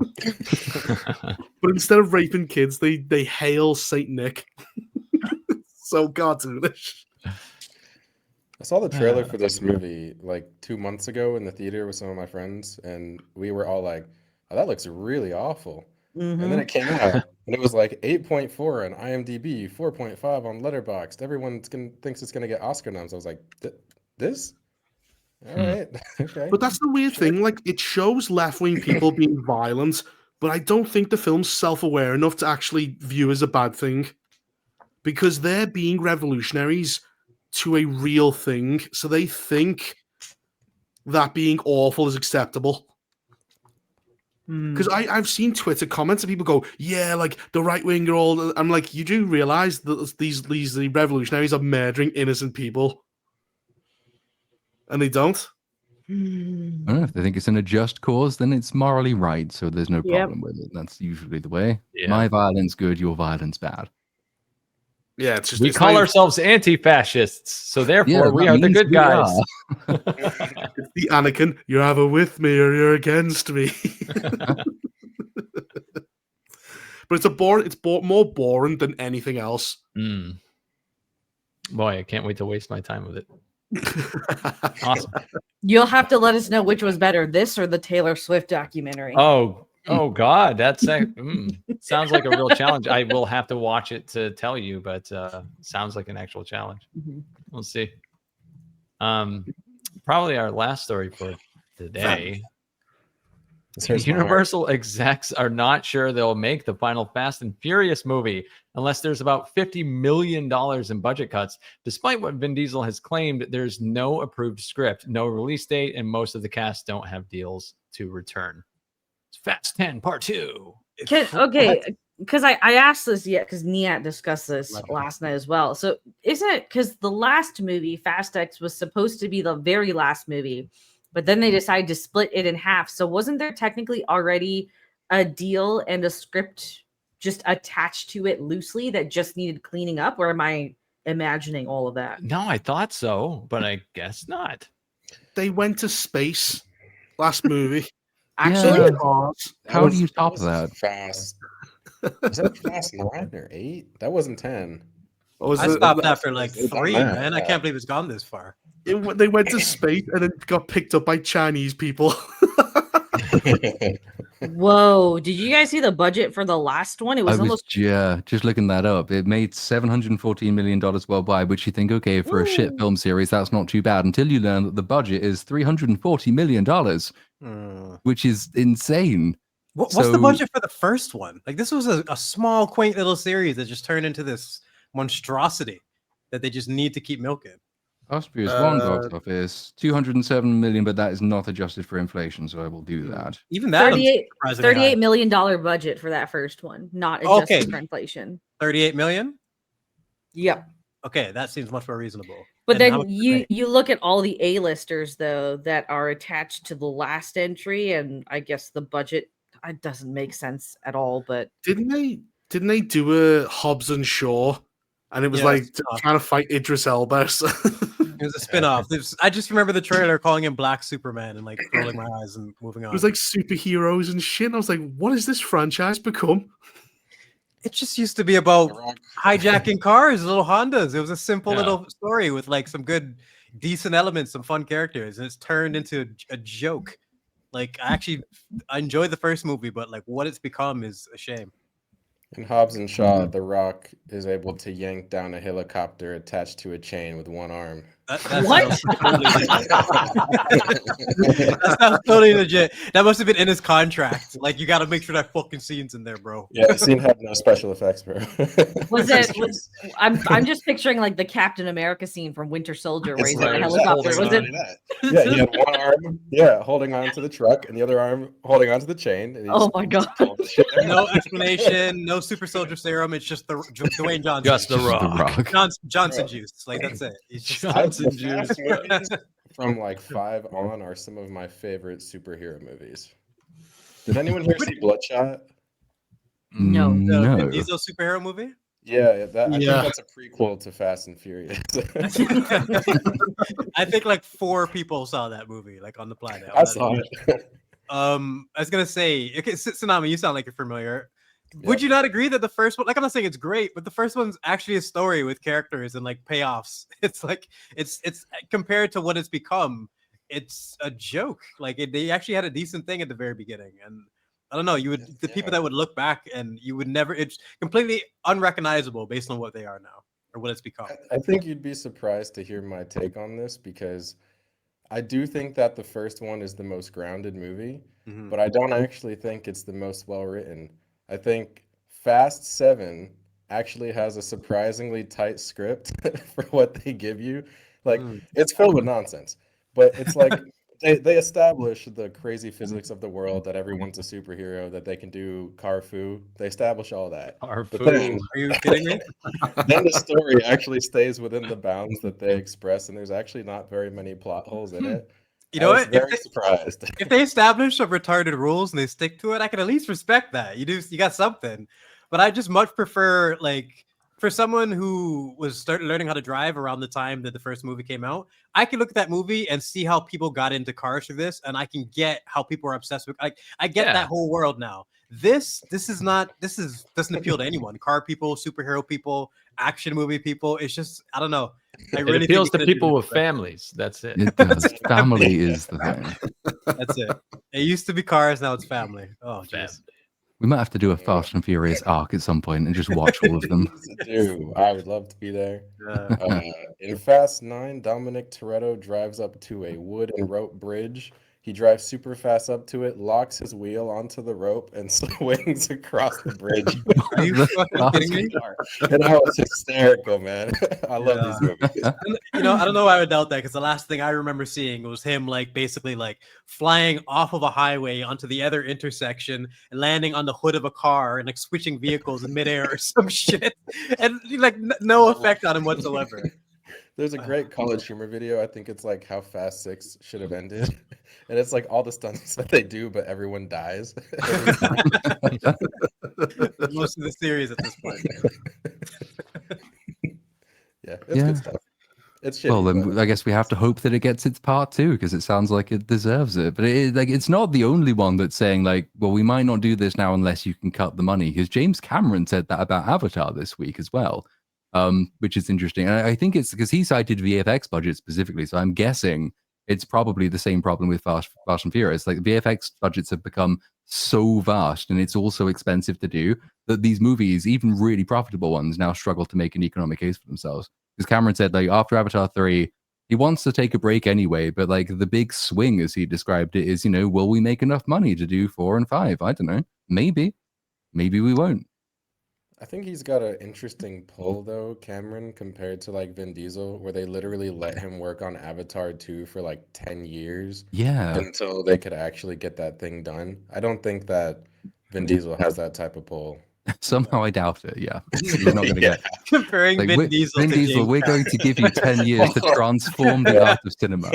But instead of raping kids, they hail Saint Nick. So cartoonish. I saw the trailer for this movie like 2 months ago in the theater with some of my friends, and we were all like, oh, that looks really awful. Mm-hmm. And then it came out, and it was like 8.4 on IMDb, 4.5 on Letterboxd. Everyone thinks it's going to get Oscar noms. I was like, this? All right. Okay. But that's the weird thing. Like, it shows left-wing people being violent, but I don't think the film's self-aware enough to actually view as a bad thing. Because they're being revolutionaries to a real thing, so they think that being awful is acceptable. Because I've seen Twitter comments and people go, yeah, like the right wing are all. I'm like, you do realize that these revolutionaries are murdering innocent people, and they don't. I don't know, if they think it's in a just cause, then it's morally right, so there's no problem with it. That's usually the way. Yeah. My violence good, your violence bad. Yeah, it's just we call ourselves anti-fascists, so therefore we are the good guys. It's the Anakin. You're either with me or you're against me. But it's more boring than anything else. Boy, I can't wait to waste my time with it. Awesome. You'll have to let us know which was better, this or the Taylor Swift documentary. Oh God, that's sounds like a real challenge. I will have to watch it to tell you, but sounds like an actual challenge. Mm-hmm. We'll see. Probably our last story for today. Universal execs are not sure they'll make the final Fast and Furious movie unless there's about $50 million in budget cuts. Despite what Vin Diesel has claimed, there's no approved script, no release date, and most of the cast don't have deals to return. Fast 10 Part 2. Okay, because I asked this yet because Niat discussed this last night as well. So isn't it because the last movie, Fast X, was supposed to be the very last movie, but then they decided to split it in half. So wasn't there technically already a deal and a script just attached to it loosely that just needed cleaning up? Or am I imagining all of that? No, I thought so, but I guess not. They went to space last movie. Actually, Yeah. How do you top that? Fast. Was that Fast 9 or 8? That wasn't 10. I stopped after like 3, man. I can't believe it's gone this far. They went to space and then got picked up by Chinese people. Whoa! Did you guys see the budget for the last one? It was almost just looking that up. It made $714 million worldwide, which you think, okay, for a shit film series, that's not too bad. Until you learn that the budget is $340 million, which is insane. What's the budget for the first one? Like, this was a small, quaint little series that just turned into this monstrosity that they just need to keep milking. Fast and Furious 1 box office, 207 million, but that is not adjusted for inflation, so I will do that. Even that, $38 million budget for that first one, not adjusted for inflation. 38 million? Yep. Okay, that seems much more reasonable. But then you look at all the A-listers, though, that are attached to the last entry, and I guess the budget it doesn't make sense at all. But didn't they do a Hobbs and Shaw? And it was like trying to fight Idris Elba. It was a spin-off. I just remember the trailer calling him Black Superman and like rolling my eyes and moving on. It was like superheroes and shit. And I was like, what has this franchise become? It just used to be about hijacking cars, little Hondas. It was a simple little story with like some good, decent elements, some fun characters, and it's turned into a joke. Like, I enjoyed the first movie, but like what it's become is a shame. In Hobbs and Shaw, The Rock is able to yank down a helicopter attached to a chain with one arm. What? That sounds totally legit. That must have been in his contract. Like, you got to make sure that fucking scene's in there, bro. Yeah, the scene had no special effects, bro. I'm just picturing like the Captain America scene from Winter Soldier where he's in a helicopter. Was it? Yeah, he had one arm, holding on to the truck, and the other arm holding onto the chain. And oh my god! No explanation, no super soldier serum. It's just the Dwayne Johnson. Just the Rock. Johnson juice. Like, that's it. He's just juice. From like 5 on are some of my favorite superhero movies. Did anyone here see Bloodshot? No. The Diesel superhero movie? Yeah, I think that's a prequel to Fast and Furious. I think like 4 people saw that movie, like on the planet. I saw it. I was gonna say, okay, Ceenami, you sound like you're familiar. Yep. Would you not agree that the first one, like, I'm not saying it's great, but the first one's actually a story with characters and like payoffs? It's like it's compared to what it's become, it's a joke. Like, they actually had a decent thing at the very beginning, and I don't know, the people that would look back and you would never, it's completely unrecognizable based on what they are now or what it's become. I think you'd be surprised to hear my take on this, because I do think that the first one is the most grounded movie, but I don't actually think it's the most well written. I think Fast 7 actually has a surprisingly tight script for what they give you. Like, it's filled with nonsense, but it's like they establish the crazy physics of the world, that everyone's a superhero, that they can do Carfu. They establish all that. Then, are you kidding me? Then the story actually stays within the bounds that they express, and there's actually not very many plot holes in it. You know what? Very surprised. If they establish some retarded rules and they stick to it, I can at least respect that. You got something. But I just much prefer, like, for someone who was learning how to drive around the time that the first movie came out, I can look at that movie and see how people got into cars through this, and I can get how people are obsessed with. Like, I get that whole world now. This doesn't appeal to anyone. Car people, superhero people, action movie people. It's just, I don't know. It appeals to people with families. That's it. It does. Family is the thing. That's it. It used to be cars, now it's family. Oh, jeez. We might have to do a Fast and Furious arc at some point and just watch all of them. I would love to be there. In Fast 9, Dominic Toretto drives up to a wood and rope bridge He drives super fast up to it, locks his wheel onto the rope, and swings across the bridge. Are you fucking kidding me? And I was hysterical, man. I love these movies. You know, I don't know why I would doubt that, because the last thing I remember seeing was him like basically like flying off of a highway onto the other intersection and landing on the hood of a car and like switching vehicles in midair or some shit, and like no effect on him whatsoever. There's a great College Humor video. I think it's like how Fast 6 should have ended. And it's like all the stunts that they do, but everyone dies. Most of the series at this point. Yeah, it's good stuff. It's shitty, Well, then but I guess we have to hope that it gets its part 2, because it sounds like it deserves it. But it's not the only one that's saying like, well, we might not do this now unless you can cut the money. Because James Cameron said that about Avatar this week as well, which is interesting. And I think it's because he cited VFX budget specifically. So I'm guessing it's probably the same problem with Fast and Furious. Like VFX budgets have become so vast, and it's also expensive to do, that these movies, even really profitable ones, now struggle to make an economic case for themselves. Because Cameron said, like, after Avatar 3, he wants to take a break anyway, but like the big swing, as he described it, is, you know, will we make enough money to do 4 and 5? I don't know. Maybe we won't. I think he's got an interesting pull though, Cameron, compared to like Vin Diesel, where they literally let him work on Avatar 2 for like 10 years Yeah. until they could actually get that thing done. I don't think that Vin Diesel has that type of pull. Somehow I doubt it. Yeah. He's not going to get Comparing like, Vin Diesel Vin to Diesel, James we're going to give you 10 years to transform the art of cinema.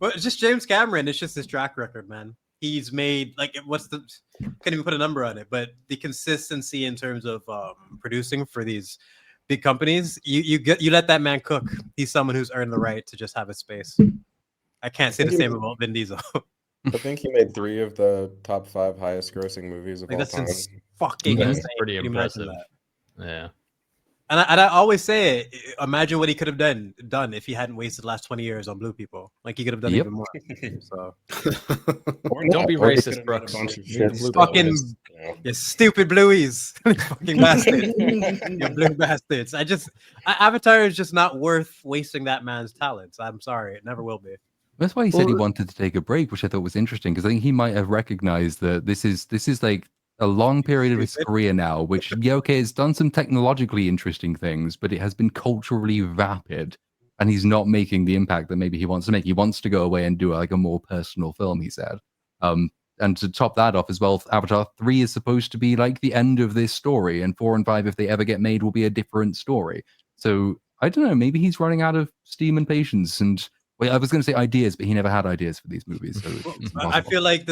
Well, it's just James Cameron. It's just his track record, man. He's made like can't even put a number on it, but the consistency in terms of producing for these big companies, you let that man cook. He's someone who's earned the right to just have a space. I can't say the same about Vin Diesel. I think he made 3 of the top 5 highest grossing movies of Like, all that's time. fucking That's insane. pretty Can you imagine impressive. that? Yeah. And I always say it. Imagine what he could have done if he hadn't wasted the last 20 years on Blue People. Like, he could have done even more. So Don't be Or he racist, could've made a Brooks. bunch of Leave shit the blue stuff, fucking- just, you know. you stupid blueies, you fucking bastards, you blue bastards. Avatar is just not worth wasting that man's talents. I'm sorry, it never will be. That's why he said he wanted to take a break, which I thought was interesting, because I think he might have recognized that this is like a long period of his career now, which, yeah, okay, it's done some technologically interesting things, but it has been culturally vapid, and he's not making the impact that maybe he wants to make. He wants to go away and do like a more personal film, he said. And to top that off as well, Avatar 3 is supposed to be like the end of this story, and 4 and 5, if they ever get made, will be a different story. So I don't know, maybe he's running out of steam and patience, and well, I was going to say ideas, but he never had ideas for these movies. So it's I feel like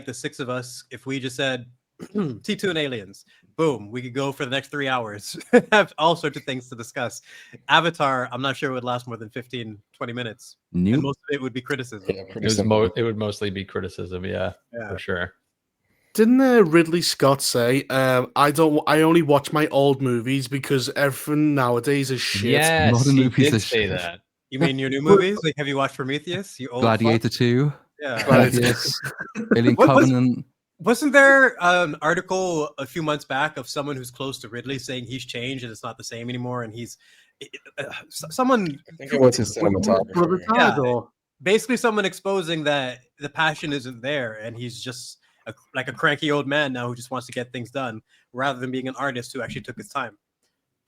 the 6 of us, if we just said T2 and aliens, boom, we could go for the next 3 hours, have all sorts of things to discuss. Avatar, I'm not sure it would last more than 15-20 minutes. Nope. And most of it would be criticism. Yeah, pretty simple. It would mostly be criticism, yeah, for sure. Didn't Ridley Scott say, I only watch my old movies because everything nowadays is shit? Yes, Modern he movies did are say shit. that. You mean your new movies? Like, have you watched Prometheus? You old Gladiator fuck? 2, Yeah. Prometheus, Alien What was- Covenant. Wasn't there an article a few months back of someone who's close to Ridley saying he's changed and it's not the same anymore? And someone, I think it was his cinematographer. Yeah. basically someone exposing that the passion isn't there, and he's just like a cranky old man now who just wants to get things done rather than being an artist who actually took his time.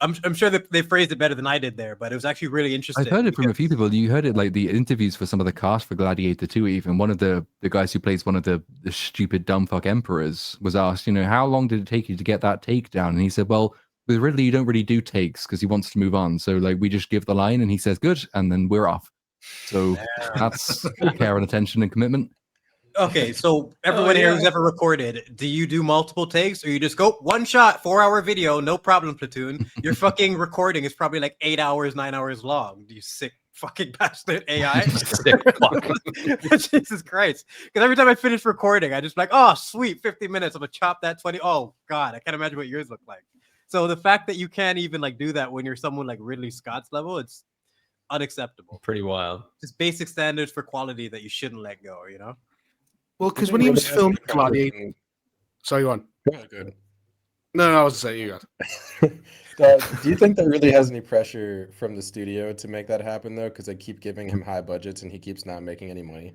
I'm sure that they phrased it better than I did there, but it was actually really interesting. I've heard it from a few people. You heard it like the interviews for some of the cast for Gladiator 2, even one of the guys who plays one of the stupid dumb fuck emperors was asked, you know, how long did it take you to get that take down? And he said, well, with Ridley, you don't really do takes because he wants to move on. So like we just give the line and he says good, and then we're off. So that's care and attention and commitment. Okay, so everyone here who's ever recorded, do you do multiple takes or you just go one shot, 4-hour video, no problem, Platoon? Your fucking recording is probably like 8 hours, 9 hours long. You sick fucking bastard AI. Sick fuck. Jesus Christ. Because every time I finish recording, I just like, oh, sweet, 50 minutes. I'm going to chop that 20. Oh, God, I can't imagine what yours look like. So the fact that you can't even like do that when you're someone like Ridley Scott's level, it's unacceptable. Pretty wild. Just basic standards for quality that you shouldn't let go, you know? Well, because when he was filming Gladiator, sorry, go on. Yeah, good. No, I was saying you got. Do you think there really has any pressure from the studio to make that happen though? Because they keep giving him high budgets and he keeps not making any money.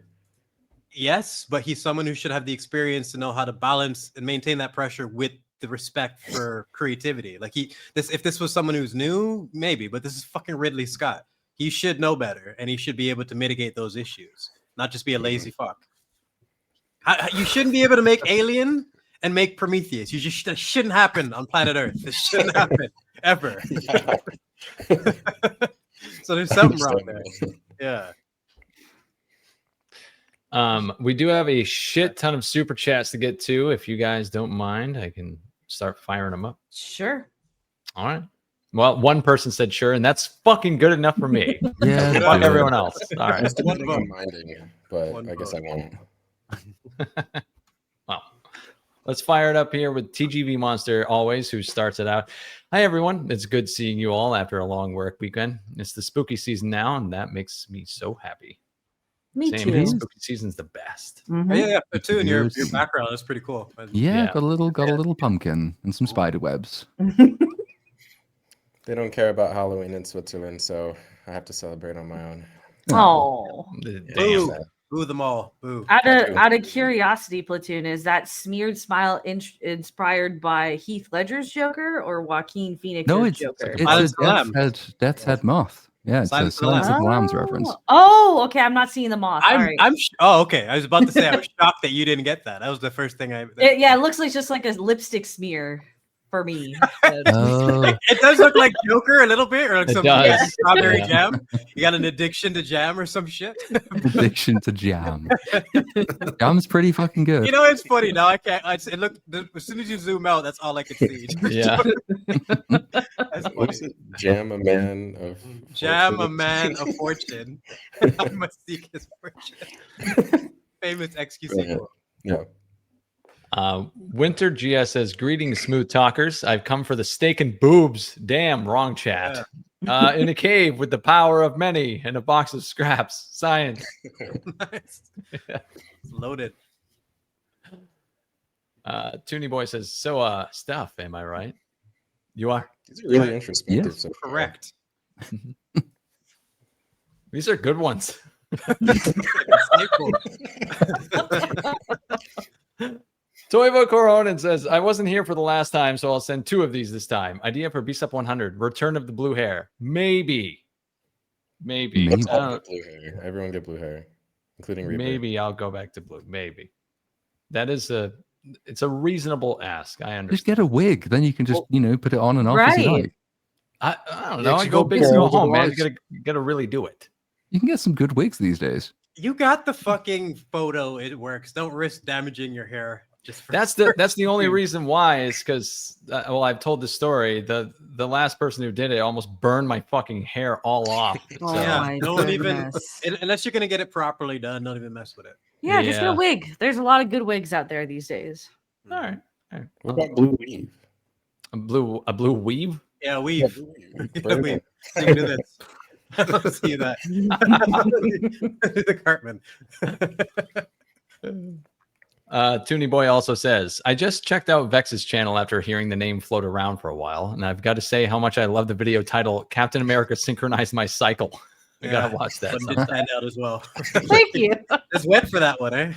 Yes, but he's someone who should have the experience to know how to balance and maintain that pressure with the respect for creativity. Like if this was someone who's new, maybe, but this is fucking Ridley Scott. He should know better, and he should be able to mitigate those issues, not just be a lazy fuck. You shouldn't be able to make Alien and make Prometheus. You just that shouldn't happen on planet Earth. This shouldn't happen ever. So there's something wrong there. Yeah. We do have a shit ton of super chats to get to. If you guys don't mind, I can start firing them up. Sure. All right. Well, one person said sure, and that's fucking good enough for me. Yeah, Fuck everyone else. All right. I was debating on minding, but I guess I won't. Well, let's fire it up here with TGV Monster always, who starts it out. Hi, everyone. It's good seeing you all after a long work weekend. It's the spooky season now, and that makes me so happy. Me Same too. here. Spooky season's the best. Mhm. Yeah, Platoon, your background is pretty cool. Yeah, Yeah. got a little pumpkin and some spider webs. They don't care about Halloween in Switzerland, so I have to celebrate on my own. Oh. Damn. Boo. Boo them all. Boo. Out of curiosity, Platoon, is that smeared smile inspired by Heath Ledger's Joker or Joaquin Phoenix's No, it's Joker? Silence a of the Lambs. Death's Head moth. Yeah, it's a Silence of the Lambs reference. Oh, okay. I'm not seeing the moth. All right. Oh, okay. I was about to say I was shocked that you didn't get that. That was the first thing It looks like just like a lipstick smear for me. Oh, It does look like Joker a little bit, or like It some does. strawberry Yeah. jam. You got an addiction to jam or some shit. addiction to jam. Jam's pretty fucking good. You know, it's funny now. I can't. It looked as soon as you zoom out, that's all I could see. Yeah. That's What funny. is it? Jam a man of Jam a fortune? man of fortune. I must seek his fortune. Famous XQC. Yeah. Winter GS says, greetings, smooth talkers. I've come for the steak and boobs. Damn, wrong chat. In a cave with the power of many and a box of scraps. Science. Nice. It's loaded. Toonie Boy says, so stuff, am I right? You are. These are really interesting. Yes. So far. Correct. These are good ones. Toivo Coronin says, I wasn't here for the last time, so I'll send 2 of these this time. Idea for BSUP 100, return of the blue hair. Maybe. Maybe. Let's all get blue hair. Everyone get blue hair, including Reaper. Maybe I'll go back to blue. Maybe. That is it's a reasonable ask. I understand. Just get a wig, then you can just put it on and off as you Right. like. I don't Yeah, know. 'cause I you go go big big or go or home, man. otherwise- You gotta really do it. You can get some good wigs these days. You got the fucking photo. It works. Don't risk damaging your hair. Just for That's the only reason why is because I've told the story. The last person who did it almost burned my fucking hair all off. Oh So, Yeah, my don't even- goodness. unless you're gonna get it properly done. Don't even mess with it. Yeah, just get Yeah. a wig. There's a lot of good wigs out there these days. all right. What about blue weave? A blue weave. Yeah, Yeah, weave. blue weave. Yeah, Burn weave. it. You can do this. I don't see that. The Cartman. Toonie Boy also says, I just checked out Vex's channel after hearing the name float around for a while, and I've got to say how much I love the video title, Captain America Synchronized My Cycle. I gotta watch that. One did sometime. stand out as well. Thank you. It's wet for that one, eh?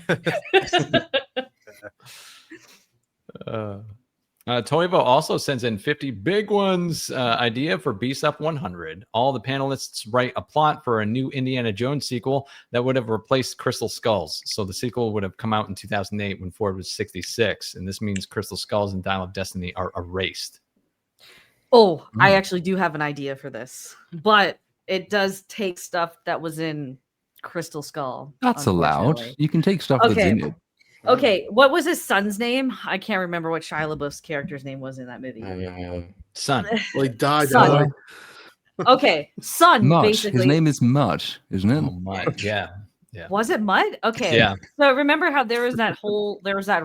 Toivo also sends in 50 big ones. Idea for BSUP 100. All the panelists write a plot for a new Indiana Jones sequel that would have replaced Crystal Skulls. So the sequel would have come out in 2008 when Ford was 66. And this means Crystal Skulls and Dial of Destiny are erased. Oh, I actually do have an idea for this, but it does take stuff that was in Crystal Skull. That's allowed. unfortunately. You can take stuff that's Okay. in it. Okay, what was his son's name? I can't remember what Shia LaBeouf's character's name was in that movie. Son. Well, he died. Son. anyway. Okay, son. Mutt. Basically, His name is Mutt, isn't it? Oh my, yeah. was it Mud? Okay, Yeah. So remember how there was that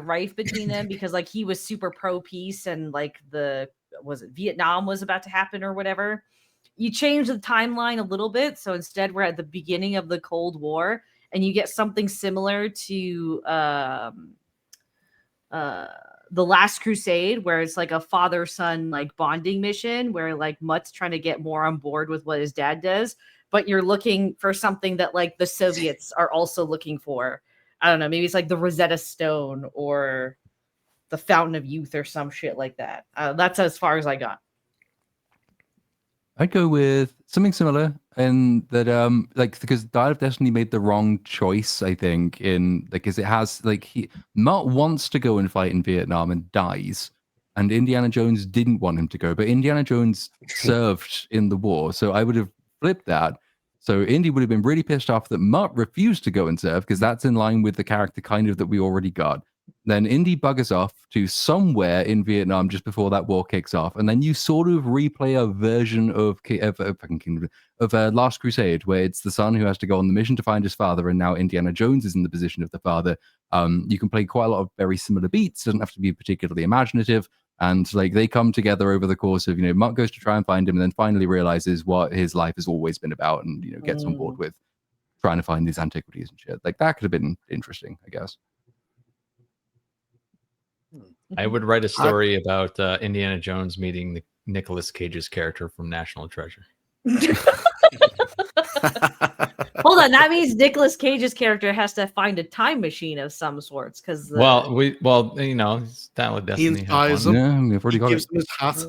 rife between them because like he was super pro peace and like Vietnam was about to happen or whatever. You change the timeline a little bit, so instead we're at the beginning of the Cold War. And you get something similar to The Last Crusade, where it's like a father-son like bonding mission where like Mutt's trying to get more on board with what his dad does, but you're looking for something that like the Soviets are also looking for. I don't know, maybe it's like the Rosetta Stone or the Fountain of Youth or some shit like that. That's as far as I got. I'd go with something similar, and that like, because Dial of Destiny made the wrong choice, I think, in like, because it has like Mutt wants to go and fight in Vietnam and dies, and Indiana Jones didn't want him to go, but Indiana Jones served in the war, so I would have flipped that. So Indy would have been really pissed off that Mutt refused to go and serve, because that's in line with the character kind of that we already got. Then Indy buggers off to somewhere in Vietnam just before that war kicks off, and then you sort of replay a version of Last Crusade, where it's the son who has to go on the mission to find his father, and now Indiana Jones is in the position of the father. You can play quite a lot of very similar beats. Doesn't have to be particularly imaginative, and like they come together over the course of, Mutt goes to try and find him, and then finally realizes what his life has always been about, and gets on board with trying to find these antiquities and shit. Like that could have been interesting, I guess. I would write a story about Indiana Jones meeting Nicolas Cage's character from National Treasure. Hold on, that means Nicolas Cage's character has to find a time machine of some sorts, because Dial of Destiny. Yeah, we've already got it. His hat.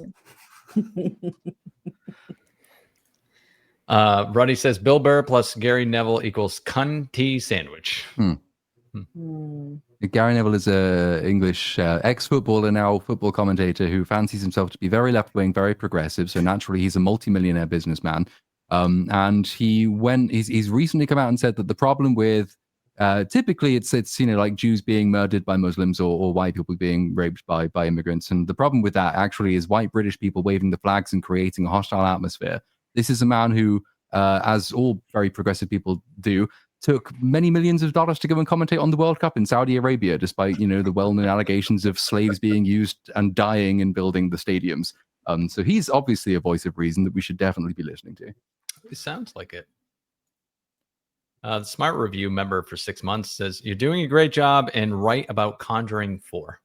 Ruddy says Bill Burr plus Gary Neville equals cunty sandwich. Gary Neville is a English ex-footballer, now football commentator, who fancies himself to be very left-wing, very progressive. So naturally, he's a multi-millionaire businessman. And he's recently come out and said that the problem with typically it's like Jews being murdered by Muslims or white people being raped by immigrants, and the problem with that actually is white British people waving the flags and creating a hostile atmosphere. This is a man who, as all very progressive people do, took many millions of dollars to go and commentate on the World Cup in Saudi Arabia, despite the well-known allegations of slaves being used and dying in building the stadiums. So he's obviously a voice of reason that we should definitely be listening to. It sounds like it. The Smart Review member for 6 months says, "You're doing a great job and right about Conjuring 4."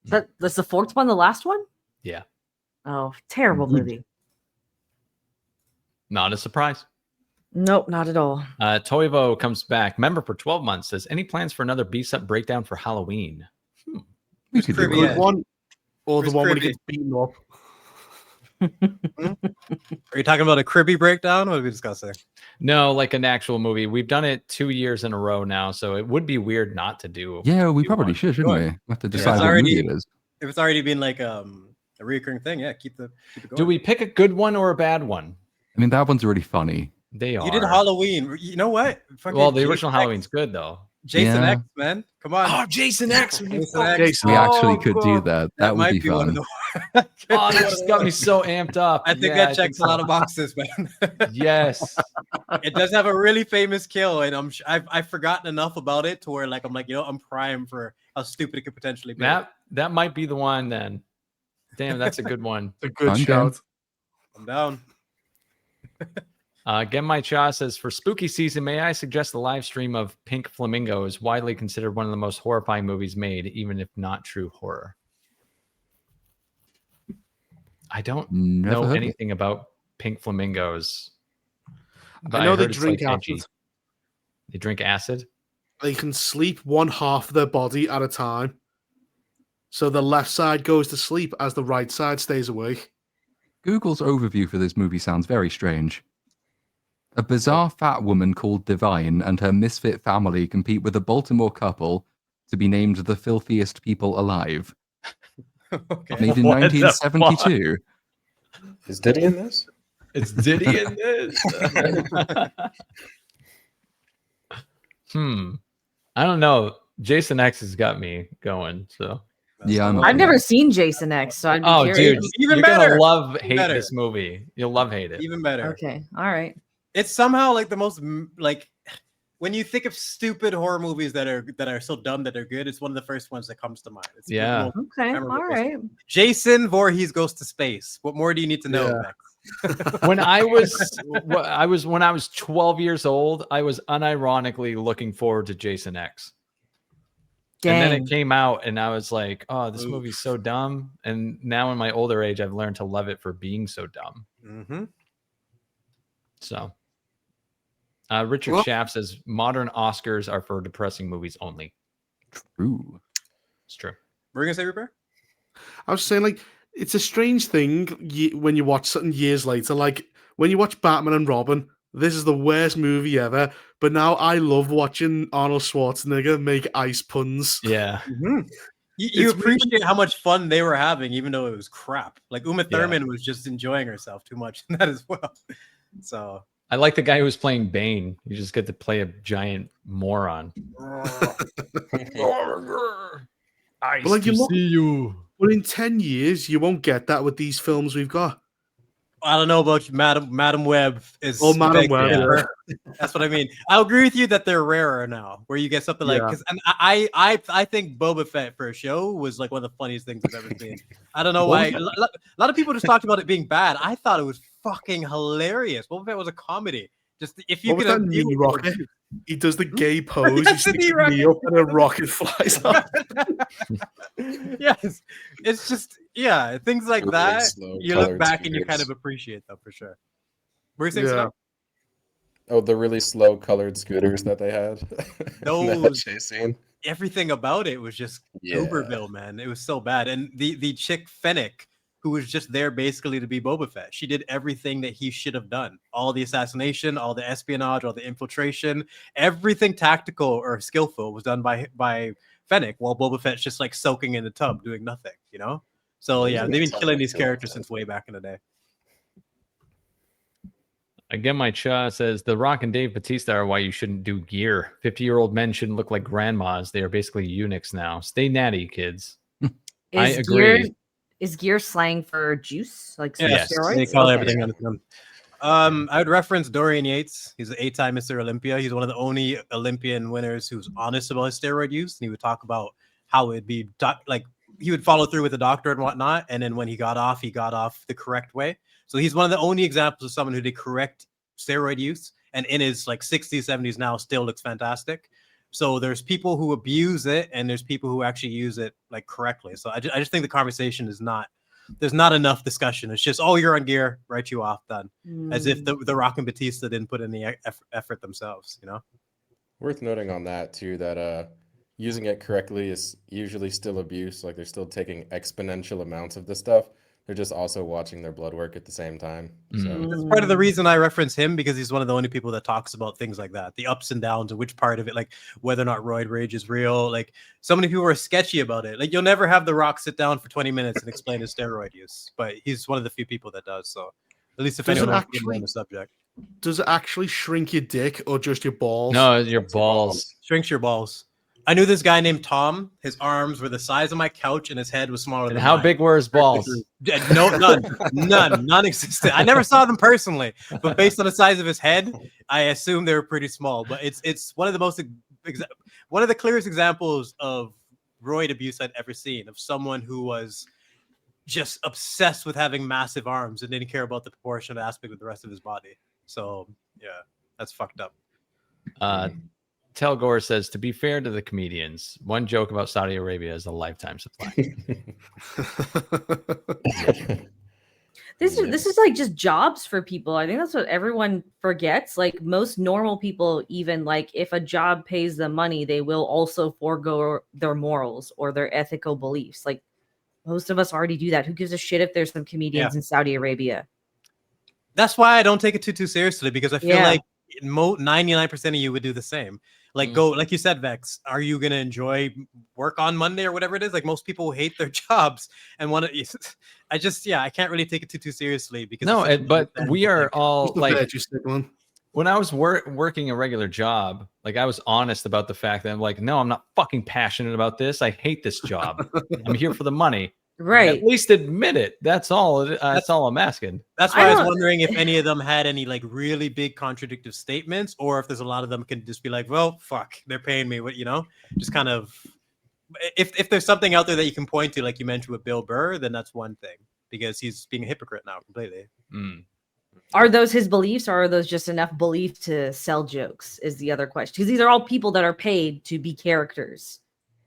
That's the fourth one, the last one? Yeah. Oh, terrible movie. Not a surprise. Nope, not at all. Toivo comes back. Member for 12 months says, "Any plans for another BSUP breakdown for Halloween?" We could do Good one, or Where's the one where he Cribby? gets beaten up. Are you talking about a Cribby breakdown? What are we discussing? No, like an actual movie. We've done it 2 years in a row now, so it would be weird not to do. Yeah, we do probably one. should, shouldn't we? We have to Yeah, decide it's what already- movie it is. If it's already been like a recurring thing, yeah, keep it going. Do we pick a good one or a bad one? I mean, that one's really funny. They are. You did Halloween. You know what? Fucking Well, the Jason original X. Halloween's good though. Jason Yeah. X, man. Come on. Oh, Jason X. Jason X. We actually could do cool. that. That would might be one fun. of the. Oh, that just got me so amped up. I think Yeah, that checks a lot of boxes, man. Yes. It does have a really famous kill, and I've forgotten enough about it to where I'm like, I'm primed for how stupid it could potentially be. That might be the one then. Damn, that's a good one. A good I'm shout. I'm down. Genmai Cha says, "For spooky season, may I suggest the live stream of Pink Flamingos, widely considered one of the most horrifying movies made, even if not true horror." I don't Never know heard of it. anything about Pink Flamingos. But I know they heard it's, drink edgy. acid. They drink acid? They can sleep one half of their body at a time. So the left side goes to sleep as the right side stays awake. Google's overview for this movie sounds very strange. A bizarre fat woman called Divine and her misfit family compete with a Baltimore couple to be named the filthiest people alive. Okay. Made in What the 1972. Is Diddy in this? It's Diddy in this. I don't know. Jason X has got me going. So Yeah, I've never seen Jason X, so I'd be oh, curious. dude, Even you're better. gonna love hate better. this movie. You'll love hate it. Even better. Okay, all right. It's somehow like the most when you think of stupid horror movies that are so dumb that they're good, it's one of the first ones that comes to mind. It's the Yeah. most Okay, memorable all right. Jason Voorhees goes to space. What more do you need to know? Yeah. Max? When I was 12 years old, I was unironically looking forward to Jason X. Dang. And then it came out, and I was like, "Oh, this movie's so dumb." And now, in my older age, I've learned to love it for being so dumb. Mm-hmm. So, Richard Schaff says modern Oscars are for depressing movies only. True. It's true. We're gonna say, Rupert? I was saying, like, it's a strange thing when you watch something years later. Like, when you watch Batman and Robin, this is the worst movie ever. But now I love watching Arnold Schwarzenegger make ice puns. Yeah. Mm-hmm. You appreciate how much fun they were having, even though it was crap. Like Uma Thurman was just enjoying herself too much in that as well. So I like the guy who was playing Bane. You just get to play a giant moron. I But, like, see you. But in 10 years, you won't get that with these films we've got. I don't know about you, Madam Web is. Oh, Madam Web. Yeah. That's what I mean. I'll agree with you that they're rarer now, where you get something like. Because I think Boba Fett for a show was like one of the funniest things I've ever seen. I don't know why. A lot of people just talked about it being bad. I thought it was fucking hilarious. Boba Fett was a comedy. Just if you could. Mini rocket. He does the gay pose. He sticks his knee up and a rocket flies off. Yes, it's just things like really that. You look back and you kind of appreciate them for sure. Were you saying something? Oh, the really slow colored scooters that they had. Those chase scene. Everything about it was just Uberville, man. It was so bad. And the chick Fennec, who was just there basically to be Boba Fett. She did everything that he should have done. All the assassination, all the espionage, all the infiltration, everything tactical or skillful was done by Fennec, while Boba Fett's just like soaking in the tub doing nothing, you know? So yeah, they've been killing these characters since way back in the day. Again, my Cha says The Rock and Dave Bautista are why you shouldn't do gear. 50-year-old men shouldn't look like grandmas. They are basically eunuchs now. Stay natty, kids. I agree. Is gear slang for juice? Like steroids? They call everything on them. I would reference Dorian Yates. He's an 8-time Mr. Olympia. He's one of the only Olympian winners who's honest about his steroid use. And he would talk about how it'd be like he would follow through with the doctor and whatnot. And then when he got off the correct way. So he's one of the only examples of someone who did correct steroid use. And in his like 60s, 70s now still looks fantastic. So there's people who abuse it and there's people who actually use it like correctly. So I just think the conversation is there's not enough discussion. It's just, oh, you're on gear, write you off, done. As if the Rock and Batista didn't put in the effort themselves, you know? Worth noting on that too, that using it correctly is usually still abuse. Like they're still taking exponential amounts of this stuff. They're just also watching their blood work at the same time. So that's part of the reason I reference him, because he's one of the only people that talks about things like that, the ups and downs of which part of it, like whether or not roid rage is real. Like so many people are sketchy about it. Like you'll never have The Rock sit down for 20 minutes and explain his steroid use, but he's one of the few people that does. So at least if anyone actually on the subject. Does it actually shrink your dick or just your balls? No, your balls. Shrinks your balls. I knew this guy named Tom. His arms were the size of my couch, and his head was smaller. And than how mine. big were his balls? No, none, non-existent. I never saw them personally, but based on the size of his head, I assume they were pretty small. But it's one of the clearest examples of roid abuse I'd ever seen, of someone who was just obsessed with having massive arms and didn't care about the proportionate aspect of the rest of his body. So yeah, that's fucked up. Telgore says, to be fair to the comedians, one joke about Saudi Arabia is a lifetime supply. This is like just jobs for people. I think that's what everyone forgets. Like most normal people, even like if a job pays them money, they will also forego their morals or their ethical beliefs. Like most of us already do that. Who gives a shit if there's some comedians in Saudi Arabia? That's why I don't take it too seriously, because I feel like 99% of you would do the same. Like go, like you said, Vex, are you going to enjoy work on Monday or whatever it is? Like most people hate their jobs and want to, I can't really take it too seriously because but we are all like, one. When I was working a regular job, like I was honest about the fact that I'm like, no, I'm not fucking passionate about this. I hate this job. I'm here for the money. Right. At least admit it. That's all. That's all I'm asking. That's why I was wondering if any of them had any like really big contradictory statements, or if there's a lot of them can just be like, well, fuck, they're paying me what, just kind of, if there's something out there that you can point to, like you mentioned with Bill Burr, then that's one thing, because he's being a hypocrite now completely. Are those his beliefs, or are those just enough belief to sell jokes is the other question, because these are all people that are paid to be characters.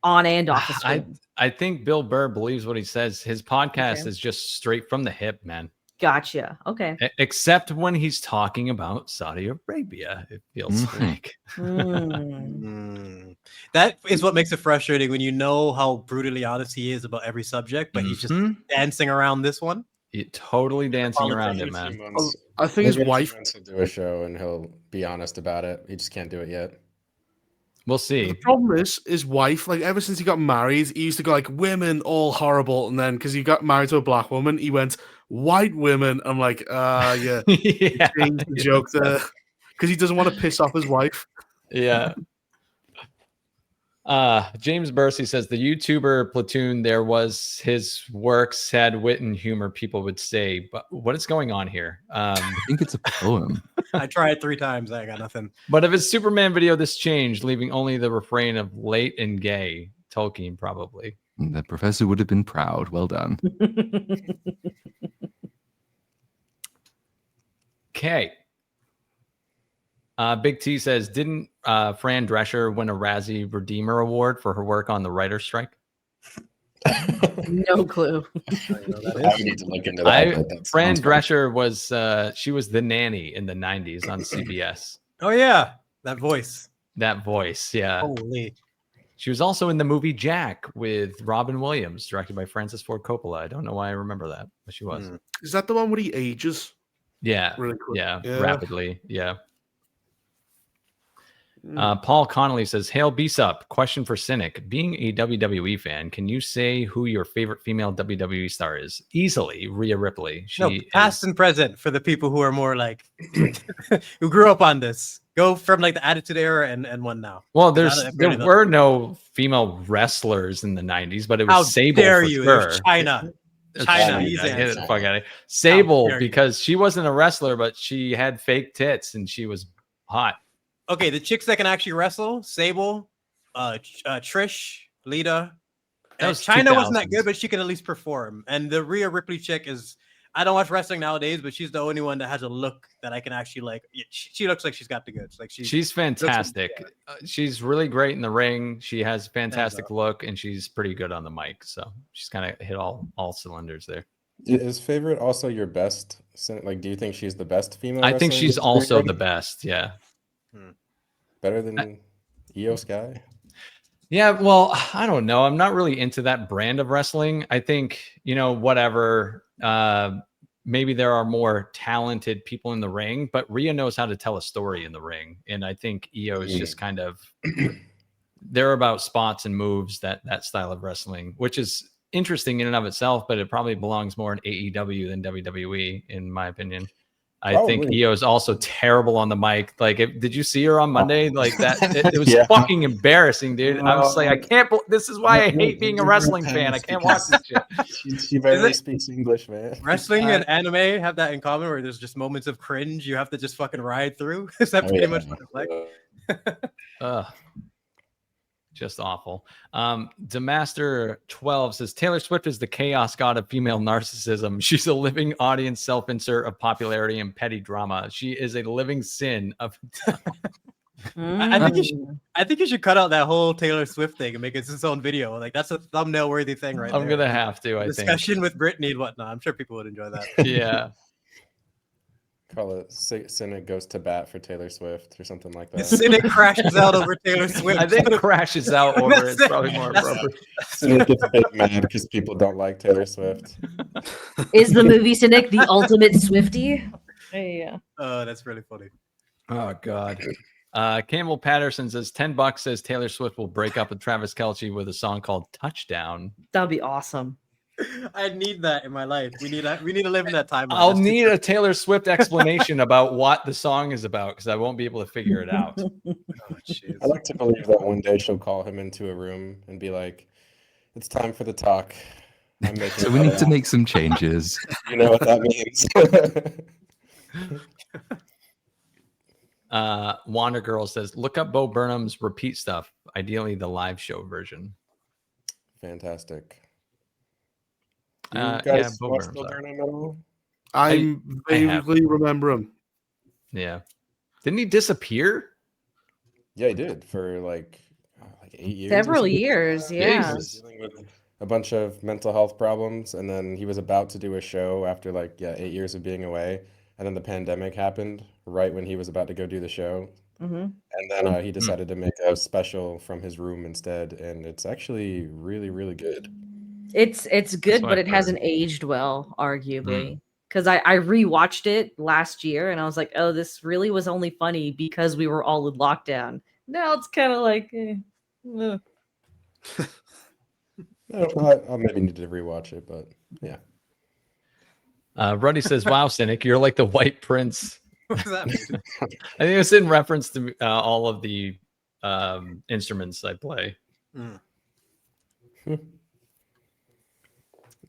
on and off the screen. I think Bill Burr believes what he says. His podcast is just straight from the hip, man. Gotcha. Okay. Except when he's talking about Saudi Arabia, it feels like. That is what makes it frustrating when you know how brutally honest he is about every subject, but he's just dancing around this one. Totally dancing around it, man. I think his wife wants to do a show and he'll be honest about it. He just can't do it yet. We'll see. The problem is his wife, like ever since he got married, he used to go like women all horrible, and then because he got married to a black woman, he went white women. I'm like, yeah, yeah. Changed the joke there because he doesn't want to piss off his wife. Yeah. James Bursey says the YouTuber Platoon, there was his works had wit and humor, people would say, but what is going on here? I think it's a poem. I tried 3 times. I got nothing. But if it's Superman video, this changed, leaving only the refrain of late and gay. Tolkien, probably. The professor would have been proud. Well done. Okay. Big T says, didn't Fran Drescher win a Razzie Redeemer Award for her work on the writer's strike? No clue. I need to look into that. Fran Drescher was she was the nanny in the 90s on CBS. Oh yeah, that voice. That voice, yeah. Holy. She was also in the movie Jack with Robin Williams, directed by Francis Ford Coppola. I don't know why I remember that, but she was. Is that the one where he ages? Yeah, really quick. Yeah, rapidly. Yeah. Paul Connolly says, Hail BSUP, question for Cynic. Being a WWE fan, can you say who your favorite female WWE star is? Easily, Rhea Ripley. Past and present for the people who are more like, who grew up on this. Go from like the Attitude Era and one now. Well, there were no female wrestlers in the 90s, but it was How Sable dare for you? sure. It was China. I hit it the fuck out of it. Sable, because she wasn't a wrestler, but she had fake tits and she was hot. Okay, the chicks that can actually wrestle, Sable, Trish, Lita. China wasn't that good, but she can at least perform. And the Rhea Ripley chick is, I don't watch wrestling nowadays, but she's the only one that has a look that I can actually like. She looks like she's got the goods. Like she's fantastic. She's really great in the ring. She has fantastic look, and she's pretty good on the mic. So she's kind of hit all cylinders there. Is favorite also your best? Like, do you think she's the best female? I think she's also the best. Yeah. Better than Io Sky? Yeah, well, I don't know. I'm not really into that brand of wrestling. I think, whatever. Maybe there are more talented people in the ring, but Rhea knows how to tell a story in the ring. And I think Io is just kind of, they're about spots and moves, that style of wrestling, which is interesting in and of itself, but it probably belongs more in AEW than WWE, in my opinion. I think Io is also terrible on the mic. Like, did you see her on Monday? Like that, it was fucking embarrassing, dude. I was like, I can't. This is why I hate being a wrestling fan. I can't watch this shit. She barely speaks English, man. Wrestling and anime have that in common, where there's just moments of cringe you have to just fucking ride through. Is that pretty much what it's like? Just awful. Demaster 12 says Taylor Swift is the chaos god of female narcissism. She's a living audience self-insert of popularity and petty drama. She is a living sin of I think you should cut out that whole Taylor Swift thing and make it its own video. Like, that's a thumbnail worthy thing right I'm gonna have to. I think discussion with Britney and whatnot. I'm sure people would enjoy that. Yeah. Call it Cynic goes to bat for Taylor Swift or something like that. Cynic crashes out over Taylor Swift. I think crashes out over it's probably more appropriate. Cynic gets a bit mad because people don't like Taylor Swift. Is the movie Cynic the ultimate Swiftie? Yeah. Oh, that's really funny. Oh God. Campbell Patterson says $10 says Taylor Swift will break up with Travis Kelce with a song called Touchdown. That'd be awesome. I need that in my life. We need to live in that time. I'll need a Taylor Swift explanation about what the song is about, because I won't be able to figure it out. I like to believe that one day she'll call him into a room and be like, "It's time for the talk. So we need to make some changes." You know what that means. Wander Girl says, look up Bo Burnham's repeat stuff, ideally the live show version. Fantastic. Bo Burnham. I vaguely remember him. Yeah. Didn't he disappear? Yeah, he did for like like 8 years. Several years, yeah. He was dealing with a bunch of mental health problems, and then he was about to do a show after 8 years of being away, and then the pandemic happened right when he was about to go do the show. And then he decided to make a special from his room instead, and it's actually really, really good. It's good, but it hasn't aged well, arguably. Because I rewatched it last year and I was like, oh, this really was only funny because we were all in lockdown. Now it's kind of like, I'll maybe need to rewatch it, but yeah. Ruddy says, wow, Cynic, you're like the White Prince. What does that mean? I think it's in reference to all of the instruments I play.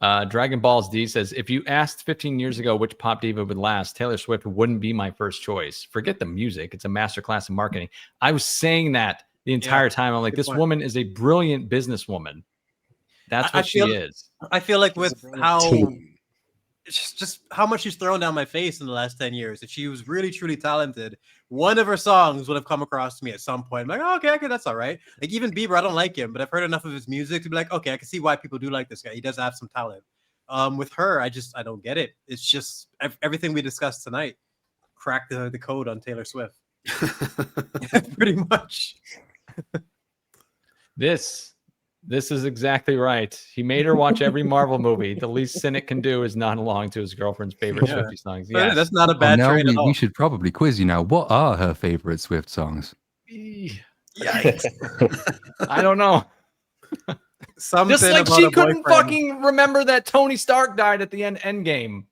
Dragon Balls D says, if you asked 15 years ago which pop diva would last, Taylor Swift wouldn't be my first choice. Forget the music. It's a masterclass in marketing. I was saying that the entire time. I'm like, this woman is a brilliant businesswoman. That's what she is. I feel like with how it's just how much she's thrown down my face in the last 10 years. If she was really, truly talented, one of her songs would have come across to me at some point. I'm like, oh, okay, that's all right. Like even Bieber, I don't like him, but I've heard enough of his music to be like, okay, I can see why people do like this guy. He does have some talent. With her, I don't get it. It's just everything we discussed tonight. Crack the code on Taylor Swift. Pretty much. This is exactly right. He made her watch every Marvel movie. The least Cynic can do is nod along to his girlfriend's favorite Swiftie songs. Yeah, that's not a bad trade at all. We should probably quiz you now. What are her favorite Swift songs? Yikes. I don't know. Something just like she couldn't fucking remember that Tony Stark died at the Endgame.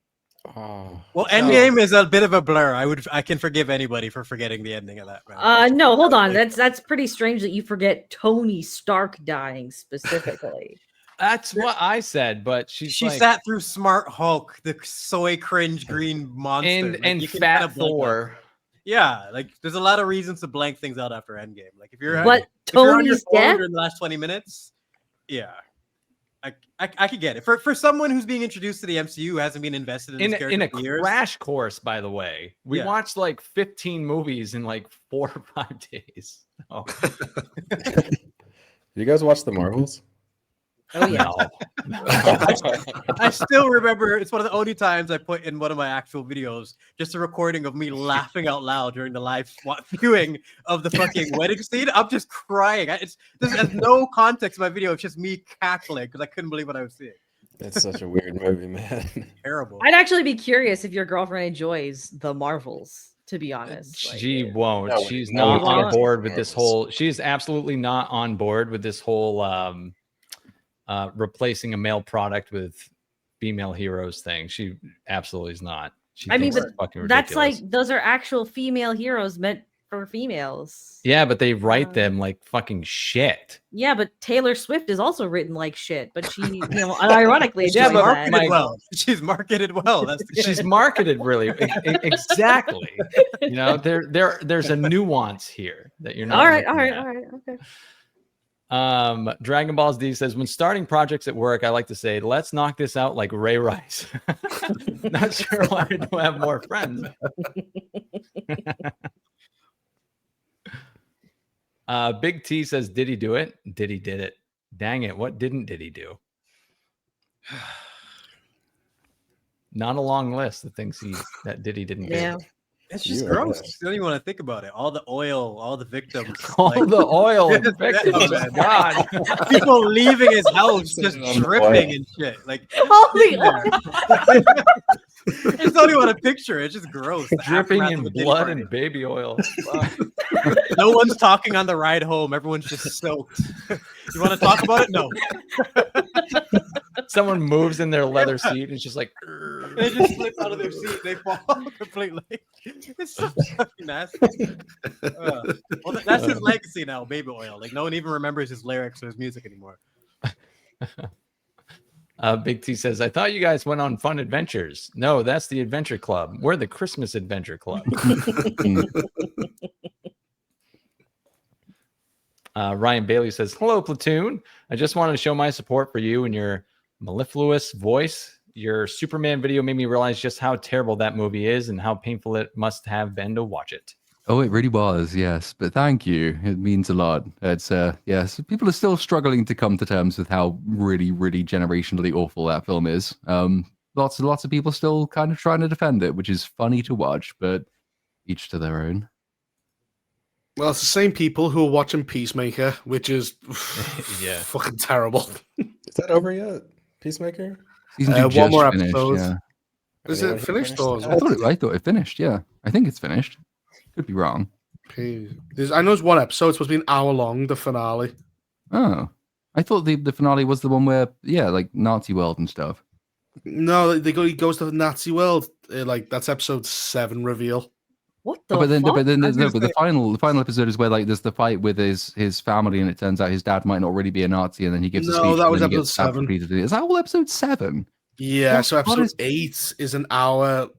Well, Endgame is a bit of a blur. I can forgive anybody for forgetting the ending of that. No, hold on. That's pretty strange that you forget Tony Stark dying specifically. That's what I said, but she sat through Smart Hulk, the soy cringe green monster, and Fat Thor. Yeah, like there's a lot of reasons to blank things out after Endgame. Like if you're Tony's death in the last 20 minutes, yeah. I could get it. For someone who's being introduced to the MCU who hasn't been invested in a crash course, by the way. We watched like 15 movies in like 4 or 5 days. Oh. You guys watch the Marvels? Oh yeah. No. I still remember it's one of the only times I put in one of my actual videos just a recording of me laughing out loud during the live viewing of the fucking wedding scene. I'm just crying. This has no context in my video. It's just me cackling because I couldn't believe what I was seeing. It's such a weird movie, man. Terrible. I'd actually be curious if your girlfriend enjoys the Marvels, to be honest. She won't. No, she's not on board with this whole. She's absolutely not on board with this whole replacing a male product with female heroes thing. She absolutely is not. I mean, but that's like those are actual female heroes meant for females. Yeah, but they write them like fucking shit. Yeah, but Taylor Swift is also written like shit, but she, ironically, she's marketed well. That's she's marketed really exactly. There's a nuance here that you're not. All right, okay. Dragon Balls D says, when starting projects at work, I like to say, let's knock this out like Ray Rice. Not sure why I don't have more friends. Big T says, did he do it? Did it? Dang it. What did he do? Not a long list of things that didn't do. It's just gross. You don't even want to think about it. All the oil, all the victims. The oil and victims. God. People leaving his house just dripping and shit. Like, holy oil. I just don't even want to picture it. It's just gross. Dripping in blood and baby oil. No one's talking on the ride home. Everyone's just soaked. You want to talk about it? No. Someone moves in their leather seat and it's just like they just slip out of their seat. They fall completely. It's so fucking nasty. Well, that's his legacy now, baby oil. Like no one even remembers his lyrics or his music anymore. Big T says, I thought you guys went on fun adventures. No, that's the Adventure Club. We're the Christmas Adventure Club. Ryan Bailey says, hello, Platoon. I just wanted to show my support for you and your mellifluous voice. Your Superman video made me realize just how terrible that movie is and how painful it must have been to watch it. Oh, it really was, yes. But thank you. It means a lot. It's yes, people are still struggling to come to terms with how really, really generationally awful that film is. Lots and lots of people still kind of trying to defend it, which is funny to watch, but each to their own. Well, it's the same people who are watching Peacemaker, which is fucking terrible. Is that over yet? Peacemaker? Season 2 one just more finished, episode. yeah. Is it finished or? I thought it finished. Yeah, I think it's finished. Could be wrong. I know it's one episode. It's supposed to be an hour long. The finale. Oh, I thought the finale was the one where like Nazi world and stuff. No, he goes to the Nazi world. Like that's episode 7 reveal. What the? But then the the final episode is where like there's the fight with his family, and it turns out his dad might not really be a Nazi, and then he gives a speech. No, that was and then he episode gets stabbed 7. repeatedly. Is that all episode 7? Yeah, What- so episode 8 is an hour.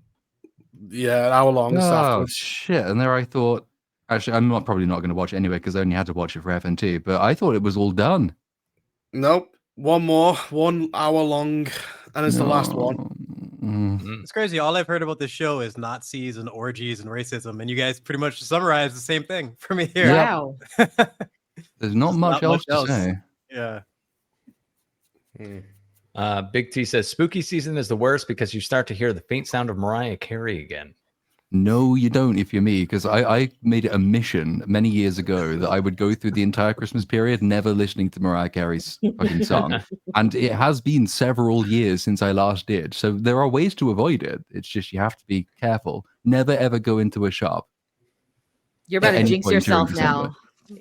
Yeah, an hour long. Oh Afterwards. shit! And there I thought, actually, I'm probably not going to watch it anyway because I only had to watch it for FNT. But I thought it was all done. Nope. One more, 1 hour long, and it's the last one. It's crazy. All I've heard about this show is Nazis and orgies and racism, and you guys pretty much summarize the same thing for me here. Wow. There's not much else to say. Yeah. Big T says spooky season is the worst because you start to hear the faint sound of Mariah Carey again. No, you don't if you're me, because I made it a mission many years ago that I would go through the entire Christmas period never listening to Mariah Carey's fucking song. And it has been several years since I last did. So there are ways to avoid it. It's just you have to be careful. Never ever go into a shop. You're about to any jinx point during yourself now.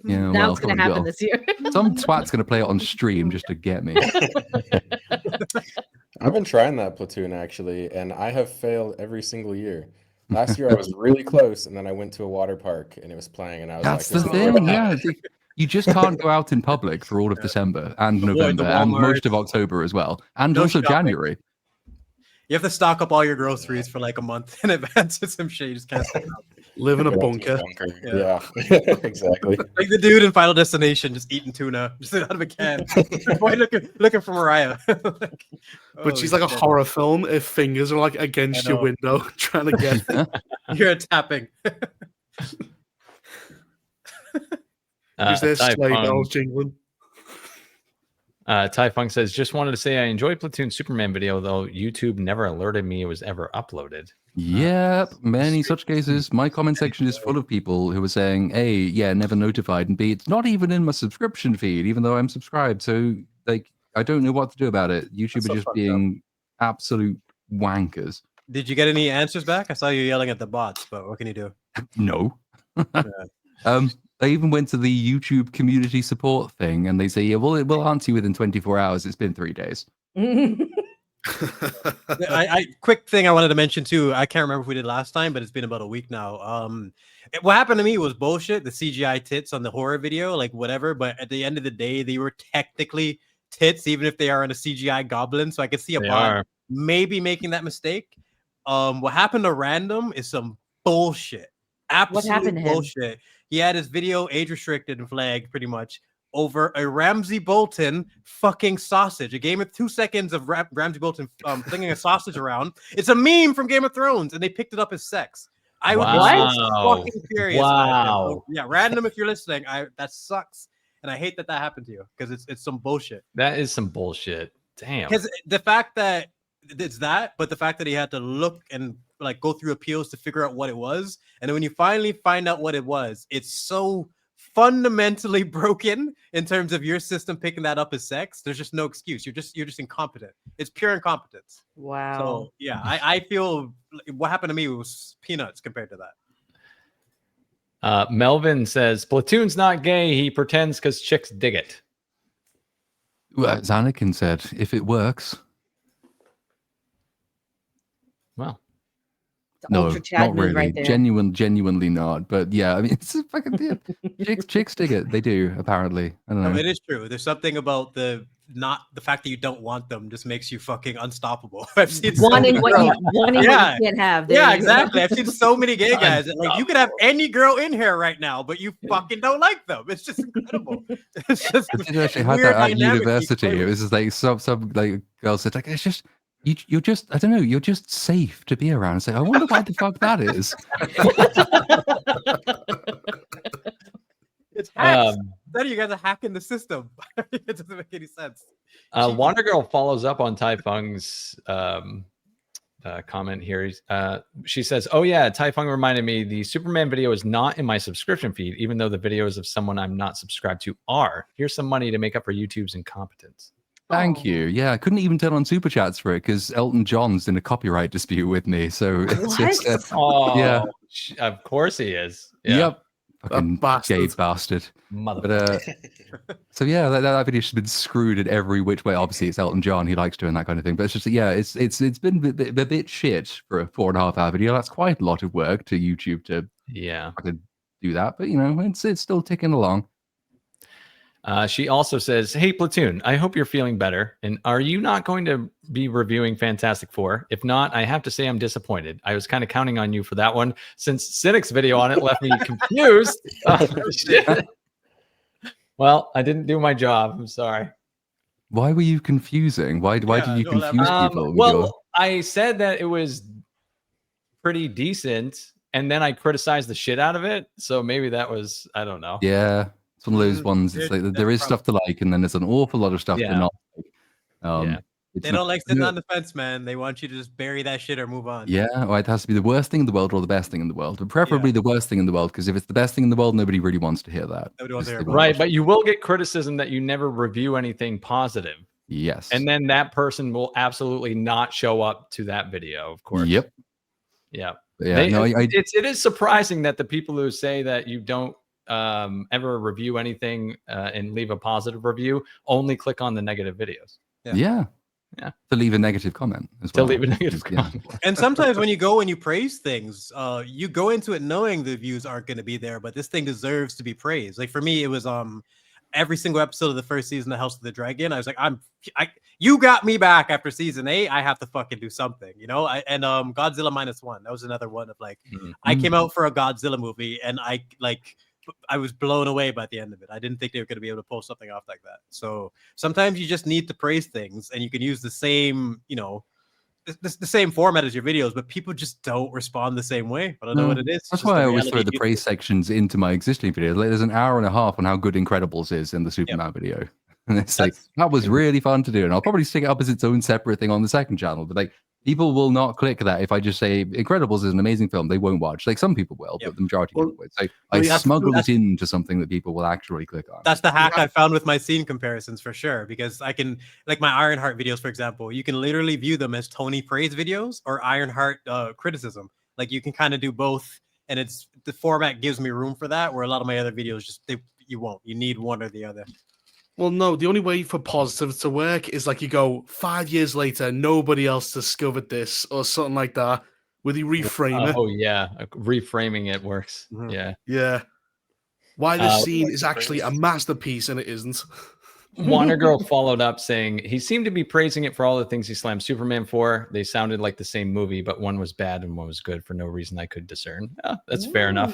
Yeah, Now well, it's going to probably happen will. this year. Some twat's going to play it on stream just to get me. I've been trying that Platoon actually, and I have failed every single year. Last year I was really close, and then I went to a water park and it was playing, and I was That's like, the "This is thing, bad." yeah. You just can't go out in public for all of December and Avoid the November and most of Walmarts. October as well. And No also shopping. January. You have to stock up all your groceries for like a month in advance or some shit. You just can't stock up. Live in a Go to bunker. Yeah, exactly. Like the dude in Final Destination just eating tuna just out of a can. Boy, looking for Mariah. Like, But she's holy like a shit. horror film. Her fingers are like against your know. window, trying to get. You're tapping. Is there Ty sleigh Fung- bells jingling? Ty Funk says, just wanted to say I enjoyed Platoon Superman video, though YouTube never alerted me it was ever uploaded. Yep, many such cases. My comment section is full of people who are saying, A, yeah, never notified, and B, it's not even in my subscription feed, even though I'm subscribed. So, like, I don't know what to do about it. YouTube That's so are just fucked being absolute wankers. Did you get any answers back? I saw you yelling at the bots, but what can you do? No. I even went to the YouTube community support thing, and they say, yeah, well, it will answer you within 24 hours. It's been 3 days. I quick thing I wanted to mention too. I can't remember if we did last time, but it's been about a week now. What happened to me was bullshit. The CGI tits on the horror video, like whatever. But at the end of the day, they were technically tits, even if they are in a CGI goblin. So I could see a They bot are. maybe making that mistake. What happened to Random is some bullshit. Absolute happened to him? bullshit. He had his video age restricted and flagged pretty much over a Ramsey Bolton fucking sausage. A game of 2 seconds of Ramsey Bolton flinging a sausage around. It's a meme from Game of Thrones, and they picked it up as sex. I would be Wow. fucking furious. Wow. Yeah, Random, if you're listening, that sucks, and I hate that happened to you because it's some bullshit. That is some bullshit. Damn. Because the fact that it's that, but the fact that he had to look and like go through appeals to figure out what it was, and then when you finally find out what it was, it's so fundamentally broken in terms of your system picking that up as sex. There's just no excuse. You're just incompetent. It's pure incompetence. Wow. So yeah, I feel what happened to me was peanuts compared to that. Melvin says, Platoon's not gay. He pretends because chicks dig it. Well, as Anakin said, if it works. Well, No, Ultra Chad not move really. right there. Genuinely not. But yeah, I mean, it's a fucking yeah. Chicks dig it. They do, apparently. I don't know. It is true. There's something about the fact that you don't want them just makes you fucking unstoppable. I've seen Wanting so what many you can't have. There yeah, you go. exactly. I've seen so many gay guys that, like, you could have any girl in here right now, but you fucking don't like them. It's just incredible. It's just I did actually have weird that at dynamic you university. play It with. was just like some like girls said, like, it's just You're just, I don't know, you're just safe to be around. Say, I wonder why the fuck that is. It's hacks. Then you guys are hacking the system. It doesn't make any sense. Wonder Girl follows up on Tai Fung's comment here. She says, "Oh yeah, Tai Fung reminded me the Superman video is not in my subscription feed, even though the videos of someone I'm not subscribed to are. Here's some money to make up for YouTube's incompetence." Thank you. Yeah, I couldn't even turn on super chats for it because Elton John's in a copyright dispute with me. So it's just, yeah, of course he is. Yeah. Yep. Fucking gay bastard. But so yeah, that video's been screwed in every which way. Obviously, it's Elton John. He likes doing that kind of thing. But it's just it's been a bit shit for a 4.5-hour video. That's quite a lot of work to YouTube to do that. But you know, it's still ticking along. She also says, "Hey Platoon, I hope you're feeling better. And are you not going to be reviewing Fantastic Four? If not, I have to say I'm disappointed. I was kind of counting on you for that one, since Cynic's video on it left me confused." Shit. Well, I didn't do my job. I'm sorry. Why were you confusing? Why did you confuse people? Well, I said that it was pretty decent, and then I criticized the shit out of it. So maybe that was, I don't know. Yeah. It's one of those ones. It's like there is stuff to like, and then there's an awful lot of stuff to not like. They don't like sitting on the fence, man. They want you to just bury that shit or move on. Yeah, well, it has to be the worst thing in the world or the best thing in the world, but preferably the worst thing in the world. Because if it's the best thing in the world, nobody really wants to hear that. Nobody wants to hear right, but you will get criticism that you never review anything positive. Yes, and then that person will absolutely not show up to that video. Of course. Yep. Yeah. Yeah. It is surprising that the people who say that you don't ever review anything and leave a positive review only click on the negative videos. Yeah. To leave a negative comment as well. To leave a negative comment. And sometimes when you go and you praise things, you go into it knowing the views aren't going to be there, but this thing deserves to be praised. Like for me, it was every single episode of the first season of House of the Dragon. I was like, you got me back after season 8. I have to fucking do something, you know. And Godzilla -1. That was another one of like, I came out for a Godzilla movie, and I was blown away by the end of it. I didn't think they were going to be able to pull something off like that. So sometimes you just need to praise things, and you can use the same, you know, the same format as your videos, but people just don't respond the same way. I don't know what it is. That's why I always throw the praise sections into my existing videos. Like, there's an hour and a half on how good Incredibles is in the Superman video. And it's like, that was really fun to do. And I'll probably stick it up as its own separate thing on the second channel. But like, people will not click that if I just say Incredibles is an amazing film. They won't watch. Like some people will, but the majority won't. So I smuggle it into something that people will actually click on. That's the hack I found with my scene comparisons for sure. Because I can, like my Ironheart videos, for example, you can literally view them as Tony praise videos or Ironheart criticism. Like you can kind of do both, and it's the format gives me room for that. Where a lot of my other videos just you won't. You need one or the other. Well, no, the only way for positive to work is like you go 5 years later, nobody else discovered this or something like that. Will you reframe it? Oh, yeah. Reframing it works. Yeah. Yeah. Why this scene is actually a masterpiece and it isn't. Wonder Girl followed up saying he seemed to be praising it for all the things he slammed Superman for. They sounded like the same movie, but one was bad and one was good for no reason I could discern. Oh, that's fair enough.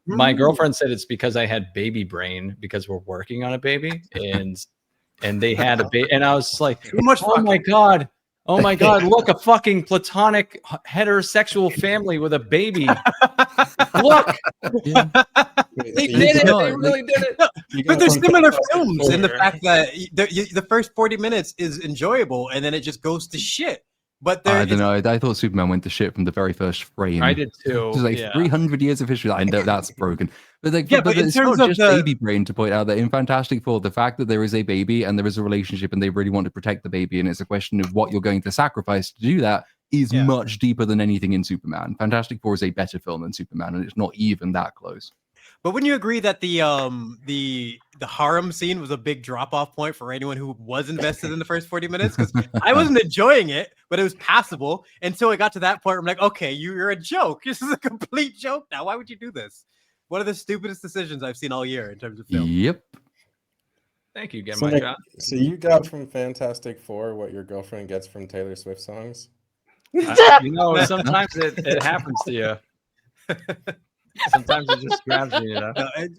My girlfriend said it's because I had baby brain because we're working on a baby, and they had a baby, and I was like, oh my god, look, a fucking platonic heterosexual family with a baby. Look. They did it. They really did it. But there's similar films in the fact that the first 40 minutes is enjoyable, and then it just goes to shit. But I don't know. I thought Superman went to shit from the very first frame. I did too. It's like 300 years of history. I know that's broken. But like, but it's not just baby brain to point out that in Fantastic Four, the fact that there is a baby and there is a relationship and they really want to protect the baby, and it's a question of what you're going to sacrifice to do that, is much deeper than anything in Superman. Fantastic Four is a better film than Superman, and it's not even that close. But wouldn't you agree that the harem scene was a big drop-off point for anyone who was invested in the first 40 minutes? Because I wasn't enjoying it, but it was passable until I got to that point where I'm like, okay, you're a joke. This is a complete joke now. Why would you do this? One of the stupidest decisions I've seen all year in terms of film. Yep. Thank you, So you got from Fantastic Four what your girlfriend gets from Taylor Swift songs? You know, sometimes it happens to you. Sometimes it just grabs you, you know?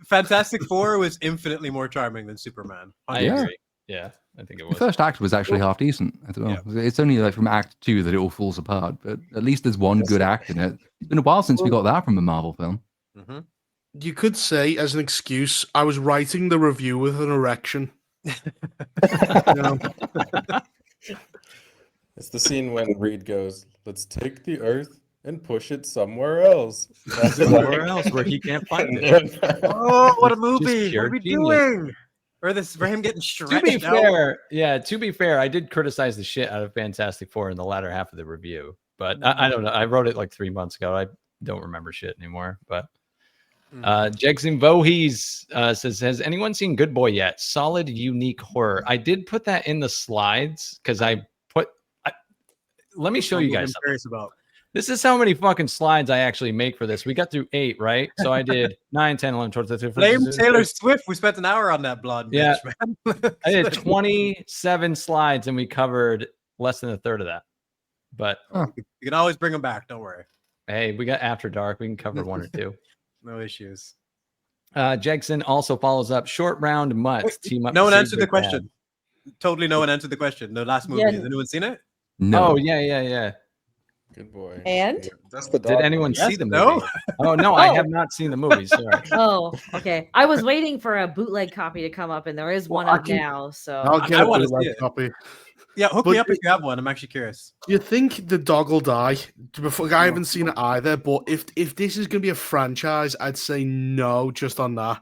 Fantastic Four was infinitely more charming than Superman. I agree. Yeah, I think it The was. first act was actually half decent as well. Yeah. It's only like from Act 2 that it all falls apart, but at least there's one good act in it. It's been a while since we got that from a Marvel film. Mm-hmm. You could say, as an excuse, I was writing the review with an erection. It's the scene when Reed goes, "Let's take the Earth and push it somewhere else." Somewhere else where he can't find it. Oh, what a Just movie! pure What are we genius. doing? Or this for him getting To be stretched out. fair, to be fair, I did criticize the shit out of Fantastic Four in the latter half of the review, but I don't know. I wrote it like 3 months ago. I don't remember shit anymore. But Jegsin Voorhees says, "Has anyone seen Good Boy yet? Solid, unique horror." I did put that in the slides because let me show you guys I'm something. curious about. This is how many fucking slides I actually make for this. We got through 8, right? So I did 9, 10, 11, 12, 13, 14. Blame Taylor Swift. We spent an hour on that blonde Yeah. bitch, man. I did 27 slides and we covered less than a third of that. But You can always bring them back. Don't worry. hey, we got After Dark. We can cover 1 or 2. No issues. Jegson also follows up. Short round mutts team up. No one to save answered their the question. Totally no one answered the question. The last movie. Yeah. Has anyone seen it? dad. No. Oh, yeah. Good boy. And? That's the Did dog anyone one. see Yes, the movie? no? Oh, no, I have not seen the movie. Sorry. Oh, okay. I was waiting for a bootleg copy to come up, and there is one Well, I up can- now. So I'll get I a wanna bootleg see it. copy. Yeah, hook But me up if you have one. I'm actually curious. Do you think the dog will die? Before, I haven't seen it either, but if this is going to be a franchise, I'd say no just on that.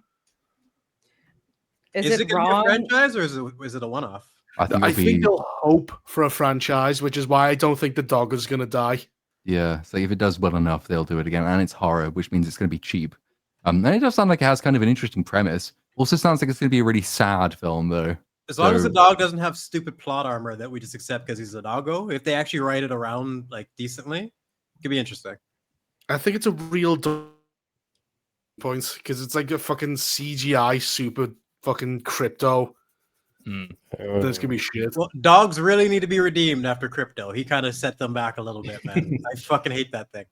is it it gonna be a wrong? franchise or is it a one-off? I think I it'll think be, they'll hope for a franchise, which is why I don't think the dog is going to die. yeah. So if it does well enough, they'll do it again. And it's horror, which means it's going to be cheap. And it does sound like it has kind of an interesting premise. Also sounds like it's going to be a really sad film, though. As long as the So- dog doesn't have stupid plot armor that we just accept because he's a doggo, if they actually write it around like decently, it could be interesting. I think it's a real points because it's like a fucking CGI super fucking crypto. That's gonna be shit. Well, dogs really need to be redeemed after Crypto. He kind of set them back a little bit, man. I fucking hate that thing.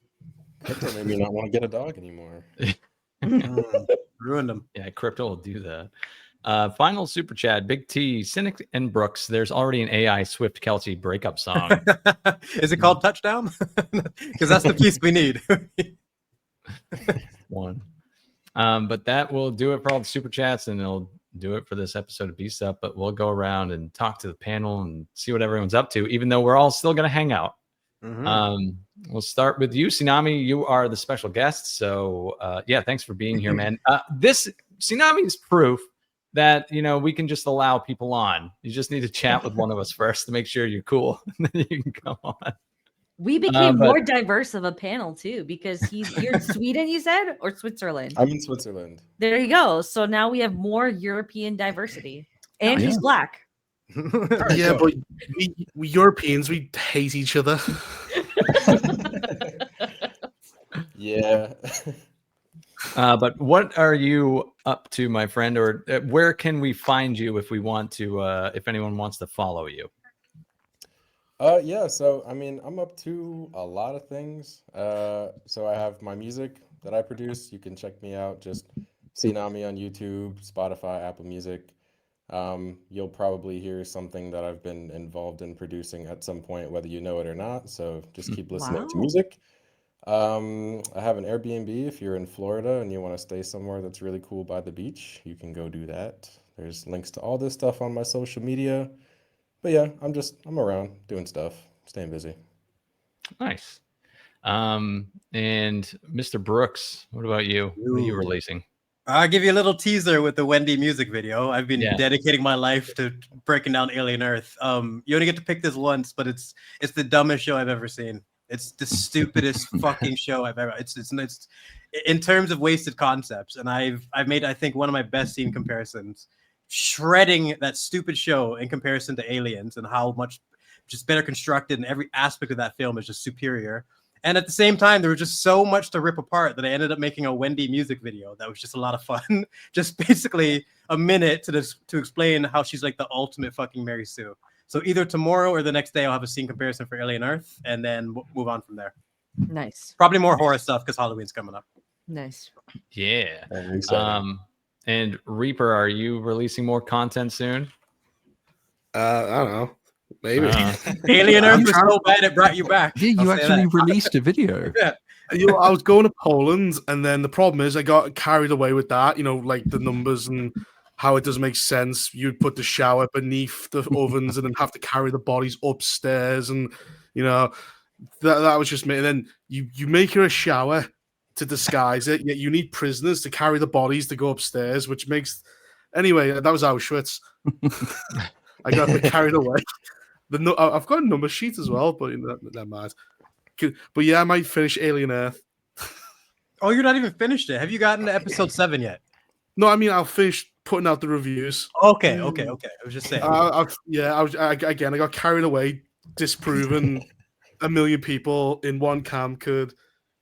Crypto made me not want to get a dog anymore. Ruined them. Yeah, Crypto will do that. Final super chat, Big T, Cynic and Brooks. There's already an AI Swift Kelsey breakup song. Is it called Touchdown? Because that's the piece we need. One. But that will do it for all the super chats, and it'll do it for this episode of BSUP. But we'll go around and talk to the panel and see what everyone's up to, even though we're all still going to hang out. We'll start with you, Ceenami. You are the special guest, so yeah, thanks for being here, man. This Ceenami is proof that we can just allow people on. You just need to chat with one of us first to make sure you're cool, and then you can come on. We became more diverse of a panel too because you're in Sweden, you said, or Switzerland? I'm in Switzerland. There you go. So now we have more European diversity, and he's black. Yeah, but we Europeans, we hate each other. Yeah. But what are you up to, my friend, or where can we find you if we want to, if anyone wants to follow you? Yeah, so I mean, I'm up to a lot of things. So I have my music that I produce. You can check me out. Just Ceenami on YouTube, Spotify, Apple Music. You'll probably hear something that I've been involved in producing at some point, whether you know it or not. So just keep listening to music. I have an Airbnb. If you're in Florida and you want to stay somewhere that's really cool by the beach, you can go do that. There's links to all this stuff on my social media. But yeah, I'm around doing stuff, staying busy. Nice. And Mr. Brooks, what about you? What are you releasing? I'll give you a little teaser with the Wendy music video. I've been dedicating my life to breaking down Alien Earth. You only get to pick this once, but it's the dumbest show I've ever seen. It's the stupidest fucking show I've ever. It's in terms of wasted concepts, and I've made, I think, one of my best scene comparisons, shredding that stupid show in comparison to Aliens and how much just better constructed, and every aspect of that film is just superior. And at the same time, there was just so much to rip apart that I ended up making a Wendy music video that was just a lot of fun. Just basically a minute to explain how she's like the ultimate fucking Mary Sue. So either tomorrow or the next day, I'll have a scene comparison for Alien Earth, and then we'll move on from there. Nice. Probably more horror stuff because Halloween's coming up. Nice. Yeah. And Reaper, are you releasing more content soon? I don't know. Maybe. Alien Earth was so bad it brought you back. Yeah, you actually released a video. Yeah. I was going to Poland, and then the problem is I got carried away with that. Like the numbers and how it doesn't make sense. You'd put the shower beneath the ovens and then have to carry the bodies upstairs, and that was just me. And then you make her a shower to disguise it, yet you need prisoners to carry the bodies to go upstairs, which makes anyway. That was Auschwitz. I got carried away. I've got a number sheet as well, but they're mad. But yeah, I might finish Alien Earth. Oh, you're not even finished it. Have you gotten to episode 7 yet? No, I mean I'll finish putting out the reviews. Okay. I was just saying. I got carried away, disproving 1 million people in one camp could.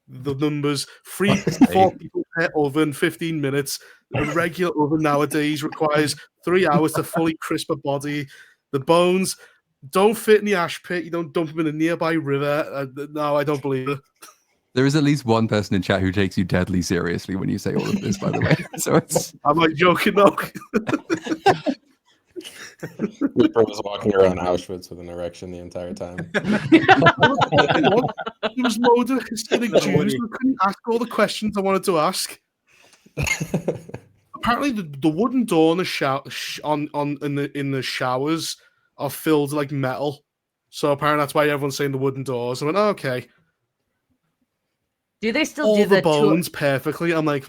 The numbers 3 to 4 people per oven, 15 minutes. A regular oven nowadays requires 3 hours to fully crisp a body. The bones don't fit in the ash pit. You don't dump them in a nearby river. No, I don't believe it. There is at least one person in chat who takes you deadly seriously when you say all of this, by the way. So I'm like joking, though. Reaper was walking around Auschwitz with an erection the entire time. There was loads of Cynic Jews who couldn't ask all the questions I wanted to ask. Apparently, the wooden door in the in the showers are filled like metal. So apparently that's why everyone's saying the wooden doors. I went, oh, okay. Do they still all do the bones perfectly? I'm like,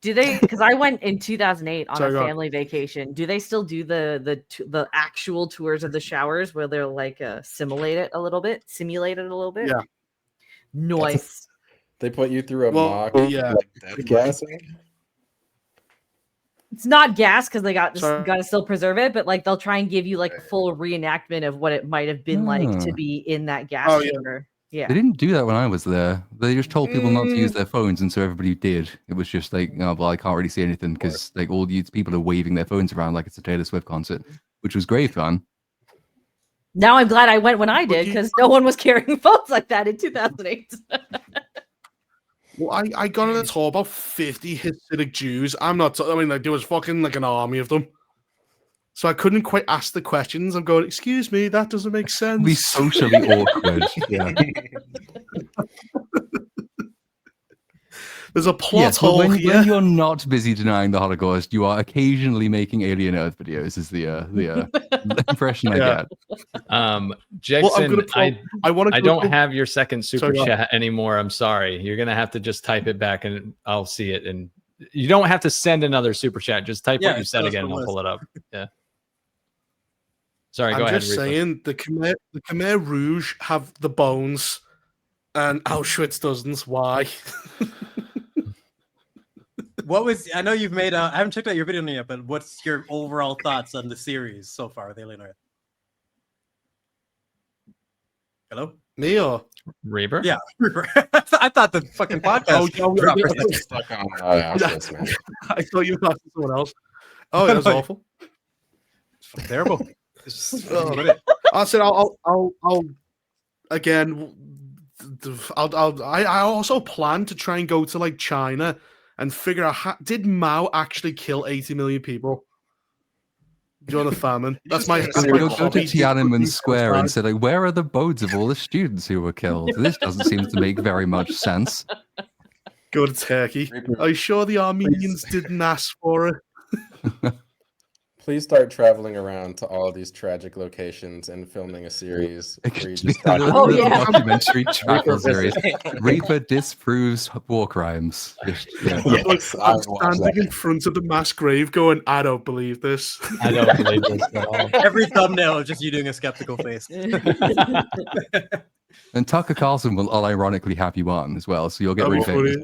Do they? Because I went in 2008 on Sorry, a family vacation. Do they still do the actual tours of the showers where they're like simulate it a little bit? Yeah. Nice. They put you through a mock, yeah, death gassing. It's not gas because they got to still preserve it, but like they'll try and give you like a full reenactment of what it might have been like to be in that gas chamber. Yeah. They didn't do that when I was there. They just told people not to use their phones, and so everybody did. It was just like, oh, well, I can't really see anything because like all these people are waving their phones around like it's a Taylor Swift concert, which was great fun. Now I'm glad I went when I did because no one was carrying phones like that in 2008. Well, I got on a tour about 50 Hasidic Jews. I mean, like there was fucking like an army of them. So I couldn't quite ask the questions. I'm going, excuse me, that doesn't make sense. Be socially awkward. Yeah. There's a plot hole here. When you're not busy denying the Holocaust, you are occasionally making Alien Earth videos. Is the impression I get. Jackson, well, I don't have your second super chat anymore. I'm sorry. You're gonna have to just type it back, and I'll see it. And you don't have to send another super chat. Just type what you said again, and I'll pull it up. Yeah. Sorry, go ahead. I'm just saying the Khmer Rouge have the bones, and Auschwitz doesn't. Why? I know you've made. I haven't checked out your video yet, but what's your overall thoughts on the series so far with Alien Earth? Hello, me or Reaper? Yeah, Reaper. I thought the fucking podcast. Stuck on Auschwitz, man. I thought you were talking to someone else. Oh, that was awful. Terrible. I said I'll again. I also plan to try and go to like China and figure out did Mao actually kill 80 million people during the famine? That's my. Go to Tiananmen Square and say like, where are the bones of all the students who were killed? This doesn't seem to make very much sense. Go to Turkey. Are you sure the Armenians didn't ask for it? Please start traveling around to all of these tragic locations and filming a series. Where you just documentary travel series. Reaper disproves war crimes. Yes, I'm standing in front of the mass grave going, I don't believe this. I don't believe this at all. Every thumbnail is just you doing a skeptical face. And Tucker Carlson will unironically have you on as well, so you'll get really famous.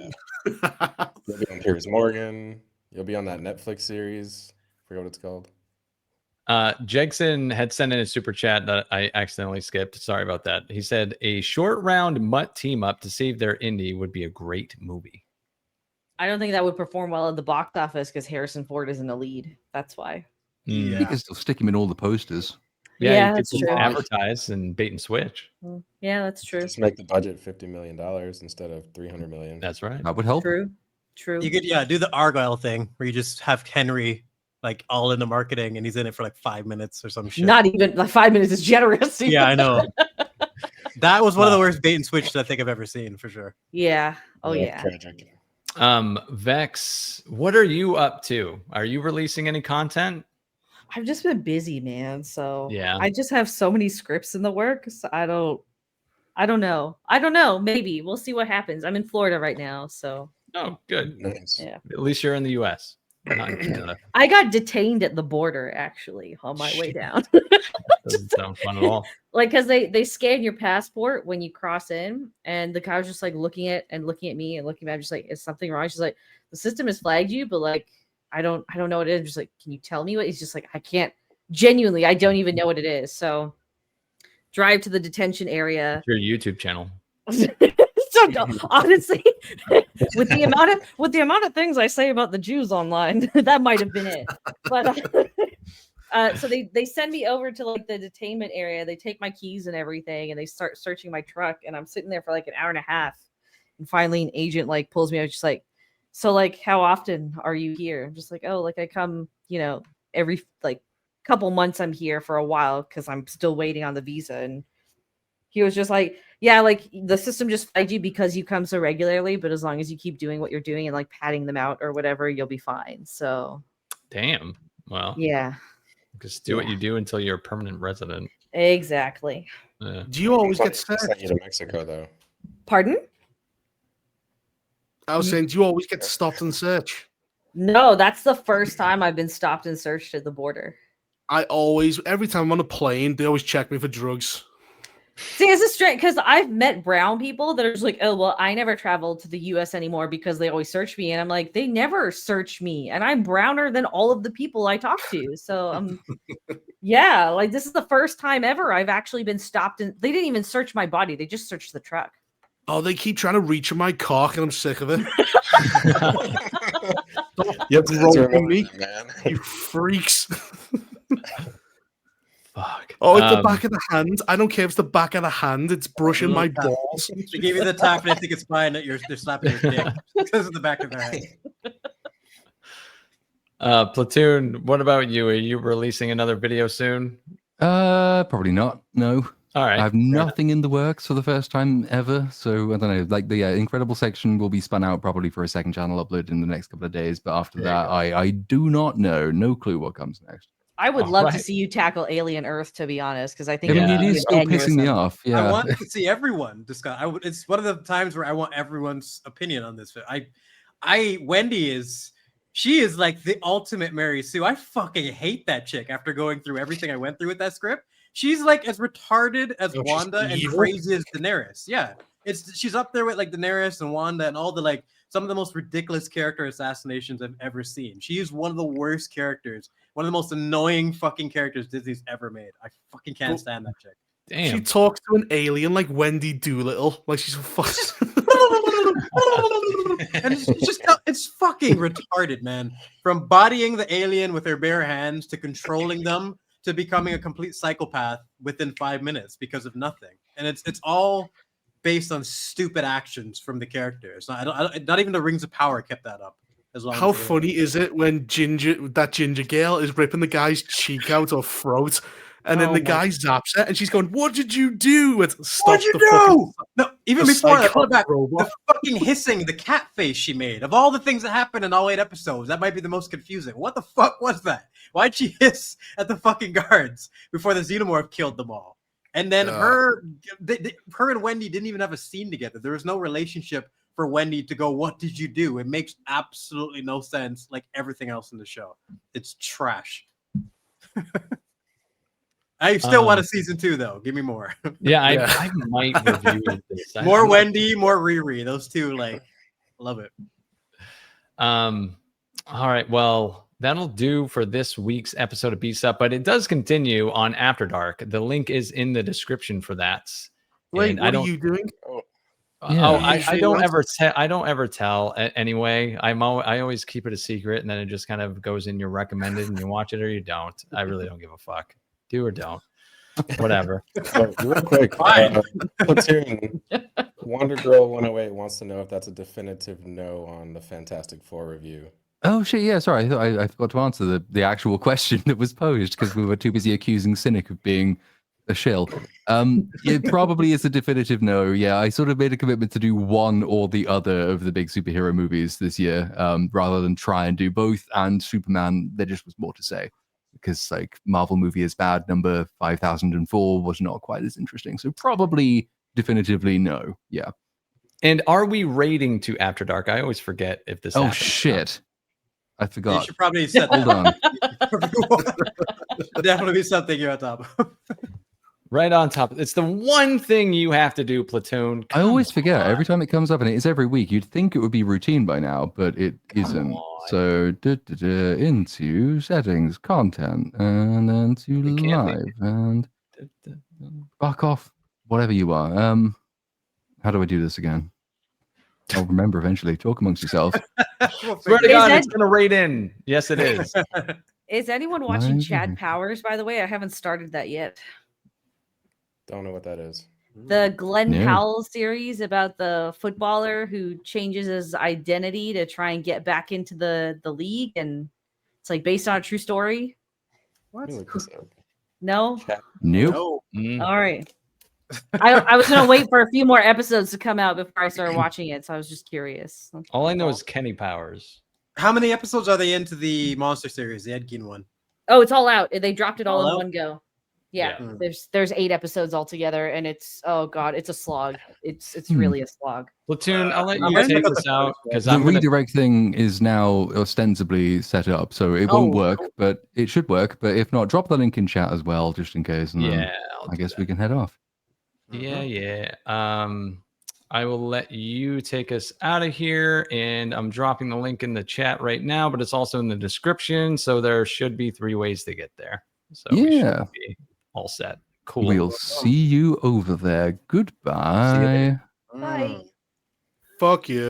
You'll be on Piers Morgan. You'll be on that Netflix series. I forget what it's called. Jegson had sent in a super chat that I accidentally skipped. Sorry about that. He said a short round mutt team up to save their indie would be a great movie. I don't think that would perform well at the box office because Harrison Ford isn't a lead. That's why. You can still stick him in all the posters. Yeah, that's true. Advertise and bait and switch. Yeah, that's true. Just make the budget $50 million instead of $300 million. That's right. That would help. True. You could do the Argyle thing where you just have Henry like all in the marketing, and he's in it for like 5 minutes or some shit. Not even like 5 minutes is generous. Yeah, I know. That was one of the worst bait and switches I think I've ever seen, for sure. Yeah. Oh yeah. Tragic. Vex, what are you up to? Are you releasing any content? I've just been busy, man. So yeah, I just have so many scripts in the works. I don't know. Maybe we'll see what happens. I'm in Florida right now, so. Oh, good. Nice. Yeah. At least you're in the U.S. Not in Canada. I got detained at the border actually on my way down. Doesn't sound fun at all. Like, because they scan your passport when you cross in, and the guy was just like looking at me and looking at me. I'm just like, is something wrong? She's like, the system has flagged you, but like, I don't know what it is. I'm just like, can you tell me what? He's just like, I can't. Genuinely, I don't even know what it is. So, drive to the detention area. Your YouTube channel. So no, honestly, with the amount of things I say about the Jews online, that might have been it. But so they send me over to like the detainment area. They take my keys and everything, and they start searching my truck. And I'm sitting there for like an hour and a half. And finally, an agent like pulls me out, just like, so like, how often are you here? I'm just like, oh, like I come, every like couple months. I'm here for a while because I'm still waiting on the visa. And he was just like, yeah, like the system just flagged you because you come so regularly, but as long as you keep doing what you're doing and like patting them out or whatever, you'll be fine. So, damn. Well, yeah, just do what you do until you're a permanent resident. Exactly. Yeah. Do you always get sent searched? you to Mexico though? Pardon? I was saying, do you always get stopped and searched? No, that's the first time I've been stopped and searched at the border. Every time I'm on a plane, they always check me for drugs. See, it's a strange because I've met brown people that are just like, oh, well, I never traveled to the US anymore because they always search me. And I'm like, they never search me. And I'm browner than all of the people I talk to. So, yeah, like this is the first time ever I've actually been stopped. And they didn't even search my body. They just searched the truck. Oh, they keep trying to reach in my cock and I'm sick of it. You have to Groping remember me, that, man. you freaks. Fuck. Oh, it's the back of the hand. I don't care if it's the back of the hand. It's brushing my tap. balls. They gave you the tap, and I think it's fine that they're slapping your dick because of the back of their head. Platoon, what about you? Are you releasing another video soon? Probably not. No. All right. I have nothing in the works for the first time ever. So I don't know. Like the Incredible section will be spun out probably for a second channel upload in the next couple of days. But after that, I do not know. No clue what comes next. I would love to see you tackle Alien Earth, to be honest, because I think it is still pissing me off. Yeah, I want to see everyone discuss. It's one of the times where I want everyone's opinion on this. Wendy is like the ultimate Mary Sue. I fucking hate that chick after going through everything I went through with that script. She's like as retarded as Wanda and crazy as Daenerys. Yeah, she's up there with like Daenerys and Wanda and all the like some of the most ridiculous character assassinations I've ever seen. She is one of the worst characters, one of the most annoying fucking characters Disney's ever made. I fucking can't stand that chick. Damn. She talks to an alien like Wendy Doolittle, like she's fucking. And it's fucking retarded, man. From bodying the alien with her bare hands to controlling them to becoming a complete psychopath within 5 minutes because of nothing. And it's all based on stupid actions from the characters. Not even the Rings of Power kept that up. As long How as funny is it when that ginger girl is ripping the guy's cheek out or throat, and then the guy zaps it, and she's going, "What did you do?" What'd you do? No, even before that, hold back. The fucking hissing, the cat face she made. Of all the things that happened in all 8 episodes, that might be the most confusing. What the fuck was that? Why'd she hiss at the fucking guards before the xenomorph killed them all? And then her and Wendy didn't even have a scene together. There was no relationship for Wendy to go, what did you do? It makes absolutely no sense, like everything else in the show. It's trash. I still want a season 2, though. Give me more. Yeah, I might review this. More Wendy, more Riri. Those two, like, love it. All right, well, that'll do for this week's episode of BSUP, but it does continue on After Dark. The link is in the description for that. Wait, what are you doing? I don't ever tell anyway. I always keep it a secret, and then it just kind of goes in your recommended, and you watch it or you don't. I really don't give a fuck. Do or don't. Whatever. So, real quick, Platoon, Wonder Girl 108 wants to know if that's a definitive no on the Fantastic Four review. Oh shit! Yeah, sorry. I thought I forgot to answer the actual question that was posed because we were too busy accusing Cynic of being a shill. It probably is a definitive no. Yeah, I sort of made a commitment to do one or the other of the big superhero movies this year, rather than try and do both. And Superman, there just was more to say because like Marvel movie is bad. Number 5004 was not quite as interesting. So probably definitively no. Yeah. And are we rating to After Dark? I always forget if this. Oh happens. shit! I You forgot. should probably set. Hold on. Definitely something you're on top of. Right on top. It's the one thing you have to do, Platoon. I always Come forget on. every time it comes up, and it is every week. You'd think it would be routine by now, but it isn't. on. So into settings, content, and then to It can't be. live, and fuck off, whatever you are. How do I do this again? I'll remember eventually. Talk amongst yourself. Swear to Is God, that- it's gonna rate in. Yes, it is. Is anyone watching Maybe. Chad Powers, by the way? I haven't started that yet. Don't know what that is. The Glenn No. Powell series about the footballer who changes his identity to try and get back into the league, and it's like based on a true story. Let me look this up. No? Nope. No. Mm. All right. I was gonna wait for a few more episodes to come out before I started watching it, so I was just curious. All I know is Kenny Powers. How many episodes are they into the monster series, the Ed Gein one? Oh, it's all out. They dropped it all All in out? one go. Yeah, Yeah. there's 8 episodes altogether, and it's oh god, it's a slog. It's Hmm. really a slog. Platoon, I'll let I'm you gonna take check out this the out first because The I'm gonna. redirect thing is now ostensibly set up, so it won't Oh. work, but it should work. But if not, drop the link in chat as well, just in case. And then Yeah, I'll I do guess that. we can head off. Yeah. I will let you take us out of here, and I'm dropping the link in the chat right now, but it's also in the description, so there should be 3 ways to get there. So we Yeah. should be all set. Cool. We'll see you over there. Goodbye. there. Bye. Fuck you.